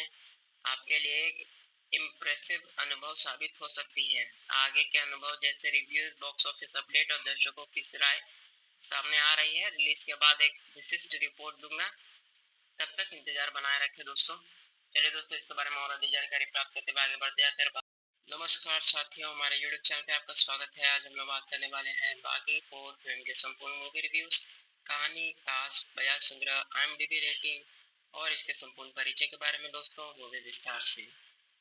आपके लिए एक इम्प्रेसिव अनुभव साबित हो सकती है। आगे के अनुभव जैसे रिव्यूज, बॉक्स ऑफिस अपडेट और दर्शकों की राय सामने आ रही है। रिलीज के बाद एक विशिष्ट रिपोर्ट दूंगा, तब तक इंतजार बनाए रखें दोस्तों। चलिए दोस्तों, इसके बारे में और अधिक जानकारी प्राप्त करते हुए आगे बढ़ते हैं। नमस्कार साथियों, हमारे YouTube चैनल पे आपका स्वागत है। आज हम लोग बात करने वाले हैं बागी 4 फिल्म के संपूर्ण मूवी रिव्यूज, कहानी, कास्ट, बयान संग्रह, IMDb रेटिंग और इसके संपूर्ण परिचय के बारे में दोस्तों, वो भी विस्तार से।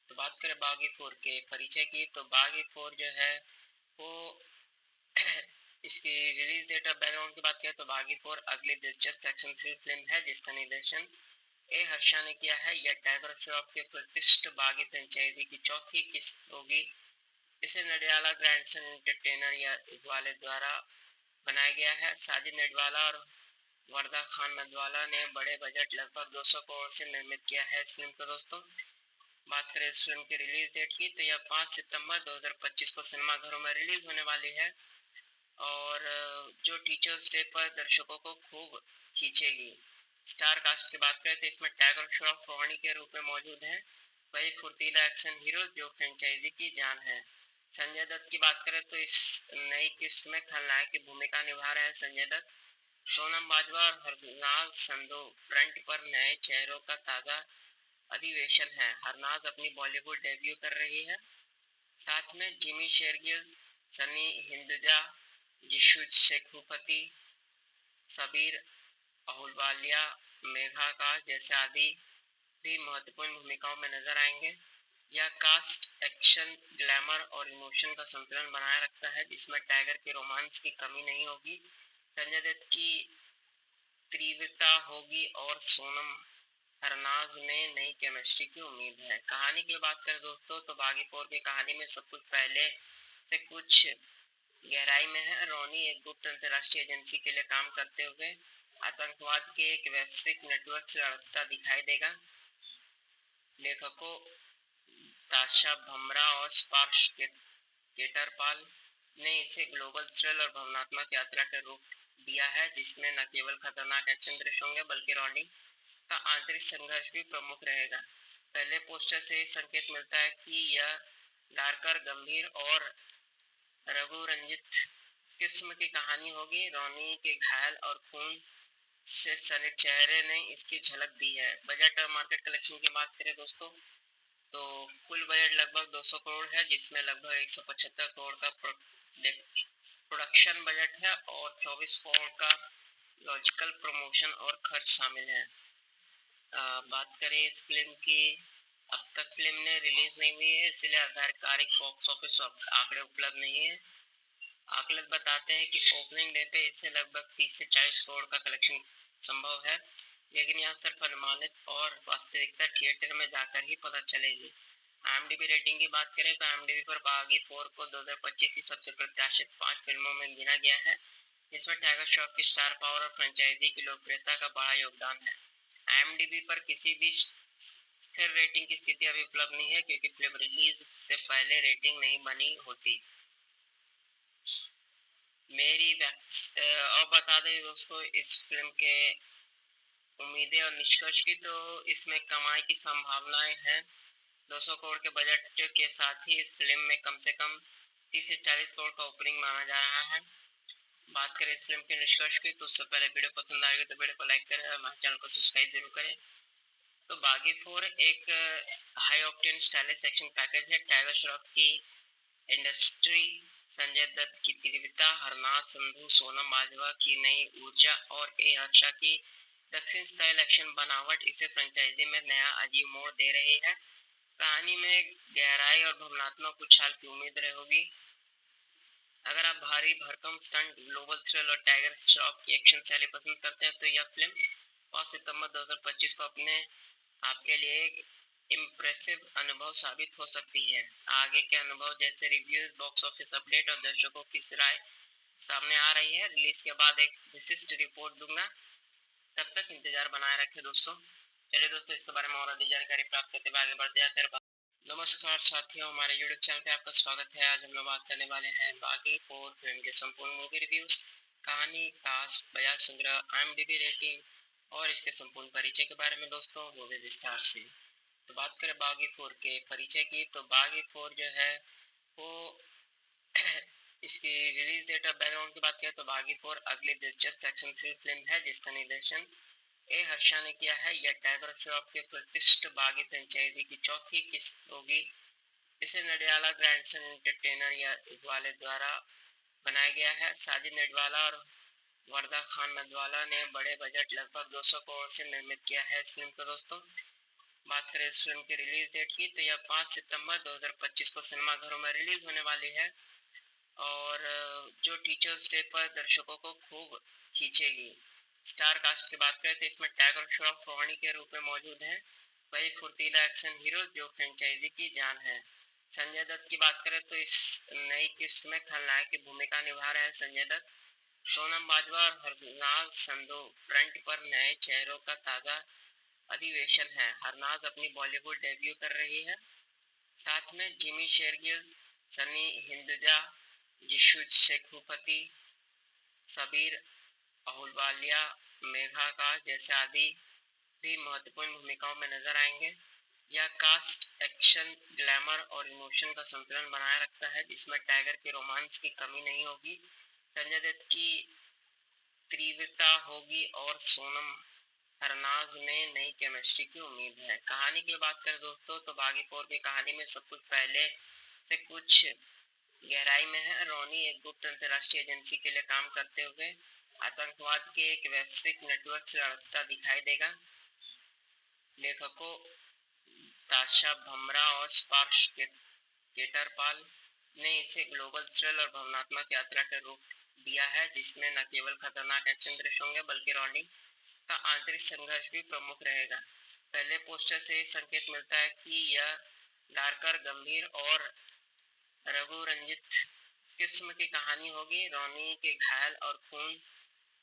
तो बात करें बागी 4 के परिचय की, तो बागी 4 जो है वो इसकी रिलीज डेट और बैकग्राउंड की बात करें तो बागी 4 अगली दिलचस्प एक्शन थ्रिल फिल्म है, जिसका निर्देशन ए हर्षा ने किया है। यह टाइगर श्रॉफ के प्रतिष्ठित बागी फ्रेंचाइजी की चौथी किस्त होगी। इसे नडियाला ग्रैंडसन एंटरटेनर या इकबाल द्वारा बनाया गया है। साजिद नडवाला और वरदा खान नदवाला ने बड़े बजट लगभग 200 करोड़ से निर्मित किया है इस फिल्म को दोस्तों। बात करें इस फिल्म की रिलीज डेट की, तो यह 5 सितंबर 2025 को सिनेमाघरों में रिलीज होने वाली है और जो टीचर्स डे पर दर्शकों को खूब खींचेगी। स्टार कास्ट की बात करें तो इसमें टाइगर श्रॉफ रोनी के रूप में मौजूद है, वही फुर्तीला एक्शन हीरो जो फ्रेंचाइजी की जान है। संजय दत्त की बात करें तो इस नई किस्त में खलनायक की भूमिका निभा रहे हैं संजय दत्त। सोनम बाजवा और हरनाज संधू फ्रंट पर नए चेहरों का ताजा अधिवेशन है। हरनाज अपनी बॉलीवुड डेब्यू कर रही है, साथ में जिमी शेरगिल, सनी हिंदुजा, जिशु शेखुपति, सबीर अहुलवालिया, मेघा का जैसे आदि भी महत्वपूर्ण भूमिकाओं में नजर आएंगे। यह कास्ट एक्शन, ग्लैमर और इमोशन का संतुलन बनाए रखता है, जिसमें टाइगर के रोमांस की कमी नहीं होगी, संजय दत्त की तीव्रता होगी और सोनम हरनाज में नई केमिस्ट्री की उम्मीद है। कहानी की बात करें दोस्तों तो बागी 4 की कहानी में सब कुछ पहले से कुछ गहराई में है। रोनी एक गुप्त अंतर्राष्ट्रीय एजेंसी के लिए काम करते हुए आतंकवाद के एक वैश्विक नेटवर्क से लड़ता दिखाई देगा। लेखकों ताशा भमरा और स्पार्श केटरपाल ने इसे ग्लोबल थ्रिल और भावनात्मक यात्रा का रूप दिया है, जिसमें न केवल खतरनाक एक्शन दृश्य होंगे बल्कि रॉनी का आंतरिक संघर्ष भी प्रमुख रहेगा। पहले पोस्टर से संकेत मिलता है कि यह डार्कर, गंभीर और रघुरंजित किस्म की कहानी होगी। रॉनी के घायल और खून से सने चेहरे ने इसकी झलक दी है। बजट और मार्केट कलेक्शन की बात करें दोस्तों, तो कुल बजट लगभग 200 करोड़ है, जिसमें लगभग 175 करोड़ का प्रोडक्शन बजट है और 24 करोड़ का लॉजिकल प्रमोशन और खर्च शामिल है। बात करें इस फिल्म की, अब तक फिल्म ने रिलीज नहीं हुई है, इसलिए आधिकारिक बॉक्स ऑफिस आंकड़े उपलब्ध नहीं है। आकलन बताते हैं कि ओपनिंग डे पे इससे लगभग 30 से 40 करोड़ का कलेक्शन संभव है, लेकिन यह सिर्फ अनुमानित और वास्तविकता थिएटर में जाकर ही पता चलेगी। IMDb रेटिंग की बात करें तो IMDb पर बागी 4 को 2025 की सबसे प्रत्याशित 5 फिल्मों में गिना गया है, जिसमें टाइगर श्रॉफ की स्टार पावर और फ्रेंचाइजी की लोकप्रियता का बड़ा योगदान है। IMDb पर किसी भी स्थिर रेटिंग की स्थिति अभी उपलब्ध नहीं है, क्योंकि फिल्म रिलीज से पहले रेटिंग नहीं बनी होती। और बता दें दोस्तों इस फिल्म के उम्मीदें और निष्कर्ष की, तो इसमें कमाई की संभावनाएं हैं। 200 करोड़ के बजट के साथ ही इस फिल्म में कम से कम 30 से 40 करोड़ का ओपनिंग माना जा रहा है। बात करें इस फिल्म के निष्कर्ष की, तो उससे पहले वीडियो पसंद आएगी तो वीडियो को लाइक करें और हमारे चैनल को सब्सक्राइब जरूर करें। तो बागी 4 एक high octane stylish action package है। टाइगर श्रॉफ की इंडस्ट्री, संजय दत्त की तीव्रता, हरनाथ संधू, सोनम बाजवा की नई ऊर्जा और ए हर्षा की दक्षिण स्टाइल एक्शन बनावट इसे फ्रेंचाइजी में नया अजीब मोड़ दे रही है। कहानी में गहराई और भावनात्मक उछाल की उम्मीद रहेगी। अगर आप भारी भरकम स्टंट, ग्लोबल थ्रिल और टाइगर श्रॉफ की एक्शन शैली पसंद करते हैं तो यह फिल्म 5 सितंबर 2025 को अपने आपके लिए एक इम्प्रेसिव अनुभव साबित हो सकती है। आगे के अनुभव जैसे रिव्यूज, बॉक्स ऑफिस अपडेट और दर्शकों की राय सामने आ रही है। रिलीज के बाद एक विशिष्ट रिपोर्ट दूंगा, तब तक इंतजार बनाए रखें दोस्तों। चलिए दोस्तों, इसके बारे में और अधिक जानकारी प्राप्त करते हुए आगे बढ़ते हैं। नमस्कार साथियों, हमारे YouTube चैनल पे आपका स्वागत है। आज हम लोग बात करने वाले हैं बागी 4 फिल्म के संपूर्ण मूवी रिव्यूज, कहानी, कास्ट, बयान संग्रह, IMDb रेटिंग और इसके संपूर्ण परिचय के बारे में दोस्तों, वो भी विस्तार से। तो बात करें बागी 4 के परिचय की, तो बागी 4 जो है वो इसकी रिलीज डेट और बैकग्राउंड की बात करें तो बागी 4 अगली दिलचस्प एक्शन थ्रिल फिल्म है, जिसका निर्देशन ए हर्षा ने किया है। यह टाइगर श्रॉफ के प्रतिष्ठित बागी फ्रेंचाइजी की चौथी किस्त होगी। इसे नडियाला ग्रैंडसन एंटरटेनर या वाले द्वारा बनाया गया है। साजिद नडवाला और वरदा खान नदवाला ने बड़े बजट लगभग 200 करोड़ से निर्मित किया है इस फिल्म को दोस्तों। बात करें इस फिल्म की रिलीज डेट की, तो यह 5 सितंबर 2025 को सिनेमाघरों में रिलीज होने वाली है और जो टीचर्स डे पर दर्शकों को खूब खींचेगी। स्टार कास्ट की बात करें तो इसमें टाइगर श्रॉफ रॉनी के रूप में मौजूद है, वही फुर्तीला एक्शन हीरो जो फ्रेंचाइजी की जान है। संजय दत्त की बात करें तो इस नई किस्त में खलनायक की भूमिका निभा रहे हैं संजय दत्त। सोनम बाजवा और हरनाज संधू फ्रंट पर नए चेहरों का ताजा अधिवेशन है। हरनाज अपनी बॉलीवुड डेब्यू कर रही है। साथ में जिमी शेरगिल, सनी हिंदुजा, जिशु शेखुपति, सबीर अहुलवालिया, मेघा का जैसे आदि भी महत्वपूर्ण भूमिकाओं में नजर आएंगे। यह कास्ट एक्शन, ग्लैमर और इमोशन का संतुलन बनाए रखता है, जिसमें टाइगर के रोमांस की कमी नहीं होगी, संजय दत्त की तीव्रता होगी और सोनम हरनाज में नई केमिस्ट्री की उम्मीद है। कहानी की बात करें दोस्तों, तो बागी 4 की कहानी में सब कुछ पहले से कुछ गहराई में है। रॉनी एक गुप्त अंतर्राष्ट्रीय एजेंसी के लिए काम करते हुए आतंकवाद के एक वैश्विक नेटवर्क से लड़ता दिखाई देगा। लेखकों ताशा भमरा और स्पार्श केटरपाल ने इसे ग्लोबल थ्रिल और भावनात्मक यात्रा का रूप दिया है, जिसमें न केवल खतरनाक एक्शन दृश्य होंगे बल्कि रॉनी का आंतरिक संघर्ष भी प्रमुख रहेगा। पहले पोस्टर से संकेत मिलता है कि यह डार्कर, गंभीर और रघुरंजित किस्म की कहानी होगी। रॉनी के घायल और खून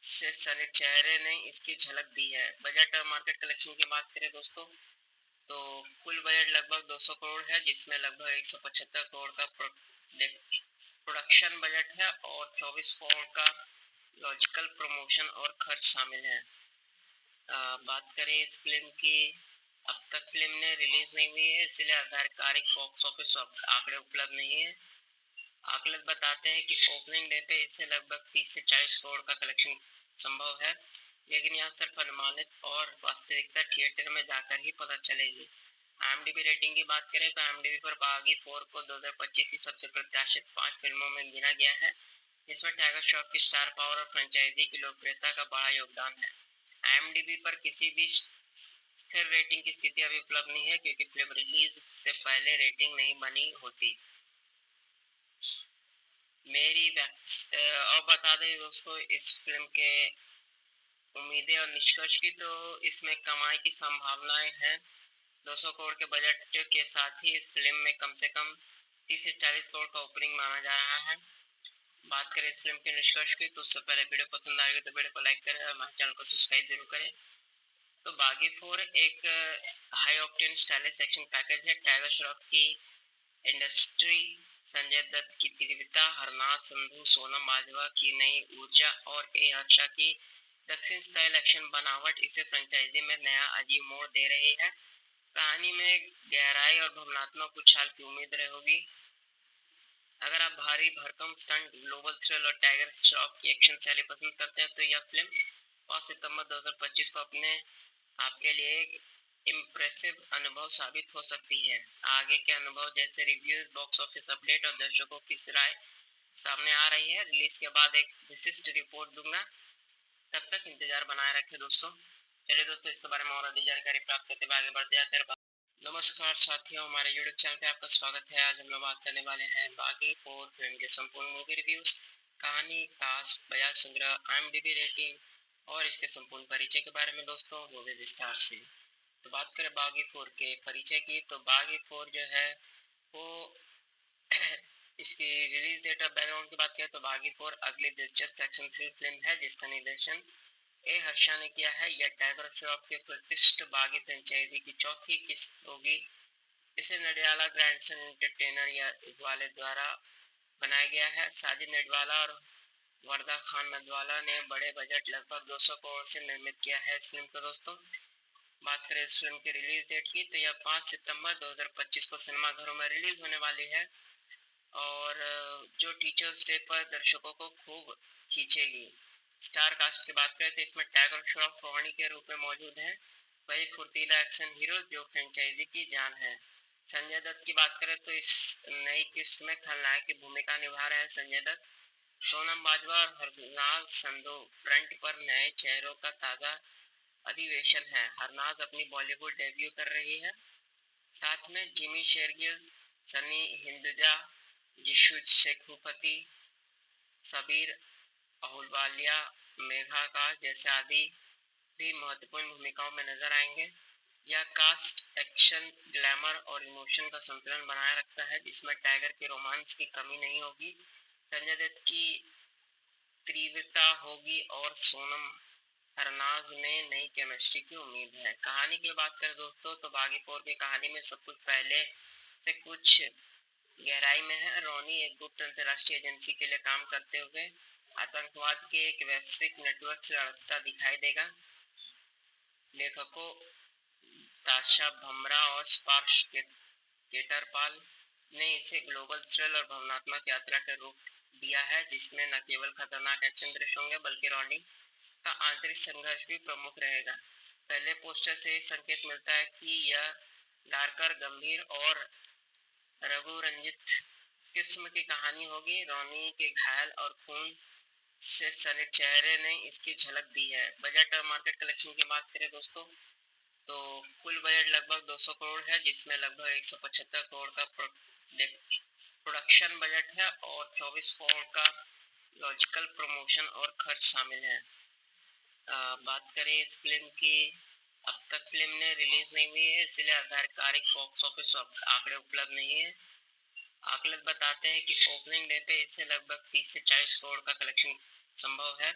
से सने चेहरे ने इसकी झलक दी है। बजट और मार्केट कलेक्शन की बात करें दोस्तों, तो कुल बजट लगभग 200 करोड़ है, जिसमें लगभग 175 करोड़ का प्रोडक्शन बजट है और 24 करोड़ का लॉजिकल प्रमोशन और खर्च शामिल है। बात करें इस फिल्म की, अब तक फिल्म ने रिलीज नहीं हुई है, इसलिए आधिकारिक बॉक्स ऑफिस आंकड़े उपलब्ध नहीं है। आकलन बताते हैं कि ओपनिंग डे पे इससे लगभग 30 से 40 करोड़ का कलेक्शन संभव है, लेकिन यह सिर्फ अनुमानित और वास्तविकता थिएटर में जाकर ही पता चलेगी। IMDb रेटिंग की बात करें तो IMDb पर बागी 4 को 2025 की सबसे प्रत्याशित 5 फिल्मों में गिना गया है, जिसमें टाइगर श्रॉफ की स्टार पावर और फ्रेंचाइजी की लोकप्रियता का बड़ा योगदान है। IMDb पर किसी भी स्थिर रेटिंग की स्थिति अभी उपलब्ध नहीं है, क्योंकि फिल्म रिलीज से पहले रेटिंग नहीं बनी होती। और बता दें दोस्तों इस फिल्म के उम्मीदें और निष्कर्ष की, तो इसमें कमाई की संभावनाएं हैं। 200 करोड़ के बजट के साथ ही इस फिल्म में कम से कम 30 से 40 करोड़ का ओपनिंग माना जा रहा है। बात करें इस फिल्म के निष्कर्ष की, तो उससे पहले वीडियो पसंद आएगी तो वीडियो को लाइक करें और हमारे चैनल को सब्सक्राइब जरूर करें। तो बागी 4 एक high octane stylish action package है। टाइगर श्रॉफ की इंडस्ट्री, संजय दत्त की तीव्रता, हरनाथ संधू, सोनम बाजवा की नई ऊर्जा और ए हर्षा की दक्षिण स्टाइल एक्शन बनावट इसे फ्रेंचाइजी में नया अजीब मोड़ दे रही है। कहानी में गहराई और भावनात्मक उछाल की उम्मीद रहेगी। अगर आप भारी भरकम स्टंट, ग्लोबल थ्रिल और टाइगर श्रॉफ की एक्शन शैली पसंद करते हैं तो यह फिल्म 5 सितंबर 2025 को अपने आपके लिए एक इम्प्रेसिव अनुभव साबित हो सकती है। आगे के अनुभव जैसे रिव्यूज, बॉक्स ऑफिस अपडेट और दर्शकों की राय सामने आ रही है। रिलीज के बाद एक विशिष्ट रिपोर्ट दूंगा, तब तक इंतजार बनाए रखें दोस्तों। चलिए दोस्तों, इसके बारे में और अधिक जानकारी प्राप्त करते हुए आगे बढ़ते हैं। नमस्कार साथियों, हमारे YouTube चैनल पे आपका स्वागत है। आज हम लोग बात करने वाले हैं बागी 4 फिल्म के संपूर्ण मूवी रिव्यूज, कहानी, कास्ट, बजाय संग्रह, IMDb रेटिंग और इसके संपूर्ण परिचय के बारे में दोस्तों, वो भी विस्तार से। तो बात करें बागी 4 के परिचय की, तो बागी 4 जो है वो इसकी रिलीज डेट और बैकग्राउंड की बात करें तो बागी 4 अगली दिलचस्प एक्शन थ्रिल फिल्म है, जिसका निर्देशन ए हर्षा ने किया है। यह टाइगर श्रॉफ के प्रतिष्ठित बागी फ्रेंचाइजी की चौथी किस्त होगी। इसे नडियाला ग्रैंडसन एंटरटेनर या वाले द्वारा बनाया गया है। साजिद नडवाला और वरदा खान नदवाला ने बड़े बजट लगभग 200 करोड़ से निर्मित किया है इस फिल्म को दोस्तों। बात करें इस फिल्म की रिलीज डेट की, तो यह 5 सितंबर 2025 को सिनेमाघरों में रिलीज होने वाली है और जो टीचर्स डे पर दर्शकों को खूब खींचेगी। स्टार कास्ट की बात करें तो इसमें टाइगर श्रॉफ रोहिणी के रूप में मौजूद है, वही फुर्तीला एक्शन हीरो जो फ्रेंचाइजी की जान है। संजय दत्त की बात करें तो इस नई किस्त में खलनायक की भूमिका निभा रहे हैं संजय दत्त। सोनम बाजवा और हरनाज संधू फ्रंट पर नए चेहरों का ताजा अधिवेशन है। हरनाज अपनी बॉलीवुड डेब्यू कर रही है। साथ में जिमी शेरगिल, सनी हिंदुजा, जिशु शेखुपति, सबीर अहुलवालिया, मेघा का जैसे आदि भी महत्वपूर्ण भूमिकाओं में नजर आएंगे। यह कास्ट एक्शन, ग्लैमर और इमोशन का संतुलन बनाए रखता है, जिसमें टाइगर के रोमांस की कमी नहीं होगी, संजय दत्त की तीव्रता होगी और सोनम हरनाज में नई केमिस्ट्री की उम्मीद है। कहानी की बात करें दोस्तों, तो बागी 4 की कहानी में सब कुछ पहले से कुछ गहराई में है। रोनी एक गुप्त अंतरराष्ट्रीय एजेंसी के लिए काम करते हुए आतंकवाद के एक वैश्विक नेटवर्क से लड़ता दिखाई देगा। लेखकों ताशा भमरा और स्पार्श केटरपाल ने इसे ग्लोबल थ्रिल और भावनात्मक यात्रा के रूप दिया है, जिसमें न केवल खतरनाक एक्शन दृश्य होंगे बल्कि रोनी का आंतरिक संघर्ष भी प्रमुख रहेगा। पहले पोस्टर से संकेत मिलता है कि यह डार्कर, गंभीर और रघु रंजित किस्म की कहानी होगी। रोनी के घायल और खून से सने चेहरे ने इसकी झलक दी है। बजट और मार्केट कलेक्शन की बात करें दोस्तों, तो कुल बजट लगभग 200 करोड़ है, जिसमें लगभग 175 करोड़ का प्रोडक्शन बजट है और 24 करोड़ का लॉजिकल प्रमोशन और खर्च शामिल है। बात करें इस फिल्म की, अब तक फिल्म ने रिलीज नहीं हुई है, इसलिए आधिकारिक बॉक्स ऑफिस आंकड़े उपलब्ध नहीं है। आकलन बताते हैं कि ओपनिंग डे पे इससे लगभग 30 से 40 करोड़ का कलेक्शन संभव है,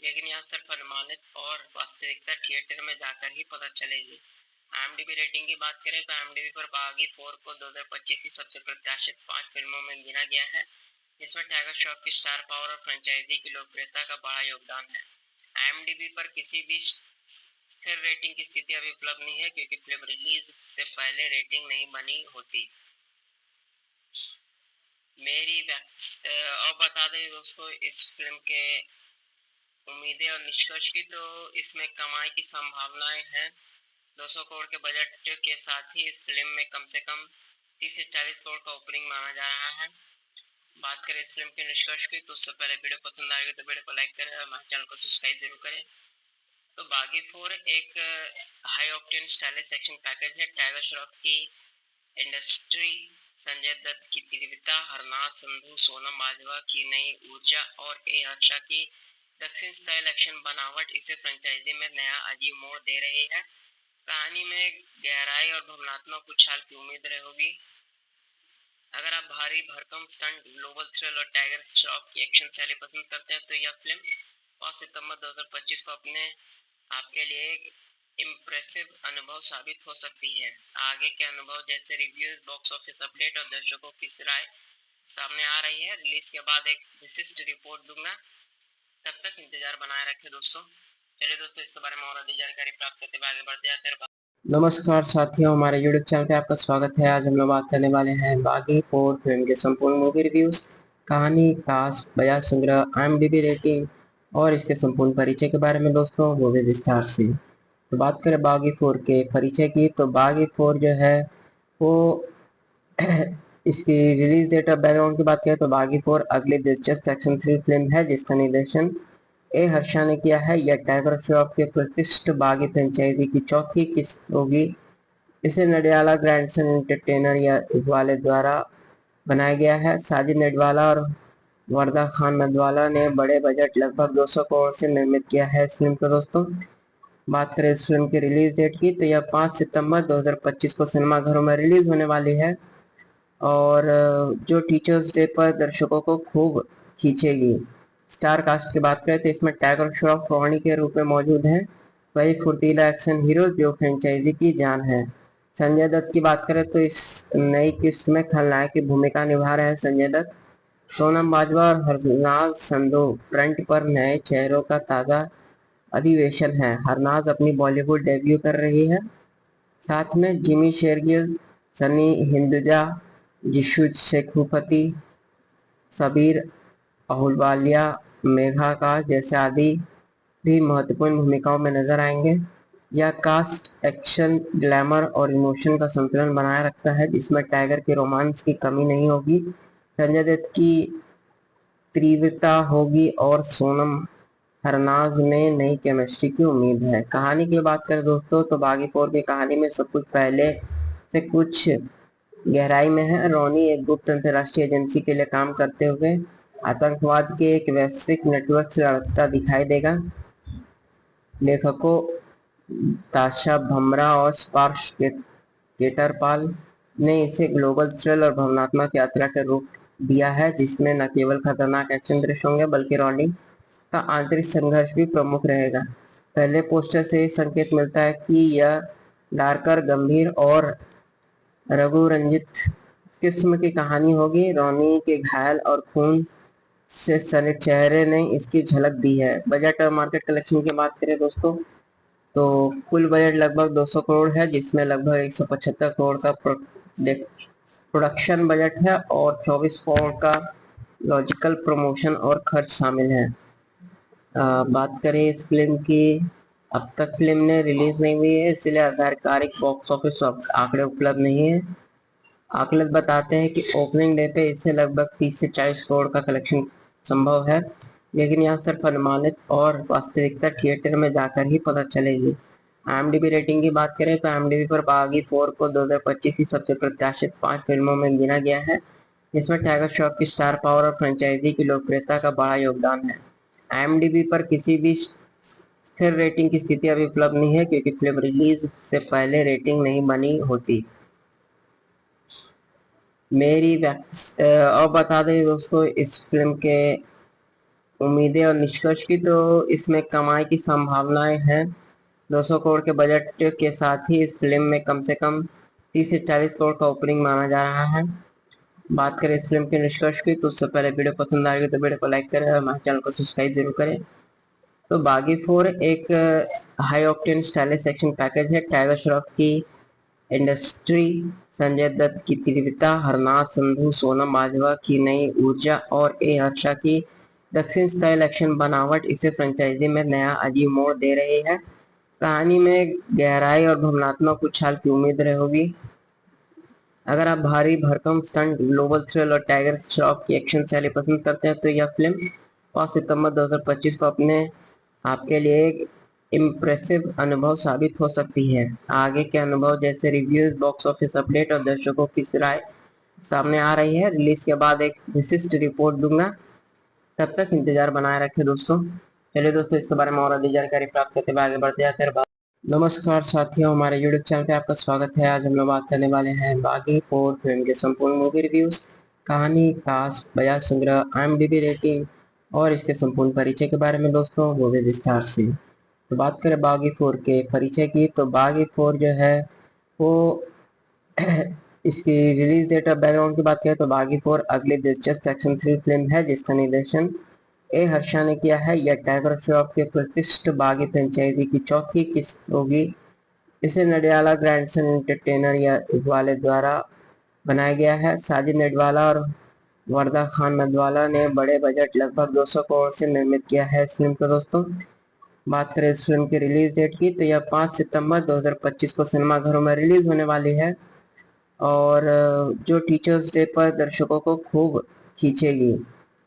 लेकिन यह सिर्फ अनुमानित और वास्तविकता थिएटर में जाकर ही पता चलेगी। IMDb रेटिंग की बात करें तो IMDb पर बागी 4 को 2025 की सबसे प्रत्याशित 5 फिल्मों में गिना गया है, जिसमें टाइगर श्रॉफ की स्टार पावर और फ्रेंचाइजी की लोकप्रियता का बड़ा योगदान है। IMDb पर किसी भी स्थिर रेटिंग की स्थिति अभी उपलब्ध नहीं है, क्योंकि फिल्म रिलीज से पहले रेटिंग नहीं बनी होती। और बता दें दोस्तों इस फिल्म के उम्मीदें और निष्कर्ष की, तो इसमें कमाई की संभावनाएं हैं। 200 करोड़ के बजट के साथ ही इस फिल्म में कम से कम 30 से 40 करोड़ का ओपनिंग माना जा रहा है। बात करें इस फिल्म के निष्कर्ष की, तो उससे पहले वीडियो पसंद आएगी तो वीडियो को लाइक करें और हमारे चैनल को सब्सक्राइब जरूर करें। तो बागी 4 एक high octane stylish action package है। टाइगर श्रॉफ की इंडस्ट्री, संजय दत्त की तीव्रता, हरनाथ संधू, सोनम बाजवा की नई ऊर्जा और ए हर्षा की दक्षिण स्टाइल एक्शन बनावट इसे फ्रेंचाइजी में नया अजीब मोड़ दे रही है। कहानी में गहराई और भावनात्मक उछाल की उम्मीद रहेगी। अगर आप भारी भरकम स्टंट, ग्लोबल थ्रिल और टाइगर श्रॉफ की एक्शन शैली पसंद करते हैं तो यह फिल्म 5 सितंबर 2025 को अपने आपके लिए एक इम्प्रेसिव अनुभव साबित हो सकती है। आगे के अनुभव जैसे रिव्यूज, बॉक्स ऑफिस अपडेट और दर्शकों की राय सामने आ रही है। रिलीज के बाद एक विशिष्ट रिपोर्ट दूंगा, तब तक इंतजार बनाए रखें दोस्तों। चलिए दोस्तों, इसके बारे में और अधिक जानकारी प्राप्त करते हुए आगे बढ़ते हैं। नमस्कार साथियों, हमारे YouTube चैनल पे आपका स्वागत है। आज हम लोग बात करने वाले हैं बागी 4 फिल्म के संपूर्ण मूवी रिव्यूज, कहानी, कास्ट, बजाज संग्रह, IMDb रेटिंग और इसके संपूर्ण परिचय के बारे में दोस्तों, वो भी विस्तार से। तो बात करें बागी 4 के परिचय की, तो बागी 4 जो है वो इसकी रिलीज डेट ऑफ बैकग्राउंड की बात करें तो बागी 4 अगली दिलचस्प एक्शन थ्रिल फिल्म है, जिसका निर्देशन ए हर्षा ने किया है। यह टाइगर श्रॉफ के प्रतिष्ठित बागी फ्रेंचाइजी की चौथी किस्त होगी। इसे नडियाला ग्रैंडसन एंटरटेनर या इकबाले द्वारा बनाया गया है। साजिद नडवाला और वरदा खान नदवाला ने बड़े बजट लगभग 200 करोड़ से निर्मित किया है इस फिल्म को दोस्तों। बात करें इस फिल्म की रिलीज डेट की, तो यह 5 सितंबर 2025 को सिनेमाघरों में रिलीज होने वाली है और जो टीचर्स डे पर दर्शकों को खूब खींचेगी। स्टार कास्ट की बात करें तो इसमें टाइगर श्रॉफ रोहानी के रूप में मौजूद हैं, वही फुर्तीला एक्शन हीरो जो फ्रेंचाइजी की जान है। संजय दत्त की बात करें तो इस नई किस्त में खलनायक की भूमिका निभा रहे हैं संजय दत्त। सोनम बाजवा और हरनाज संधू फ्रंट पर नए चेहरों का ताज़ा अधिवेशन है। हरनाज अपनी बॉलीवुड डेब्यू कर रही है। साथ में जिमी शेरगिल, सनी हिंदुजा, जिशु शेखुपति, सबीर अहुलवालिया, मेघा आकाश जैसे आदि भी महत्वपूर्ण भूमिकाओं में नजर आएंगे। यह कास्ट एक्शन, ग्लैमर और इमोशन का संतुलन बनाए रखता है, जिसमें टाइगर के रोमांस की कमी नहीं होगी, संजय दत्त की तीव्रता होगी और सोनम हरनाज में नई केमिस्ट्री की उम्मीद है। कहानी की बात करें दोस्तों, तो बागी 4 की कहानी में सब कुछ पहले से कुछ गहराई में है। रोनी एक गुप्त अंतर्राष्ट्रीय एजेंसी के लिए काम करते हुए आतंकवाद के एक वैश्विक नेटवर्क से लड़ता दिखाई देगा। लेखकों ताशा भमरा और स्पार्श केटरपाल ने इसे ग्लोबल थ्रिल और भावनात्मक यात्रा के रूप दिया है, जिसमें न केवल खतरनाक एक्शन दृश्य होंगे बल्कि रोनी का आंतरिक संघर्ष भी प्रमुख रहेगा। पहले पोस्टर से संकेत मिलता है कि यह डार्कर, गंभीर और रघु रंजित किस्म की कहानी होगी। रोनी के घायल और खून से सने चेहरे ने इसकी झलक दी है। बजट और मार्केट कलेक्शन की बात करें दोस्तों, तो कुल बजट लगभग 200 करोड़ है, जिसमें लगभग 175 करोड़ का प्रोडक्शन बजट है और 24 करोड़ का लॉजिकल प्रमोशन और खर्च शामिल है। बात करें इस फिल्म की, अब तक फिल्म ने रिलीज नहीं हुई है, इसलिए आधिकारिक बॉक्स ऑफिस आंकड़े उपलब्ध नहीं है। आकलन बताते हैं कि ओपनिंग डे पे इससे लगभग 30 से 40 करोड़ का कलेक्शन संभव है, लेकिन यह सिर्फ अनुमानित और वास्तविकता थिएटर में जाकर ही पता चलेगी। IMDb रेटिंग की बात करें तो IMDb पर बागी 4 को 2025 की सबसे प्रत्याशित 5 फिल्मों में गिना गया है, जिसमें टाइगर श्रॉफ की स्टार पावर और फ्रेंचाइजी की लोकप्रियता का बड़ा योगदान है। IMDb पर किसी भी स्थिर रेटिंग की स्थिति अभी उपलब्ध नहीं है, क्योंकि फिल्म रिलीज से पहले रेटिंग नहीं बनी होती। और बता दें दोस्तों इस फिल्म के उम्मीदें और निष्कर्ष की, तो इसमें कमाई की संभावनाएं हैं। 200 करोड़ के बजट के साथ ही इस फिल्म में कम से कम 30 से 40 करोड़ का ओपनिंग माना जा रहा है। बात करें इस फिल्म के निष्कर्ष की, तो उससे पहले वीडियो पसंद आएगी तो वीडियो को लाइक करें और हमारे चैनल को सब्सक्राइब जरूर करें। तो बागी 4 एक high octane stylish action package है। टाइगर श्रॉफ की इंडस्ट्री, संजय दत्त की तीव्रता, हरनाथ संधू, सोनम बाजवा की नई ऊर्जा और ए हर्षा की दक्षिण स्टाइल एक्शन बनावट इसे फ्रेंचाइजी में नया अजीब मोड़ दे रही है। कहानी में गहराई और भावनात्मक उछाल की उम्मीद रहेगी। अगर आप भारी भरकम स्टंट, ग्लोबल थ्रिल और टाइगर श्रॉफ की एक्शन शैली पसंद करते हैं तो यह फिल्म 5 सितंबर 2025 को अपने आपके लिए एक इम्प्रेसिव अनुभव साबित हो सकती है। आगे के अनुभव जैसे रिव्यूज, बॉक्स ऑफिस अपडेट और दर्शकों की राय सामने आ रही है। रिलीज के बाद एक विशिष्ट रिपोर्ट दूंगा। तब तक इंतजार बनाए रखें दोस्तों। चलिए दोस्तों, इसके बारे में और अधिक जानकारी प्राप्त करते हुए आगे बढ़ते जाते हैं। नमस्कार साथियों, हमारे YouTube चैनल पे आपका स्वागत है। आज हम लोग बात करने वाले हैं बागी 4 फिल्म के संपूर्ण मूवी रिव्यूज, कहानी, कास्ट, बजाय संग्रह, IMDb रेटिंग और इसके संपूर्ण परिचय के बारे में दोस्तों, वो भी विस्तार से। तो बात करें बागी 4 के परिचय की, तो बागी 4 जो है वो इसकी रिलीज डेट और बैकग्राउंड की बात करें तो बागी 4 अगली दिलचस्प एक्शन थ्रिल फिल्म है जिसका निर्देशन ए हर्षा ने किया है। यह टाइगर श्रॉफ के प्रतिष्ठित बागी फ्रेंचाइजी की चौथी किस्त होगी। इसे नडियाला ग्रैंडसन एंटरटेनर या इकबाले द्वारा बनाया गया है। साजिद नडवाला और वरदा खान नदवाला ने बड़े बजट लगभग 200 करोड़ से निर्मित किया है इस फिल्म को दोस्तों। बात करें इस फिल्म की रिलीज डेट की, तो यह 5 सितंबर 2025 को सिनेमाघरों में रिलीज होने वाली है और जो टीचर्स डे पर दर्शकों को खूब खींचेगी।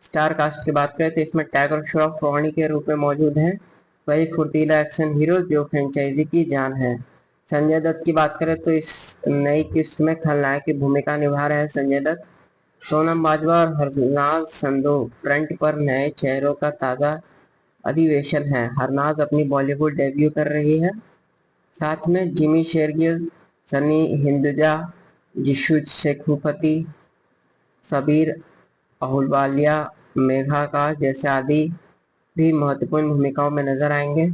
स्टार कास्ट की बात करें तो इसमें टाइगर श्रॉफ रोहानी के रूप में मौजूद हैं, वही फुर्तीला एक्शन हीरो जो फ्रेंचाइजी की जान है। संजय दत्त की बात करें तो इस नई किस्त में खलनायक की भूमिका निभा रहे हैं संजय दत्त। सोनम बाजवा और हरनाज संधू फ्रंट पर नए चेहरों का ताजा अधिवेशन है। हरनाज अपनी बॉलीवुड डेब्यू कर रही है। साथ में जिमी शेरगिल, सनी हिंदुजा, जिशु शेखुपति, सबीर अहुलवालिया, मेघा आकाश जैसे आदि भी महत्वपूर्ण भूमिकाओं में नजर आएंगे।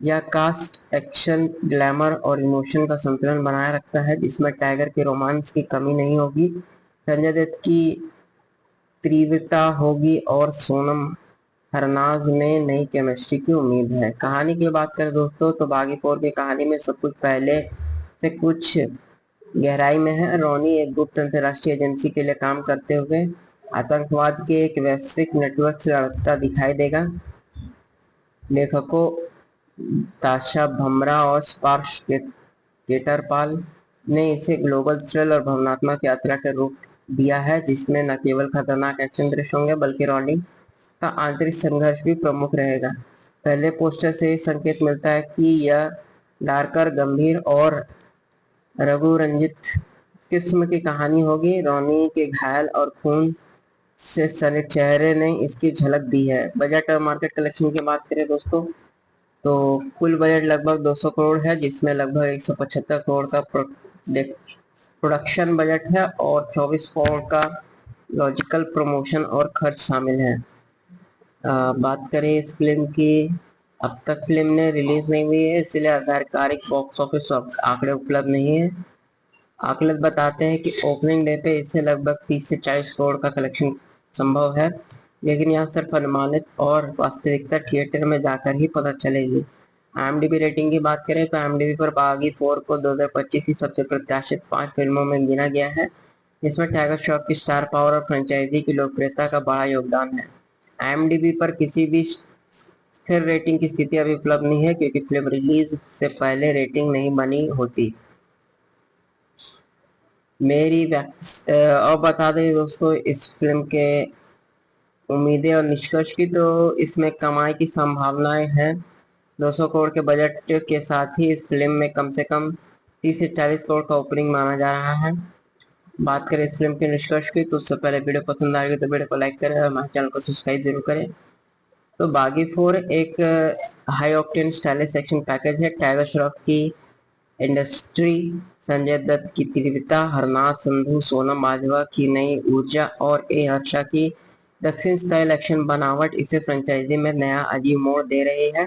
यह कास्ट एक्शन, ग्लैमर और इमोशन का संतुलन बनाए रखता है जिसमें टाइगर के रोमांस की कमी नहीं होगी, संजय दत्त की तीव्रता होगी और सोनम हरनाज में नई केमिस्ट्री की उम्मीद है। कहानी की बात करें दोस्तों तो बागी 4 की कहानी में सब कुछ पहले से कुछ गहराई में है। रोनी एक गुप्त अंतर्राष्ट्रीय एजेंसी के लिए काम करते हुए आतंकवाद के एक वैश्विक नेटवर्क से लड़ता दिखाई देगा। लेखकों ताशा भमरा और स्पार्श केटरपाल ने इसे ग्लोबल थ्रिल और भावनात्मक यात्रा के रूप दिया है जिसमें न केवल खतरनाक एक्शन दृश्य होंगे बल्कि रोनी का आंतरिक संघर्ष भी प्रमुख रहेगा। पहले पोस्टर से संकेत मिलता है कि यह डार्कर, गंभीर और रघु रंजित किस्म की कहानी होगी। रोनी के घायल और खून से सने चेहरे ने इसकी झलक दी है। बजट और मार्केट कलेक्शन की बात करें दोस्तों तो कुल बजट लगभग 200 करोड़ है जिसमें लगभग 175 करोड़ का प्रोडक्शन बजट है और 24 करोड़ का लॉजिकल प्रमोशन और खर्च शामिल है। बात करें इस फिल्म की, अब तक फिल्म ने रिलीज नहीं हुई है इसलिए आधिकारिक बॉक्स ऑफिस आंकड़े उपलब्ध नहीं है। आकलन बताते हैं कि ओपनिंग डे पे इससे लगभग 30 से 40 करोड़ का कलेक्शन संभव है, लेकिन यह सिर्फ अनुमानित और वास्तविकता थिएटर में जाकर ही पता चलेगी। IMDb रेटिंग की बात करें तो IMDb पर बागी 4 को 2025 की सबसे प्रत्याशित 5 फिल्मों में गिना गया है जिसमें टाइगर श्रॉफ की स्टार पावर और फ्रेंचाइजी की लोकप्रियता का बड़ा योगदान है। IMDb पर किसी भी स्थिर रेटिंग की स्थिति अभी उपलब्ध नहीं है क्योंकि फिल्म रिलीज से पहले रेटिंग नहीं बनी होती। और बता दें दोस्तों इस फिल्म के उम्मीदें और निष्कर्ष की, तो इसमें कमाई की संभावनाएं हैं। 200 करोड़ के बजट के साथ ही इस फिल्म में कम से कम 30 से 40 करोड़ का ओपनिंग माना जा रहा है। बात करें इस फिल्म के निष्कर्ष की, तो उससे पहले वीडियो पसंद आएगी तो वीडियो को लाइक करें और हमारे चैनल को सब्सक्राइब जरूर करें। तो बागी 4 एक high octane stylish action package है। टाइगर श्रॉफ की इंडस्ट्री, संजय दत्त की तीव्रता, हरनाथ संधू, सोनम बाजवा की नई ऊर्जा और ए हर्षा की दक्षिण स्टाइल एक्शन बनावट इसे फ्रेंचाइजी में नया अजीब मोड़ दे रही है।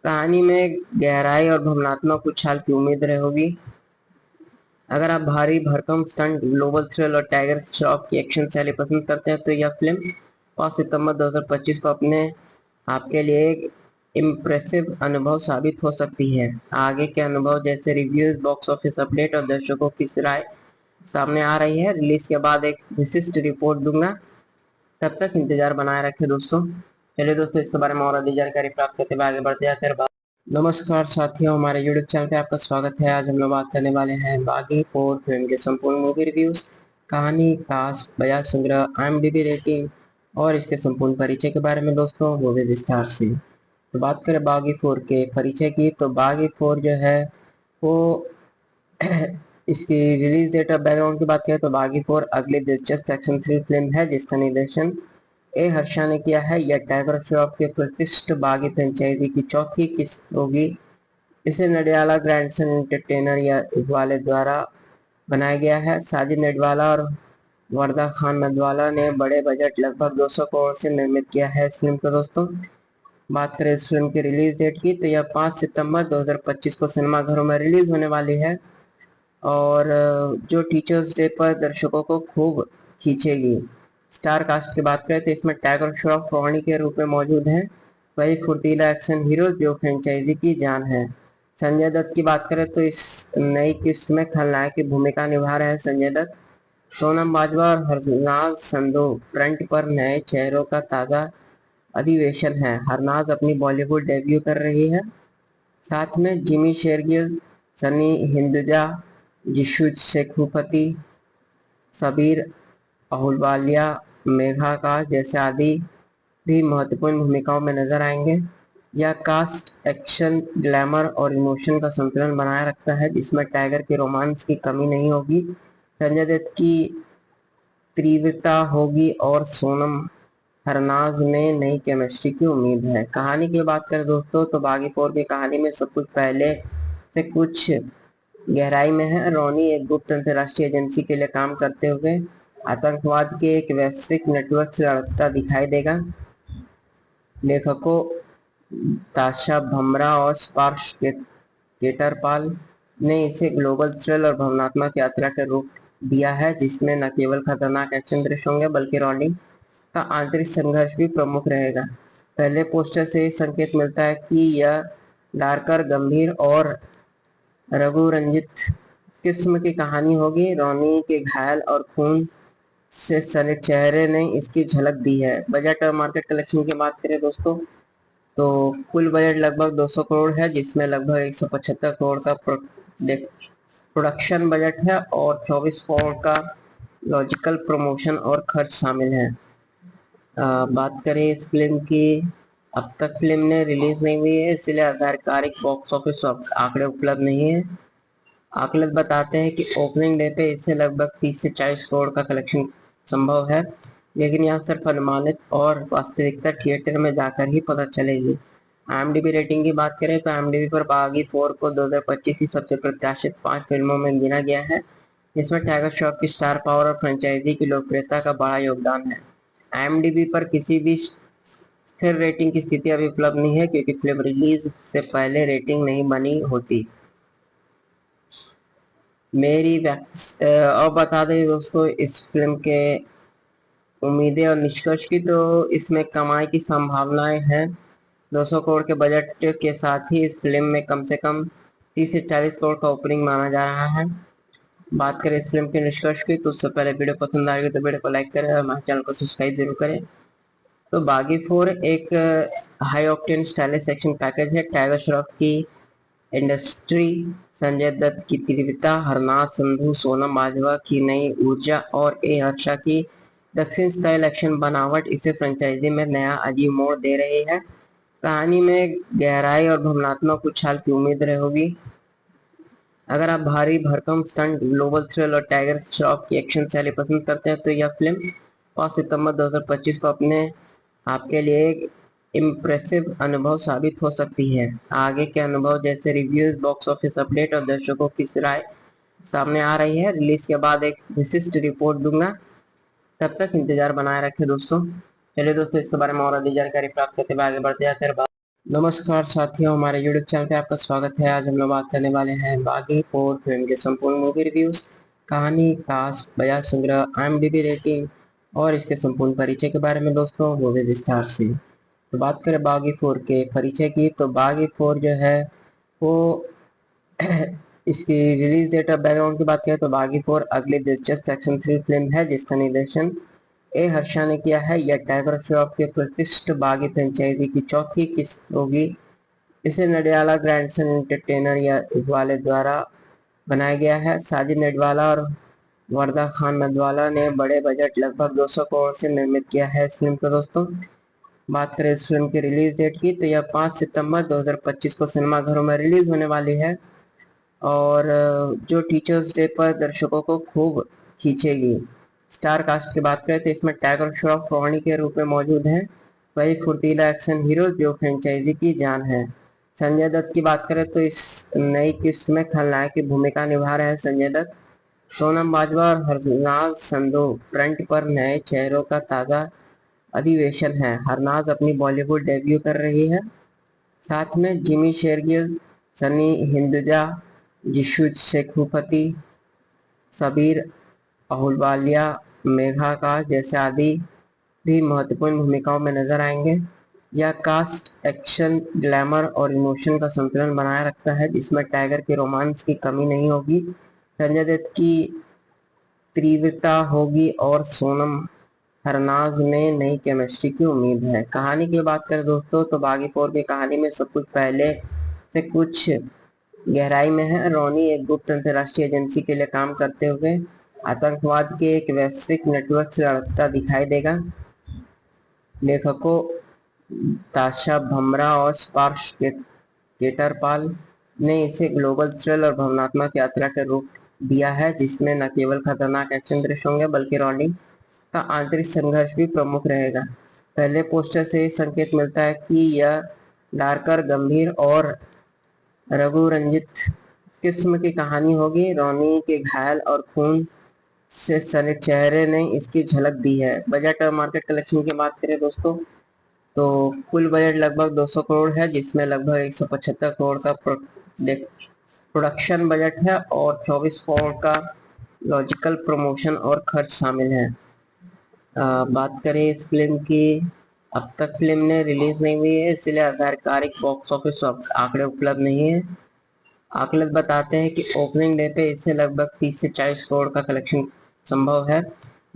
कहानी में गहराई और भावनात्मक उछाल की उम्मीद रहेगी। अगर आप भारी भरकम स्टंट, ग्लोबल थ्रिल और टाइगर श्रॉफ की एक्शन शैली पसंद करते हैं तो यह फिल्म 5 सितंबर 2025 को अपने आपके लिए एक इम्प्रेसिव अनुभव साबित हो सकती है। आगे के अनुभव जैसे रिव्यूज, बॉक्स ऑफिस अपडेट और दर्शकों की राय सामने आ रही है। रिलीज के बाद एक विशिष्ट रिपोर्ट दूंगा। तब तक इंतजार बनाए रखें दोस्तों। चलिए दोस्तों, इसके बारे में और अधिक जानकारी प्राप्त करते हुए आगे बढ़ते जाते हैं। नमस्कार साथियों, हमारे यूट्यूब चैनल पे आपका स्वागत है। आज हम लोग बात करने वाले हैं बागी 4 फिल्म के संपूर्ण मूवी रिव्यूज, कहानी, कास्ट, बजाय संग्रह, IMDb रेटिंग और इसके संपूर्ण परिचय के बारे में दोस्तों, वो भी विस्तार से। तो बात करें बागी 4 के परिचय की, तो बागी 4 जो है वो इसकी रिलीज डेट और बैकग्राउंड की बात करें तो बागी 4 अगली दिलचस्प एक्शन थ्रिल फिल्म है जिसका निर्देशन ए हर्षा ने किया है। यह टाइगर श्रॉफ के प्रतिष्ठित बागी फ्रेंचाइजी की चौथी किस्त होगी। इसे नडियाला ग्रैंडसन एंटरटेनर या वाले द्वारा बनाया गया है। साजिद नडवाला और वर्दा खान नदवाला ने बड़े बजट लगभग 200 करोड़ से निर्मित किया है इस फिल्म को दोस्तों। बात करें इस फिल्म की रिलीज डेट की, तो यह 5 सितंबर 2025 को सिनेमाघरों में रिलीज होने वाली है और जो टीचर्स डे पर दर्शकों को खूब खींचेगी। स्टार कास्ट की बात करें तो इसमें टाइगर श्रॉफ रोहानी के रूप में मौजूद हैं, वही फुर्तीला एक्शन हीरो जो फ्रेंचाइजी की जान है। संजय दत्त की बात करें तो इस नई किस्त में खलनायक की भूमिका निभा रहे हैं संजय दत्त। सोनम बाजवा और हरनाज संधू फ्रंट पर नए चेहरों का ताज़ा अधिवेशन है। हरनाज अपनी बॉलीवुड डेब्यू कर रही है। साथ में जिमी शेरगिल, सनी हिंदुजा, जिशु शेखुपति, सबीर अहुलवालिया, मेघा आकाश जैसे आदि भी महत्वपूर्ण भूमिकाओं में नजर आएंगे। यह कास्ट एक्शन, ग्लैमर और इमोशन का संतुलन बनाए रखता है जिसमें टाइगर के रोमांस की कमी नहीं होगी, संजय दत्त की तीव्रता होगी और सोनम हरनाज में नई केमिस्ट्री की उम्मीद है। कहानी की बात करें दोस्तों तो बागी 4 की कहानी में सब कुछ पहले से कुछ गहराई में है। रोनी एक गुप्त अंतर्राष्ट्रीय एजेंसी के लिए काम करते हुए आतंकवाद के एक वैश्विक नेटवर्क से लड़ता दिखाई देगा। लेखकों ताशा भमरा और स्पार्श केटरपाल ने इसे ग्लोबल थ्रिल और भावनात्मक यात्रा के रूप दिया है जिसमें न केवल खतरनाक एक्शन दृश्य होंगे बल्कि रोनी का आंतरिक संघर्ष भी प्रमुख रहेगा। पहले पोस्टर से संकेत मिलता है कि यह डार्कर, गंभीर और रघु रंजित किस्म की कहानी होगी। रोनी के घायल और खून से सने चेहरे ने इसकी झलक दी है। बजट और मार्केट कलेक्शन की बात करें दोस्तों तो कुल बजट लगभग 200 करोड़ है जिसमें लगभग 175 करोड़ का प्रोडक्शन बजट है और 24 करोड़ का लॉजिकल प्रमोशन और खर्च शामिल है। बात करें इस फिल्म की, अब तक फिल्म ने रिलीज नहीं हुई है इसलिए आधिकारिक बॉक्स ऑफिस आंकड़े उपलब्ध नहीं है। आकलन बताते हैं कि ओपनिंग डे पे इससे लगभग 30 से 40 करोड़ का कलेक्शन संभव है, लेकिन यह सिर्फ अनुमानित और वास्तविकता थिएटर में जाकर ही पता चलेगी। IMDb रेटिंग की बात करें तो IMDb पर बागी 4 को 2025 की सबसे प्रत्याशित 5 फिल्मों में गिना गया है जिसमें टाइगर श्रॉफ की स्टार पावर और फ्रेंचाइजी की लोकप्रियता का बड़ा योगदान है। IMDb पर किसी भी स्थिर रेटिंग की स्थिति अभी उपलब्ध नहीं है क्योंकि फिल्म रिलीज से पहले रेटिंग नहीं बनी होती। और बता दें दोस्तों इस फिल्म के उम्मीदें और निष्कर्ष की, तो इसमें कमाई की संभावनाएं हैं। 200 करोड़ के बजट के साथ ही इस फिल्म में कम से कम 30 से 40 करोड़ का ओपनिंग माना जा रहा है। बात करें इस फिल्म के निष्कर्ष की, तो उससे पहले वीडियो पसंद आएगी तो वीडियो को लाइक करें और हमारे चैनल को सब्सक्राइब जरूर करें। तो बागी 4 एक high octane stylish action package है। टाइगर श्रॉफ की इंडस्ट्री, संजय दत्त की तीव्रता, हरनाथ संधू, सोनम बाजवा की नई ऊर्जा और ए हर्षा की दक्षिण स्टाइल एक्शन बनावट इसे फ्रेंचाइजी में नया अजीब मोड़ दे रही है। कहानी में गहराई और भावनात्मक उछाल की उम्मीद रहेगी। अगर आप भारी भरकम स्टंट, ग्लोबल थ्रिल और टाइगर श्रॉफ की एक्शन शैली पसंद करते हैं तो यह फिल्म 5 सितंबर 2025 को अपने आपके लिए एक इम्प्रेसिव अनुभव साबित हो सकती है। आगे के अनुभव जैसे रिव्यूज, बॉक्स ऑफिस अपडेट और दर्शकों की राय सामने आ रही है। रिलीज के बाद एक विशिष्ट रिपोर्ट दूंगा। तब तक इंतजार बनाए रखें दोस्तों। चलिए दोस्तों, इसके बारे में और अधिक जानकारी प्राप्त करते हुए आगे बढ़ते जाते हैं। नमस्कार साथियों, हमारे YouTube चैनल पे आपका स्वागत है। आज हम लोग बात करने वाले हैं बागी 4 फिल्म के संपूर्ण मूवी रिव्यूज, कहानी, कास्ट, बयान संग्रह, IMDb रेटिंग और इसके संपूर्ण परिचय के बारे में दोस्तों, वो भी विस्तार से। तो बात करें बागी 4 के परिचय की, तो बागी 4 जो है वो इसकी रिलीज डेट ऑफ बैकग्राउंड की बात करें तो बागी 4 अगली दिलचस्प एक्शन थ्रिल फिल्म है जिसका निर्देशन ए हर्षा ने किया है। यह टाइगर श्रॉफ के प्रतिष्ठित बागी फ्रेंचाइजी की चौथी किस्त होगी। इसे नडियाला ग्रैंडसन एंटरटेनर या वाले द्वारा बनाया गया है। साजिद नडवाला और वरदा खान नदवाला ने बड़े बजट लगभग 200 करोड़ से निर्मित किया है इस फिल्म को दोस्तों। बात करें इस फिल्म की रिलीज डेट की, तो यह 5 सितंबर 2025 को सिनेमाघरों में रिलीज होने वाली है और जो टीचर्स डे पर दर्शकों को खूब खींचेगी। स्टार कास्ट की बात करें तो इसमें टाइगर श्रॉफ रोनी के रूप में मौजूद हैं, वही फुर्तीला एक्शन हीरो जो फ्रेंचाइजी की जान है। संजय दत्त की बात करें तो इस नई किस्त में खलनायक की भूमिका निभा रहे हैं संजय दत्त। सोनम बाजवा और हरनाज संधू फ्रंट पर नए चेहरों का ताज़ा अधिवेशन है। हरनाज अपनी बॉलीवुड डेब्यू कर रही है। साथ में जिमी शेरगिल, सनी हिंदुजा, जिशु शेखुपति, सबीर अहुलवालिया, मेघा आकाश जैसे आदि भी महत्वपूर्ण भूमिकाओं में नजर आएंगे। यह कास्ट एक्शन, ग्लैमर और इमोशन का संतुलन बनाए रखता है जिसमें टाइगर के रोमांस की कमी नहीं होगी, संजय दत्त की तीव्रता होगी और सोनम हरनाज में नई केमिस्ट्री की उम्मीद है। कहानी की बात करें दोस्तों तो बागी 4 की कहानी में सब कुछ पहले से कुछ गहराई में है। रोनी एक गुप्त अंतर्राष्ट्रीय एजेंसी के लिए काम करते हुए आतंकवाद के एक वैश्विक नेटवर्क से लड़ता दिखाई देगा। लेखकों ताशा भमरा और स्पार्श केटरपाल ने इसे ग्लोबल थ्रिल और भावनात्मक यात्रा के रूप दिया है जिसमें न केवल खतरनाक एक्शन दृश्य होंगे बल्कि रोनी का आंतरिक संघर्ष भी प्रमुख रहेगा। पहले पोस्टर से ही संकेत मिलता है कि यह डार्कर, गंभीर और रघु रंजित किस्म की कहानी होगी। रोनी के घायल और खून से सने चेहरे ने इसकी झलक दी है। बजट और मार्केट कलेक्शन की बात करें दोस्तों तो कुल बजट लगभग 200 करोड़ है जिसमें लगभग 175 करोड़ का प्रोडक्शन बजट है और 24 करोड़ का लॉजिकल प्रमोशन और खर्च शामिल है। बात करें इस फिल्म की, अब तक फिल्म ने रिलीज नहीं हुई है इसलिए आधिकारिक बॉक्स ऑफिस आंकड़े उपलब्ध नहीं है। आकलन बताते हैं कि ओपनिंग डे पे इससे लगभग 30 से 40 करोड़ का कलेक्शन संभव है,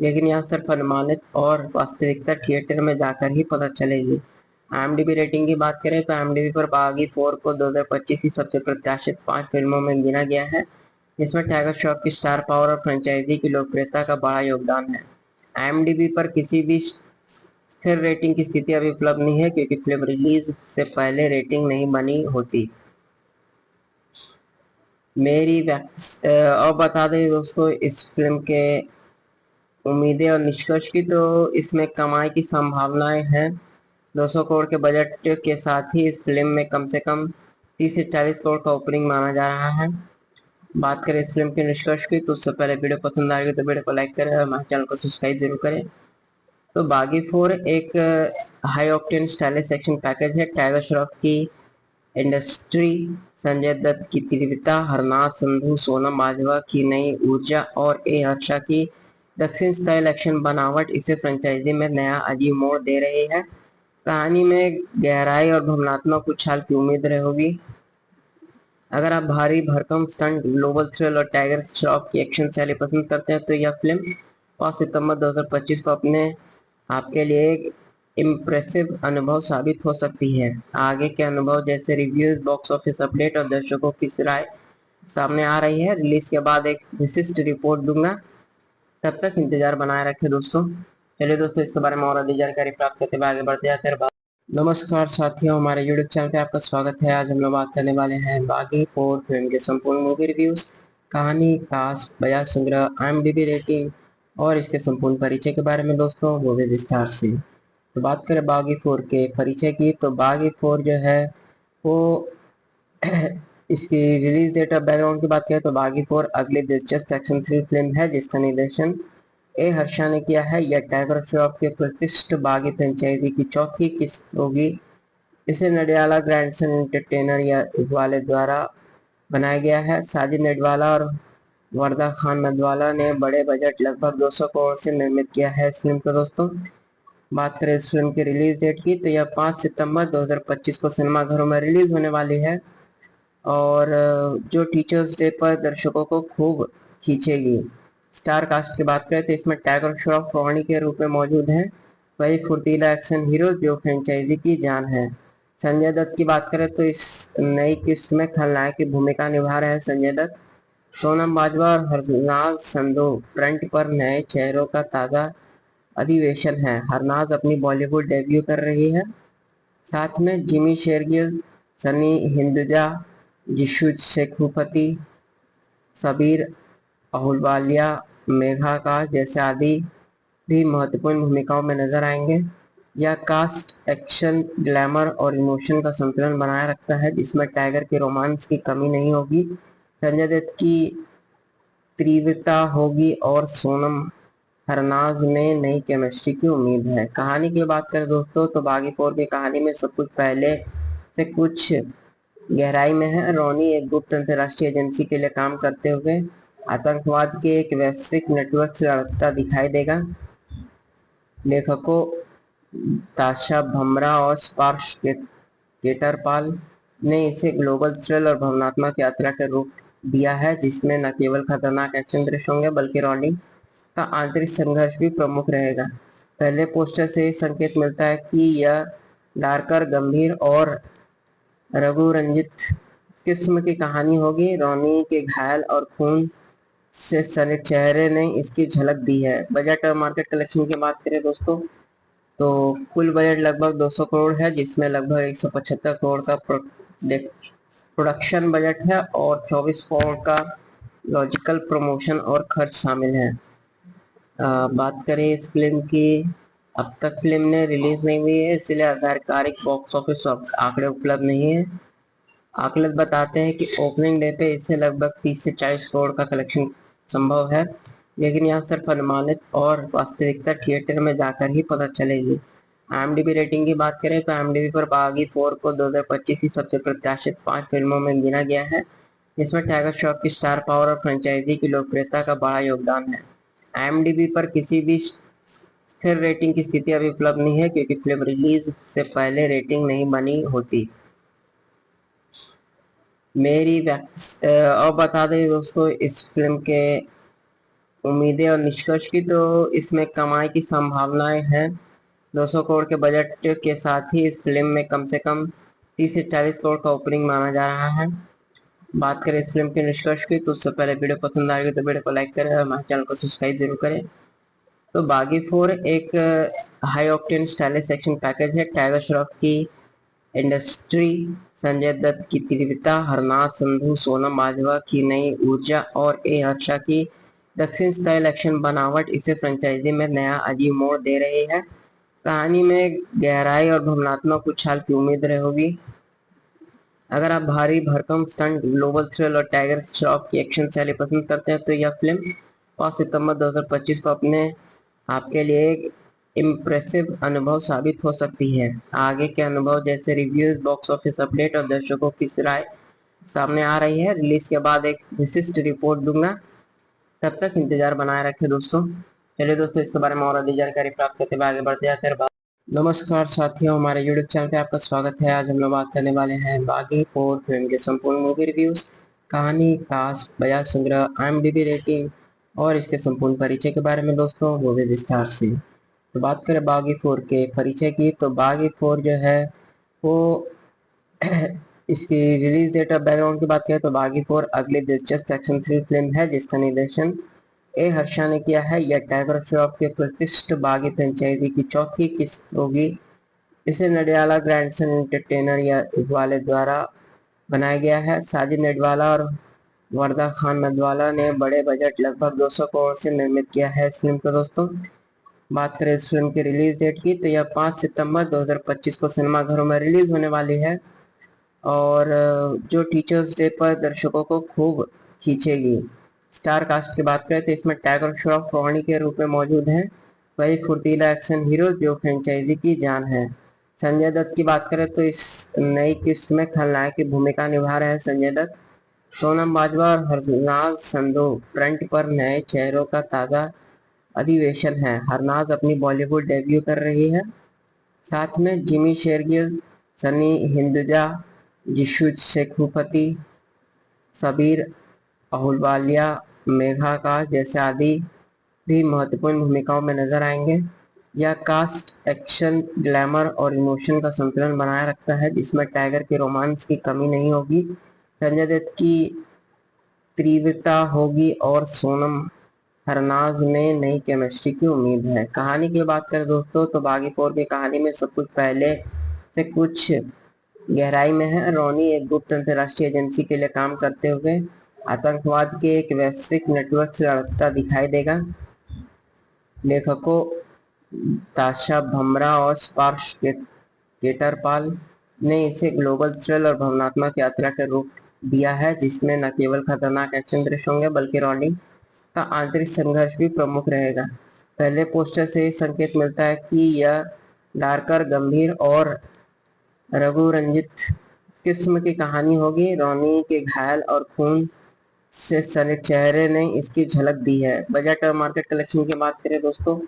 लेकिन यह सिर्फ अनुमानित और वास्तविकता थिएटर में जाकर ही पता चलेगी। IMDb रेटिंग की बात करें तो IMDb पर बागी 4 को 2025 की सबसे प्रत्याशित 5 फिल्मों में गिना गया है, जिसमें टाइगर श्रॉफ की स्टार पावर और फ्रेंचाइजी की लोकप्रियता का बड़ा योगदान है। IMDb पर किसी भी स्थिर रेटिंग की स्थिति अभी उपलब्ध नहीं है क्योंकि फिल्म रिलीज से पहले रेटिंग नहीं बनी होती। और बता दें दोस्तों इस फिल्म के उम्मीदें और निष्कर्ष की, तो इसमें कमाई की संभावनाएं हैं। 200 करोड़ के बजट के साथ ही इस फिल्म में कम से कम 30 से 40 करोड़ का ओपनिंग माना जा रहा है। बात करें इस फिल्म के निष्कर्ष की, तो उससे पहले वीडियो पसंद आएगी तो वीडियो को लाइक करें और हमारे चैनल को सब्सक्राइब जरूर करें। तो बागी 4 एक high octane stylish action package है। टाइगर श्रॉफ की इंडस्ट्री, संजय दत्त की तीव्रता, हरनाथ संधू, सोनम बाजवा की नई ऊर्जा और ए हर्षा की दक्षिण स्टाइल एक्शन बनावट इसे फ्रेंचाइजी में नया अजीब मोड़ दे रही है। कहानी में गहराई और भावनात्मक उछाल की उम्मीद रहेगी। अगर आप भारी भरकम स्टंट, ग्लोबल थ्रिल और टाइगर श्रॉफ की एक्शन शैली पसंद करते हैं तो यह फिल्म 5 सितंबर 2025 को अपने आपके लिए एक इम्प्रेसिव अनुभव साबित हो सकती है। आगे के अनुभव जैसे रिव्यूज, बॉक्स ऑफिस अपडेट और दर्शकों की राय सामने आ रही है। रिलीज के बाद एक विशिष्ट रिपोर्ट दूंगा, तब तक इंतजार बनाए रखें दोस्तों। चलिए दोस्तों, इसके बारे में और अधिक जानकारी प्राप्त करते हुए आगे बढ़ते जाते हैं। नमस्कार साथियों, हमारे YouTube चैनल पे आपका स्वागत है। आज हम लोग बात करने वाले हैं बागी 4 फिल्म के संपूर्ण मूवी रिव्यूज, कहानी, कास्ट, बयान संग्रह, IMDb रेटिंग और इसके संपूर्ण परिचय के बारे में दोस्तों, वो भी विस्तार से। तो बात करें बागी 4 के परिचय की, तो बागी 4 जो है वो इसकी रिलीज डेट ऑफ बैकग्राउंड की बात करें तो बागी 4 अगली दिलचस्प एक्शन थ्रिल फिल्म है जिसका निर्देशन ए हर्षा ने किया है। यह टाइगर श्रॉफ के प्रतिष्ठित बागी फ्रेंचाइजी की चौथी किस्त होगी। इसे नडियाला ग्रैंडसन एंटरटेनर या वाले द्वारा बनाया गया है। साजिद नडियाला और वरदा खान नदवाला ने बड़े बजट लगभग 200 करोड़ से निर्मित किया है इस फिल्म को दोस्तों। बात करें इस फिल्म की रिलीज डेट की तो यह 5 सितंबर 2025 को सिनेमाघरों में रिलीज होने वाली है और जो टीचर्स डे पर दर्शकों को खूब खींचेगी। स्टार कास्ट की बात करें तो इसमें टाइगर श्रॉफ रोहिणी के रूप में मौजूद हैं। वही फुर्तीला एक्शन हीरो जो फ्रेंचाइजी की जान है। संजय दत्त की बात करें तो इस नई किस्त में खलनायक की भूमिका निभा रहे हैं संजय दत्त। सोनम बाजवा और हरनाज संधू फ्रंट पर नए चेहरों का ताजा अधिवेशन है। हरनाज अपनी बॉलीवुड डेब्यू कर रही है। साथ में जिमी शेरगिल, सनी हिंदुजा, जिशु शेखुपति, सबीर अहुलवालिया, मेघा आकाश जैसे आदि भी महत्वपूर्ण भूमिकाओं में नजर आएंगे। यह कास्ट एक्शन, ग्लैमर और इमोशन का संतुलन बनाए रखता है जिसमें टाइगर के रोमांस की कमी नहीं होगी, संजय दत्त की तीव्रता होगी और सोनम हरनाज में नई केमिस्ट्री की उम्मीद है। कहानी की बात करें दोस्तों तो बागी 4 की कहानी में सब कुछ पहले से कुछ गहराई में है। रोनी एक गुप्त अंतर्राष्ट्रीय एजेंसी के लिए काम करते हुए आतंकवाद के एक वैश्विक नेटवर्क से लड़ता दिखाई देगा। लेखकों ताशा भमरा और स्पार्श केटरपाल ने इसे ग्लोबल थ्रिल और भावनात्मक यात्रा के रूप दिया है जिसमें न केवल खतरनाक एक्शन दृश्य होंगे बल्कि रोनी का आंतरिक संघर्ष भी प्रमुख रहेगा। पहले पोस्टर से ही संकेत मिलता है कि यह डार्कर, गंभीर और रघु रंजित किस्म की कहानी होगी। रोनी के घायल और खून से सने चेहरे ने इसकी झलक दी है। बजट और मार्केट कलेक्शन की बात करें दोस्तों तो कुल बजट लगभग 200 करोड़ है जिसमें लगभग 175 करोड़ का प्रोडक्शन बजट है और 24 करोड़ का लॉजिकल प्रमोशन और खर्च शामिल है। बात करें इस फिल्म की, अब तक फिल्म ने रिलीज नहीं हुई है इसलिए आधिकारिक बॉक्स ऑफिस आंकड़े उपलब्ध नहीं है। आकलन बताते हैं कि ओपनिंग डे पे इससे लगभग 30 से 40 करोड़ का कलेक्शन संभव है, लेकिन यह सिर्फ अनुमानित और वास्तविकता थिएटर में जाकर ही पता चलेगी। IMDb रेटिंग की बात करें तो IMDb पर बागी 4 को 2025 की सबसे प्रत्याशित 5 फिल्मों में गिना गया है जिसमें टाइगर श्रॉफ की स्टार पावर और फ्रेंचाइजी की लोकप्रियता का बड़ा योगदान है। IMDb पर किसी भी स्थिर रेटिंग की स्थिति अभी उपलब्ध नहीं है क्योंकि फिल्म रिलीज से पहले रेटिंग नहीं बनी होती। और बता दें दोस्तों इस फिल्म के उम्मीदें और निष्कर्ष की तो इसमें कमाई की संभावनाएं हैं। 200 करोड़ के बजट के साथ ही इस फिल्म में कम से कम 30 से 40 करोड़ का ओपनिंग माना जा रहा है। बात करें इस फिल्म के निष्कर्ष की तो उससे पहले वीडियो पसंद आएगी तो वीडियो को लाइक करें और हमारे चैनल को सब्सक्राइब जरूर करें। तो बागी 4 एक high octane stylish action package है। टाइगर श्रॉफ की इंडस्ट्री, संजय दत्त की तीव्रता, हरनाथ संधू, सोनम बाजवा की नई ऊर्जा और ए हर्षा की दक्षिण स्टाइल एक्शन बनावट इसे फ्रेंचाइजी में नया अजीब मोड़ दे रही है। कहानी में गहराई और भावनात्मक उछाल की उम्मीद रहेगी। अगर आप भारी भरकम स्टंट, ग्लोबल थ्रिल और टाइगर श्रॉफ की एक्शन शैली पसंद करते हैं तो यह फिल्म 5 सितंबर 2025 को अपने आपके लिए एक इम्प्रेसिव अनुभव साबित हो सकती है। आगे के अनुभव जैसे रिव्यूज, बॉक्स ऑफिस अपडेट और दर्शकों की राय सामने आ रही है। रिलीज के बाद एक विशिष्ट रिपोर्ट दूंगा, तब तक इंतजार बनाए रखें दोस्तों। चलिए दोस्तों इसके बारे में और अधिक जानकारी प्राप्त करते हुए आगे बढ़ते जाते हैं। नमस्कार साथियों, हमारे YouTube चैनल पे आपका स्वागत है। आज हम लोग बात करने वाले हैं बागी 4 फिल्म के संपूर्ण मूवी रिव्यूज, कहानी, कास्ट, बजाय संग्रह, IMDb रेटिंग और इसके संपूर्ण परिचय के बारे में दोस्तों, वो भी विस्तार से। तो बात करें बागी 4 के परिचय की तो बागी 4 जो है वो इसकी रिलीज डेट और बैकग्राउंड की बात करें तो बागी 4 अगली दिलचस्प एक्शन थ्रिल फिल्म है जिसका निर्देशन ए हर्षा ने किया है। यह टाइगर श्रॉफ के प्रतिष्ठित बागी फ्रेंचाइजी की चौथी किस्त होगी। इसे नडियाला ग्रैंडसन एंटरटेनर या वाले द्वारा बनाया गया है। साजिद नडियाला और वरदा खान नदवाला ने बड़े बजट लगभग 200 करोड़ से निर्मित किया है इस फिल्म को दोस्तों। बात करें इस फिल्म की रिलीज डेट की तो यह 5 सितंबर 2025 को सिनेमाघरों में रिलीज होने वाली है और जो टीचर्स डे पर दर्शकों को खूब खींचेगी। स्टार कास्ट की बात करें तो इसमें टाइगर श्रॉफ रोहिणी के रूप में मौजूद हैं। वही फुर्तीला एक्शन हीरो जो फ्रेंचाइजी की जान है। संजय दत्त की बात करें तो इस नई किस्त में खलनायक की भूमिका निभा रहे हैं संजय दत्त। सोनम बाजवा और हरनाज संधू फ्रंट पर नए चेहरों का ताजा अधिवेशन है। हरनाज अपनी बॉलीवुड डेब्यू कर रही है। साथ में जिमी शेरगिल, सनी हिंदुजा, जिशु शेखुपति, सबीर अहुलवालिया, मेघा आकाश जैसे आदि भी महत्वपूर्ण भूमिकाओं में नजर आएंगे। यह कास्ट एक्शन, ग्लैमर और इमोशन का संतुलन बनाए रखता है, जिसमें टाइगर के रोमांस की कमी नहीं होगी, संजय दत्त की तीव्रता होगी और सोनम हरनाज में नई केमिस्ट्री की उम्मीद है। कहानी की बात करें दोस्तों तो बागी 4 की कहानी में सब कुछ पहले से कुछ गहराई में है। रोनी एक गुप्त अंतर्राष्ट्रीय एजेंसी के लिए काम करते हुए आतंकवाद के एक वैश्विक नेटवर्क से लड़ता दिखाई देगा। लेखकों ताशा भमरा और स्पार्श केटरपाल ने इसे ग्लोबल थ्रिल और भावनात्मक यात्रा के रूप दिया है, जिसमें न केवल खतरनाक एक्शन दृश्य होंगे बल्कि रोनी का आंतरिक संघर्ष भी प्रमुख रहेगा। पहले पोस्टर से संकेत मिलता है कि यह डार्कर, गंभीर और रघु रंजित किस्म की कहानी होगी। रोनी के घायल और खून से सने चेहरे ने इसकी झलक दी है। बजट और मार्केट कलेक्शन की बात करें दोस्तों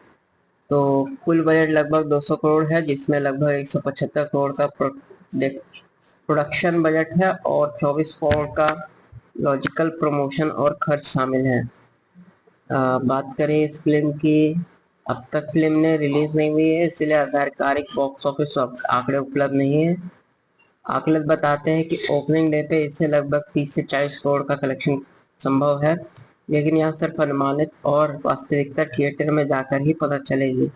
तो कुल बजट लगभग 200 करोड़ है, जिसमें लगभग 175 करोड़ का प्रोडक्शन बजट है और 24 करोड़ का लॉजिकल प्रमोशन और खर्च शामिल है। बात करें इस फिल्म की, अब तक फिल्म ने रिलीज नहीं हुई है, इसलिए आधिकारिक बॉक्स ऑफिस आंकड़े उपलब्ध नहीं है। आकलन बताते हैं कि ओपनिंग डे पे इससे लगभग 30 से 40 करोड़ का कलेक्शन संभव है, लेकिन यह सिर्फ अनुमानित और वास्तविकता थिएटर में जाकर ही पता चलेगी।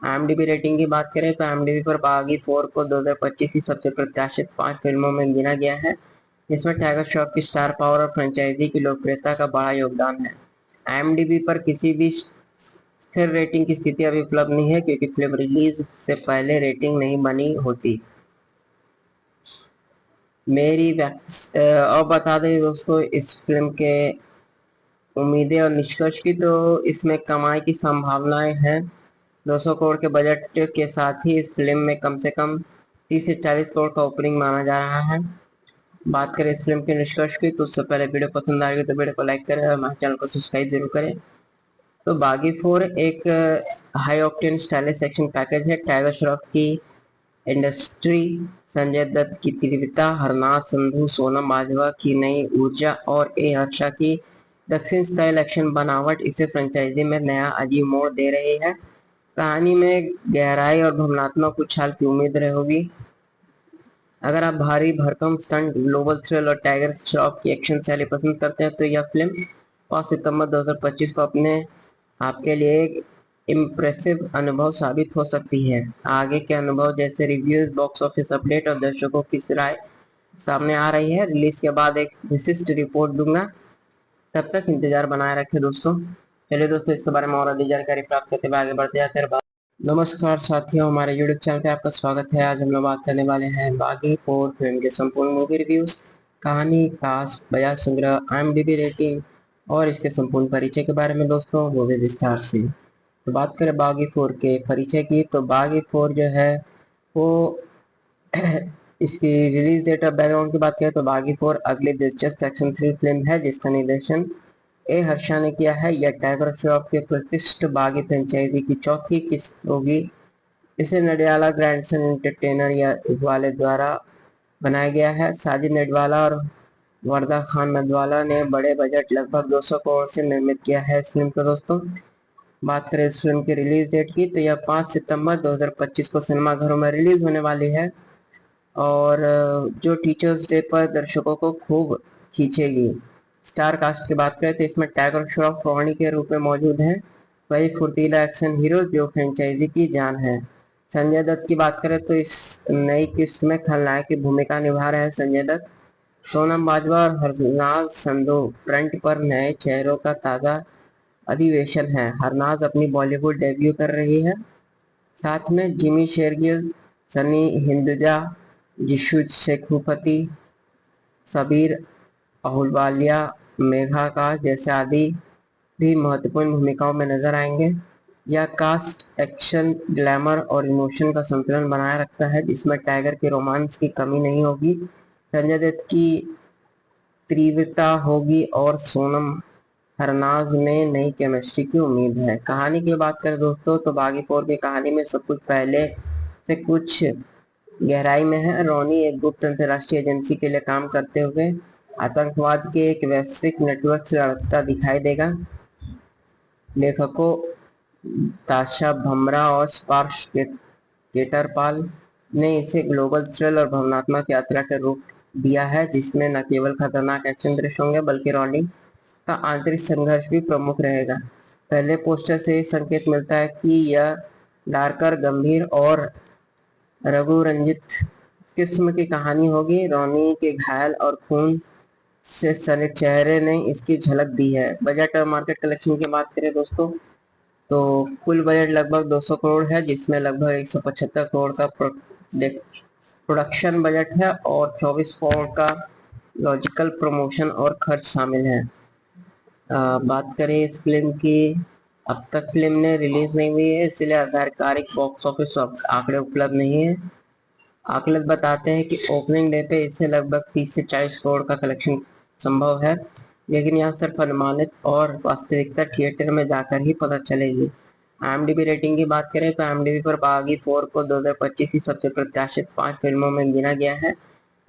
IMDb रेटिंग की बात करें तो IMDb पर बागी 4 को 2025 की सबसे प्रत्याशित 5 फिल्मों में गिना गया है, जिसमें टाइगर श्रॉफ की स्टार पावर और फ्रेंचाइजी की लोकप्रियता का बड़ा योगदान है। IMDb पर किसी भी स्थिर रेटिंग की स्थिति अभी उपलब्ध नहीं है, क्योंकि फिल्म रिलीज से पहले रेटिंग नहीं बनी होती। और बता दें दोस्तों इस फिल्म के उम्मीदें और निष्कर्ष की, तो इसमें कमाई की संभावनाएं हैं। 200 करोड़ के बजट के साथ ही इस फिल्म में कम से कम 30 से 40 करोड़ का ओपनिंग माना जा रहा है। बात करें इस फिल्म के निष्कर्ष की, तो उससे पहले वीडियो पसंद आएगी तो वीडियो को लाइक करें और हमारे चैनल को सब्सक्राइब जरूर करें। तो बागी 4 एक high octane stylish action package है। टाइगर श्रॉफ की इंडस्ट्री, संजय दत्त की तीव्रता, हरनाज संधू, सोनम बाजवा की नई ऊर्जा और ए हर्षा की दक्षिण स्टाइल एक्शन बनावट इसे फ्रेंचाइजी में नया अजीब मोड़ दे रही है। कहानी में गहराई और भावनात्मक उछाल की उम्मीद रहेगी। अगर आप भारी भरकम स्टंट, ग्लोबल थ्रिल और टाइगर श्रॉफ की एक्शन शैली पसंद करते हैं तो यह फिल्म 5 सितंबर 2025 को अपने आपके लिए एक इम्प्रेसिव अनुभव साबित हो सकती है। आगे के अनुभव जैसे रिव्यूज, बॉक्स ऑफिस अपडेट और दर्शकों की राय सामने आ रही है। रिलीज के बाद एक विशिष्ट रिपोर्ट दूंगा, तब तक इंतजार बनाए रखें दोस्तों। चलिए दोस्तों, इसके बारे में और अधिक जानकारी प्राप्त करते हुए आगे बढ़ते जाते हैं। नमस्कार साथियों, हमारे YouTube चैनल पे आपका स्वागत है। आज हम लोग बात करने वाले हैं बागी 4 फिल्म के संपूर्ण मूवी रिव्यूज, कहानी, कास्ट, बजाय संग्रह, IMDb रेटिंग और इसके संपूर्ण परिचय के बारे में दोस्तों, वो भी विस्तार से। तो बात करें बागी 4 के परिचय की, तो बागी 4 जो है वो इसकी रिलीज डेट और बैकग्राउंड की बात करें तो बागी 4 अगली दिलचस्प एक्शन थ्रिल फिल्म है, जिसका निर्देशन ए हर्षा ने किया है। यह टाइगर श्रॉफ के प्रतिष्ठित बागी फ्रेंचाइजी की चौथी किस्त होगी। इसे नडियाला ग्रैंडसन एंटरटेनर या वाले द्वारा बनाया गया है। साजिद नडवाला और वरदा खान नदवाला ने बड़े बजट लगभग 200 करोड़ से निर्मित किया है इस फिल्म को दोस्तों। बात करें इस फिल्म की रिलीज डेट की, तो यह 5 सितंबर 2025 को सिनेमाघरों में रिलीज होने वाली है और जो टीचर्स डे पर दर्शकों को खूब खींचेगी। स्टार कास्ट की बात करें तो इसमें टाइगर श्रॉफ रोहिणी के रूप में मौजूद हैं, वही फुर्तीला एक्शन हीरो जो फ्रेंचाइजी की जान है। संजय दत्त की बात करें तो इस नई किस्त में खलनायक की भूमिका निभा रहे हैं संजय दत्त। सोनम बाजवा और हरनाज संधू फ्रंट पर नए चेहरों का ताजा अधिवेशन है। हरनाज अपनी बॉलीवुड डेब्यू कर रही है। साथ में जिमी शेरगिल, सनी हिंदुजा, जिशु शेखुपति, सबीर अहुलवालिया, मेघा आकाश जैसे आदि भी महत्वपूर्ण भूमिकाओं में नजर आएंगे। यह कास्ट एक्शन, ग्लैमर और इमोशन का संतुलन बनाए रखता है, जिसमें टाइगर के रोमांस की कमी नहीं होगी, संजय दत्त की तीव्रता होगी और सोनम हरनाज में नई केमिस्ट्री की उम्मीद है। कहानी की बात करें दोस्तों तो बागी फोर की कहानी में सब कुछ पहले से कुछ गहराई में है। रोनी एक गुप्त अंतर्राष्ट्रीय एजेंसी के लिए काम करते हुए आतंकवाद के एक वैश्विक नेटवर्क से लड़ता दिखाई देगा। लेखकों ताशा भमरा और स्पार्श केटरपाल ने इसे ग्लोबल थ्रिल और भावनात्मक यात्रा के रूप दिया है, जिसमें न केवल खतरनाक एक्शन दृश्य होंगे बल्कि रोनी का आंतरिक संघर्ष भी प्रमुख रहेगा। पहले पोस्टर से संकेत मिलता है कि यह डार्कर, गंभीर और रघु रंजित किस्म की कहानी होगी। रोनी के घायल और खून से सने चेहरे ने इसकी झलक दी है। बजट और मार्केट कलेक्शन की बात करें दोस्तों तो कुल बजट लगभग 200 करोड़ है, जिसमें लगभग 175 करोड़ का प्रोडक्शन बजट है और 24 करोड़ का लॉजिकल प्रमोशन और खर्च शामिल है। बात करें इस फिल्म की, अब तक फिल्म ने रिलीज नहीं हुई है, इसलिए आधिकारिक बॉक्स ऑफिस आंकड़े उपलब्ध नहीं है। आकलन बताते हैं कि ओपनिंग डे पे इससे लगभग 30 से 40 करोड़ का कलेक्शन संभव है, लेकिन यह सिर्फ अनुमानित और वास्तविकता थिएटर में जाकर ही पता चलेगी। IMDb रेटिंग की बात करें तो IMDb पर बागी 4 को 2025 की सबसे प्रत्याशित 5 फिल्मों में गिना गया है,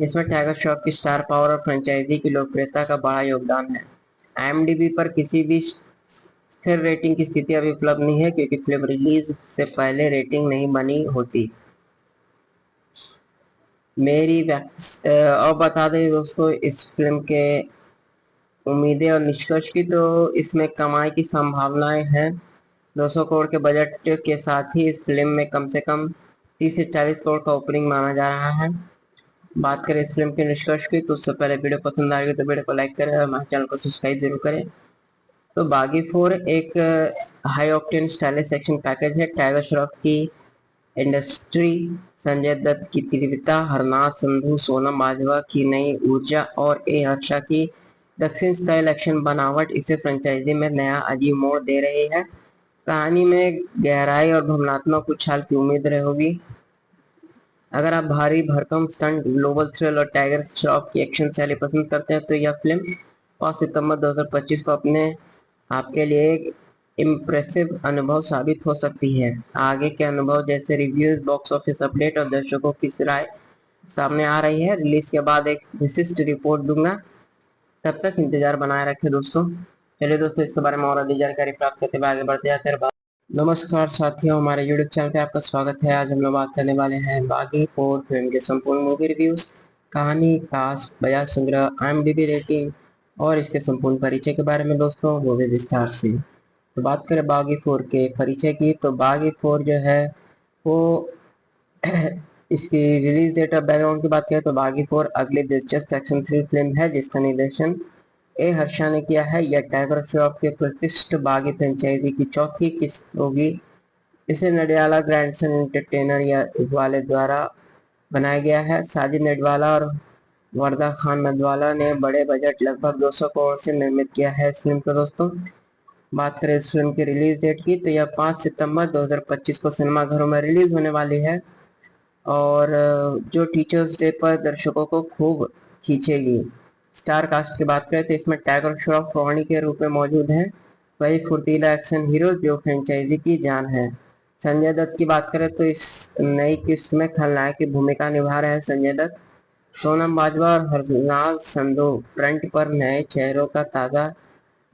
जिसमें टाइगर श्रॉफ की स्टार पावर और फ्रेंचाइजी की लोकप्रियता का बड़ा योगदान है। IMDb पर किसी भी स्थिर रेटिंग की स्थिति अभी उपलब्ध नहीं है, क्योंकि फिल्म रिलीज से पहले रेटिंग नहीं बनी होती। और बता दें दोस्तों इस फिल्म के उम्मीदें और निष्कर्ष की, तो इसमें कमाई की संभावनाएं हैं। 200 करोड़ के बजट के साथ ही इस फिल्म में कम से कम 30 से 40 करोड़ का ओपनिंग माना जा रहा है। बात करें इस फिल्म के निष्कर्ष की, तो उससे पहले वीडियो पसंद आएगी तो वीडियो को लाइक करें और हमारे चैनल को सब्सक्राइब जरूर करें। तो बागी 4 एक high octane stylish action package है। टाइगर श्रॉफ की इंडस्ट्री, संजय दत्त की तीव्रता, हरनाथ संधू, सोनम बाजवा की नई ऊर्जा और ए हर्षा की दक्षिण स्टाइल एक्शन बनावट इसे फ्रेंचाइजी में नया अजीब मोड़ दे रही है। कहानी में गहराई और भावनात्मक उछाल की उम्मीद रहेगी। अगर आप भारी भरकम स्टंट, ग्लोबल थ्रिल और टाइगर श्रॉफ की एक्शन शैली पसंद करते हैं तो यह फिल्म 5 सितंबर 2025 को अपने आपके लिए एक इम्प्रेसिव अनुभव साबित हो सकती है। आगे के अनुभव जैसे रिव्यूज, बॉक्स ऑफिस अपडेट और दर्शकों की राय सामने आ रही है। रिलीज के बाद एक विशिष्ट रिपोर्ट दूंगा, तब तक इंतजार बनाए रखें दोस्तों। चलिए दोस्तों, इसके बारे में और अधिक जानकारी प्राप्त करते हुए आगे बढ़ते जाते हैं। नमस्कार साथियों, हमारे YouTube चैनल पे आपका स्वागत है। आज हम लोग बात करने वाले हैं बागी 4 फिल्म के संपूर्ण मूवी रिव्यूज, कहानी, कास्ट, बजाय संग्रह, IMDb रेटिंग और इसके संपूर्ण परिचय के बारे में दोस्तों, वो भी विस्तार से। तो बात करें बागी 4 के परिचय की, तो बागी 4 जो है वो इसकी रिलीज डेट और बैकग्राउंड की बात करें तो बागी 4 अगली दिलचस्प एक्शन थ्रिल फिल्म है, जिसका निर्देशन ए हर्षा ने किया है। यह टाइगर श्रॉफ के प्रतिष्ठित बागी फ्रेंचाइजी की चौथी किस्त होगी। इसे नडियाला ग्रैंडसन एंटरटेनर या वाले द्वारा बनाया गया है। साजिद नडवाला और वरदा खान नदवाला ने बड़े बजट लगभग 200 करोड़ से निर्मित किया है इस फिल्म को दोस्तों। बात करें इस फिल्म की रिलीज डेट की, तो यह 5 सितंबर 2025 को सिनेमाघरों में रिलीज होने वाली है और जो टीचर्स डे पर दर्शकों को खूब खींचेगी। स्टार कास्ट की बात करें तो इसमें टाइगर श्रॉफ रोनी के रूप में मौजूद हैं, वही फुर्तीला एक्शन हीरो जो फ्रेंचाइजी की जान है। संजय दत्त की बात करें तो इस नई किस्त में खलनायक की भूमिका निभा रहे हैं संजय दत्त। सोनम बाजवा और हरनाज संधू फ्रंट पर नए चेहरों का ताजा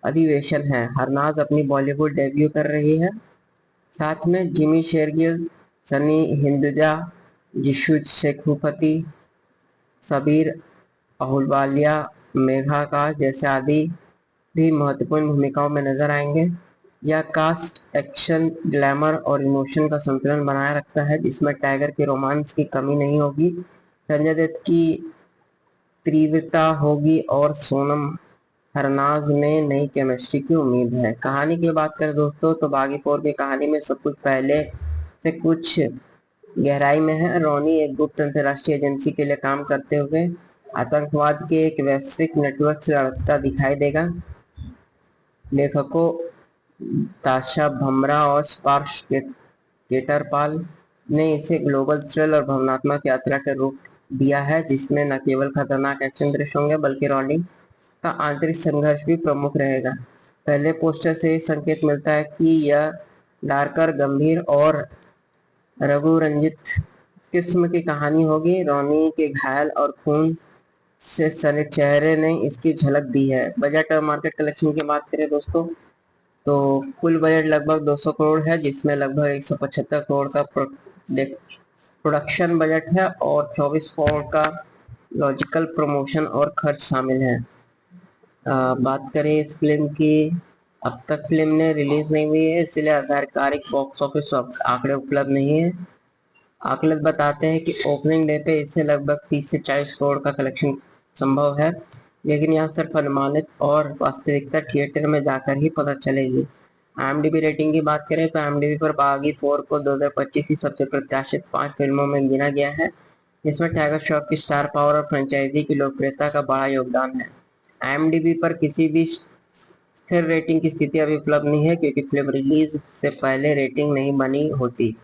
अधिवेशन है। हरनाज अपनी बॉलीवुड डेब्यू कर रही है, साथ में जिमी शेरगिल, सनी हिंदुजा, जिशु शेखुपति, सबीर अहुलवालिया, मेघा आकाश जैसे आदि भी महत्वपूर्ण भूमिकाओं में नजर आएंगे। यह कास्ट एक्शन, ग्लैमर और इमोशन का संतुलन बनाए रखता है, जिसमें टाइगर के रोमांस की कमी नहीं होगी, संजय दत्त की तीव्रता होगी और सोनम हरनाज में नई केमिस्ट्री की उम्मीद है। कहानी की बात करें दोस्तों तो बागी 4 की कहानी में सब कुछ पहले से कुछ गहराई में है। रोनी एक गुप्त अंतर्राष्ट्रीय एजेंसी के लिए काम करते हुए आतंकवाद के एक वैश्विक नेटवर्क से लड़ता दिखाई देगा। लेखकों ताशा भमरा और स्पर्श केटरपाल ने इसे ग्लोबल थ्रिल और भावनात्मक यात्रा के रूप दिया है, जिसमें न केवल खतरनाक एक्शन दृश्य होंगे बल्कि रॉलिंग का आंतरिक संघर्ष भी प्रमुख रहेगा। पहले पोस्टर से संकेत मिलता है कि यह डार्कर, गंभीर और रघु रंजित किस्म की कहानी होगी। रोनी के घायल और खून से सने चेहरे ने इसकी झलक दी है। बजट और मार्केट कलेक्शन की बात करें दोस्तों, तो कुल बजट लगभग 200 करोड़ है, जिसमें लगभग 175 करोड़ का प्रोडक्शन बजट है और 24 करोड़ का लॉजिकल प्रमोशन और खर्च शामिल है। बात करें इस फिल्म की, अब तक फिल्म ने रिलीज नहीं हुई है, इसलिए आधिकारिक बॉक्स ऑफिस आंकड़े उपलब्ध नहीं है। आकलन बताते हैं कि ओपनिंग डे पे इससे लगभग 30 से 40 करोड़ का कलेक्शन संभव है, लेकिन यह सिर्फ अनुमानित और वास्तविकता थिएटर में जाकर ही पता चलेगी। IMDb रेटिंग की बात करें तो IMDb पर बागी 4 को 2025 की सबसे प्रत्याशित 5 फिल्मों में गिना गया है, जिसमें टाइगर श्रॉफ की स्टार पावर और फ्रेंचाइजी की लोकप्रियता का बड़ा योगदान है। IMDb पर किसी भी स्थिर रेटिंग की स्थिति अभी उपलब्ध नहीं है, क्योंकि फिल्म रिलीज से पहले रेटिंग नहीं बनी होती।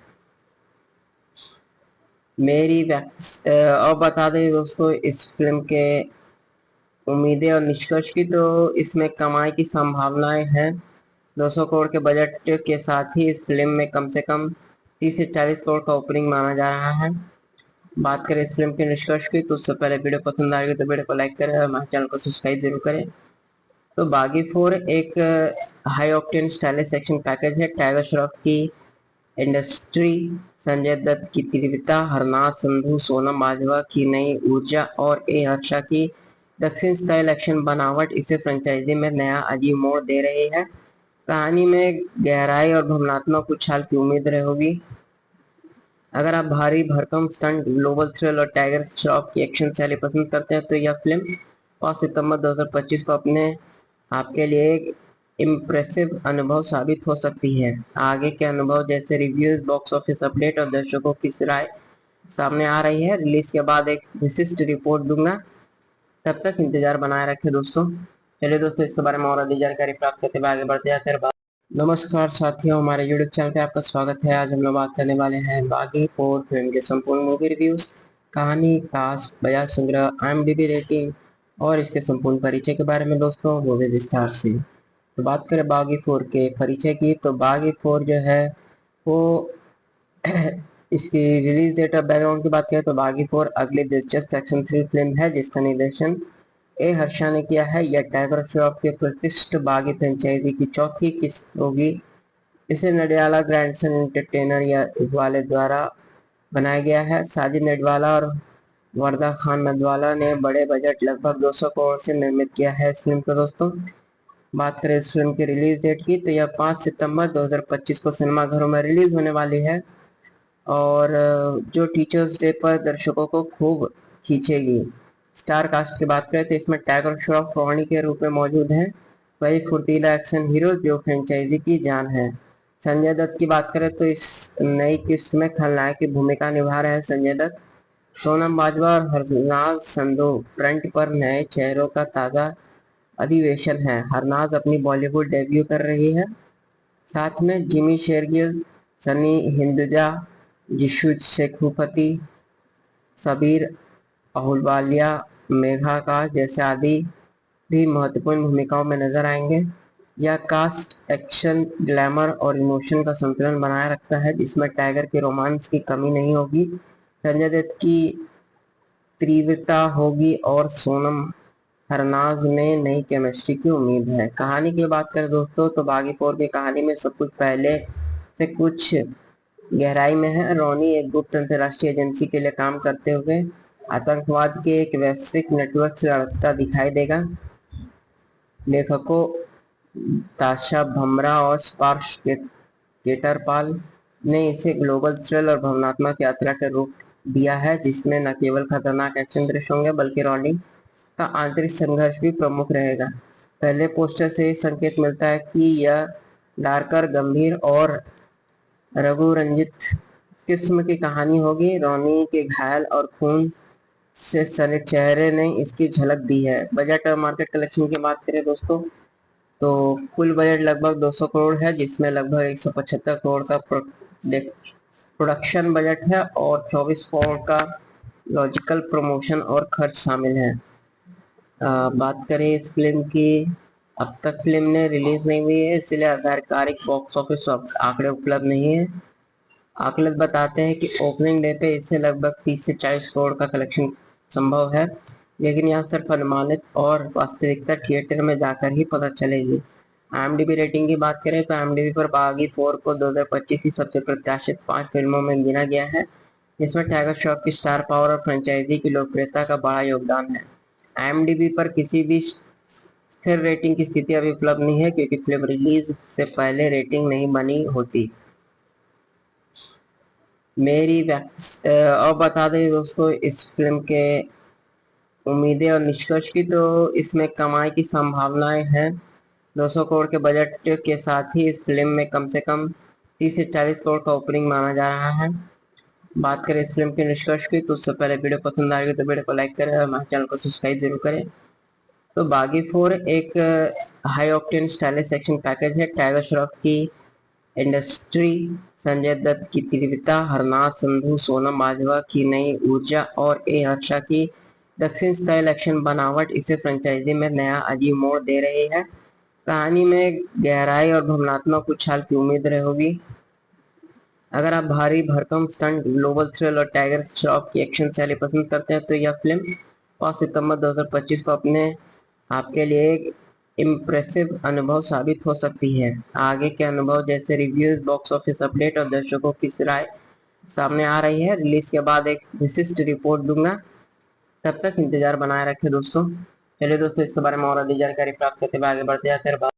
और बता दें दोस्तों इस फिल्म के उम्मीदें और निष्कर्ष की, तो इसमें कमाई की संभावनाएं हैं। 200 करोड़ के बजट के साथ ही इस फिल्म में कम से कम 30 से 40 करोड़ का ओपनिंग माना जा रहा है। बात करें इस फिल्म के निष्कर्ष की, तो उससे पहले वीडियो पसंद आएगी तो वीडियो को लाइक करें और हमारे चैनल को सब्सक्राइब जरूर करें। तो बागी 4 एक high octane stylish action package है। टाइगर श्रॉफ की इंडस्ट्री, संजय दत्त की तीव्रता, हरनाथ संधू, सोनम बाजवा की नई ऊर्जा और ए हर्षा की दक्षिण स्टाइल एक्शन बनावट इसे फ्रेंचाइजी में नया अजीब मोड़ दे रही है। कहानी में गहराई और भावनात्मक उछाल की उम्मीद होगी। अगर आप भारी भरकम स्टंट, ग्लोबल थ्रिल और टाइगर श्रॉफ की एक्शन शैली पसंद करते हैं, तो यह फिल्म 5 सितंबर 2025 को आपके लिए एक इम्प्रेसिव अनुभव साबित हो सकती है। आगे के अनुभव जैसे रिव्यूज, बॉक्स ऑफिस अपडेट और दर्शकों की राय सामने आ रही है। रिलीज के बाद एक विशिष्ट रिपोर्ट दूंगा, तब तक इंतजार बनाए रखें दोस्तों। चलिए दोस्तों, इसके बारे में और अधिक जानकारी प्राप्त करते हुए आगे बढ़ते जाते हैं। नमस्कार साथियों, हमारे YouTube चैनल पे आपका स्वागत है। आज हम लोग बात करने वाले हैं बागी 4 फिल्म के संपूर्ण मूवी रिव्यूज, कहानी, कास्ट, बजाय संग्रह, IMDb रेटिंग और इसके संपूर्ण परिचय के बारे में दोस्तों, वो भी विस्तार से। तो बात करें बागी 4 के परिचय की, तो बागी 4 जो है वो इसकी रिलीज डेट और बैकग्राउंड की बात करें तो बागी 4 अगली दिलचस्प एक्शन थ्रिल फिल्म है, जिसका निर्देशन ए हर्षा ने किया है। यह टाइगर श्रॉफ के प्रतिष्ठित बागी फ्रेंचाइजी की चौथी किस्त होगी। इसे नडियाला ग्रैंडसन एंटरटेनर या वाले द्वारा बनाया गया है। साजिद नडवाला और वरदा खान नदवाला ने बड़े बजट लगभग 200 करोड़ से निर्मित किया है इस फिल्म को दोस्तों। बात करें इस फिल्म की रिलीज डेट की, तो यह 5 सितंबर 2025 को सिनेमाघरों में रिलीज होने वाली है और जो टीचर्स डे पर दर्शकों को खूब खींचेगी। स्टार कास्ट की बात करें तो इसमें टाइगर श्रॉफ रोहानी के रूप में मौजूद हैं, वही फुर्तीला एक्शन हीरो जो फ्रेंचाइजी की जान है। संजय दत्त की बात करें तो इस नई किस्त में खलनायक की भूमिका निभा रहे हैं संजय दत्त। सोनम बाजवा और हरनाज संधू फ्रंट पर नए चेहरों का ताजा अधिवेशन है। हरनाज अपनी बॉलीवुड डेब्यू कर रही है। साथ में जिमी शेरगिल, सनी हिंदुजा, जिशु शेखुपति, सबीर अहुलवालिया, मेघा आकाश जैसे आदि भी महत्वपूर्ण भूमिकाओं में नजर आएंगे। यह कास्ट एक्शन, ग्लैमर और इमोशन का संतुलन बनाए रखता है, जिसमें टाइगर के रोमांस की कमी नहीं होगी, संजय दत्त की तीव्रता होगी और सोनम हरनाज में नई केमिस्ट्री की उम्मीद है। कहानी की बात करें दोस्तों, तो बागी 4 की कहानी में सब कुछ पहले से कुछ गहराई में है। रोनी एक गुप्त अंतर्राष्ट्रीय एजेंसी के लिए काम करते हुए आतंकवाद के एक वैश्विक नेटवर्क से लड़ता दिखाई देगा। लेखकों ताशा भमरा और स्पर्श केटरपाल ने इसे ग्लोबल थ्रिल और भावनात्मक यात्रा के रूप दिया है, जिसमें न केवल खतरनाक एक्शन दृश्य होंगे बल्कि रॉलिंग का आंतरिक संघर्ष भी प्रमुख रहेगा। पहले पोस्टर से संकेत मिलता है कि यह डार्कर, गंभीर और रघु रंजित किस्म की कहानी होगी। रोनी के घायल और खून से सने चेहरे ने इसकी झलक दी है। बजट और मार्केट कलेक्शन की बात करें दोस्तों, तो कुल बजट लगभग 200 करोड़ है, जिसमें लगभग 175 करोड़ का प्रोडक्शन बजट है और 24 करोड़ का लॉजिकल प्रमोशन और खर्च शामिल है। बात करें इस फिल्म की, अब तक फिल्म ने रिलीज नहीं हुई है, इसलिए आधिकारिक बॉक्स ऑफिस आंकड़े उपलब्ध नहीं है। आकलन बताते हैं कि ओपनिंग डे पे इससे लगभग 30 से 40 करोड़ का कलेक्शन संभव है, लेकिन यह सिर्फ अनुमानित और वास्तविकता थिएटर में जाकर ही पता चलेगी। IMDb रेटिंग की बात करें तो IMDb पर बागी 4 को 2025 की सबसे प्रत्याशित 5 फिल्मों में गिना गया है, जिसमें टाइगर श्रॉफ की स्टार पावर और फ्रेंचाइजी की लोकप्रियता का बड़ा योगदान है। IMDb पर किसी भी स्थिर रेटिंग की स्थिति अभी उपलब्ध नहीं है, क्योंकि फिल्म रिलीज से पहले रेटिंग नहीं बनी होती। और बता दें दोस्तों इस फिल्म के उम्मीदें और निष्कर्ष की, तो इसमें कमाई की संभावनाएं हैं। 200 करोड़ के बजट के साथ ही इस फिल्म में कम से कम 30 से 40 करोड़ का ओपनिंग माना जा रहा है। बात करें इस फिल्म के निष्कर्ष की, तो उससे पहले वीडियो पसंद आएगी तो वीडियो को लाइक करें और हमारे चैनल को सब्सक्राइब जरूर करें। तो बागी 4 एक high octane stylish action package है। टाइगर श्रॉफ की इंडस्ट्री, संजय दत्त की तीव्रता, हरनाथ संधू, सोनम बाजवा की नई ऊर्जा और ए हर्षा की दक्षिण स्टाइल एक्शन बनावट इसे फ्रेंचाइजी में नया अजीब मोड़ दे रही है। कहानी में गहराई और भावनात्मक उछाल की उम्मीद होगी। अगर आप भारी भरकम स्टंट, ग्लोबल थ्रिल और टाइगर श्रॉफ की एक्शन शैली पसंद करते हैं तो यह फिल्म 5 सितंबर 2025 को अपने आपके लिए एक इम्प्रेसिव अनुभव साबित हो सकती है। आगे के अनुभव जैसे रिव्यूज, बॉक्स ऑफिस अपडेट और दर्शकों की राय सामने आ रही है। रिलीज के बाद एक विशिष्ट रिपोर्ट दूंगा, तब तक इंतजार बनाए रखें दोस्तों। चलिए दोस्तों, इसके बारे में और अधिक जानकारी प्राप्त करते हुए आगे बढ़ते जाते हैं।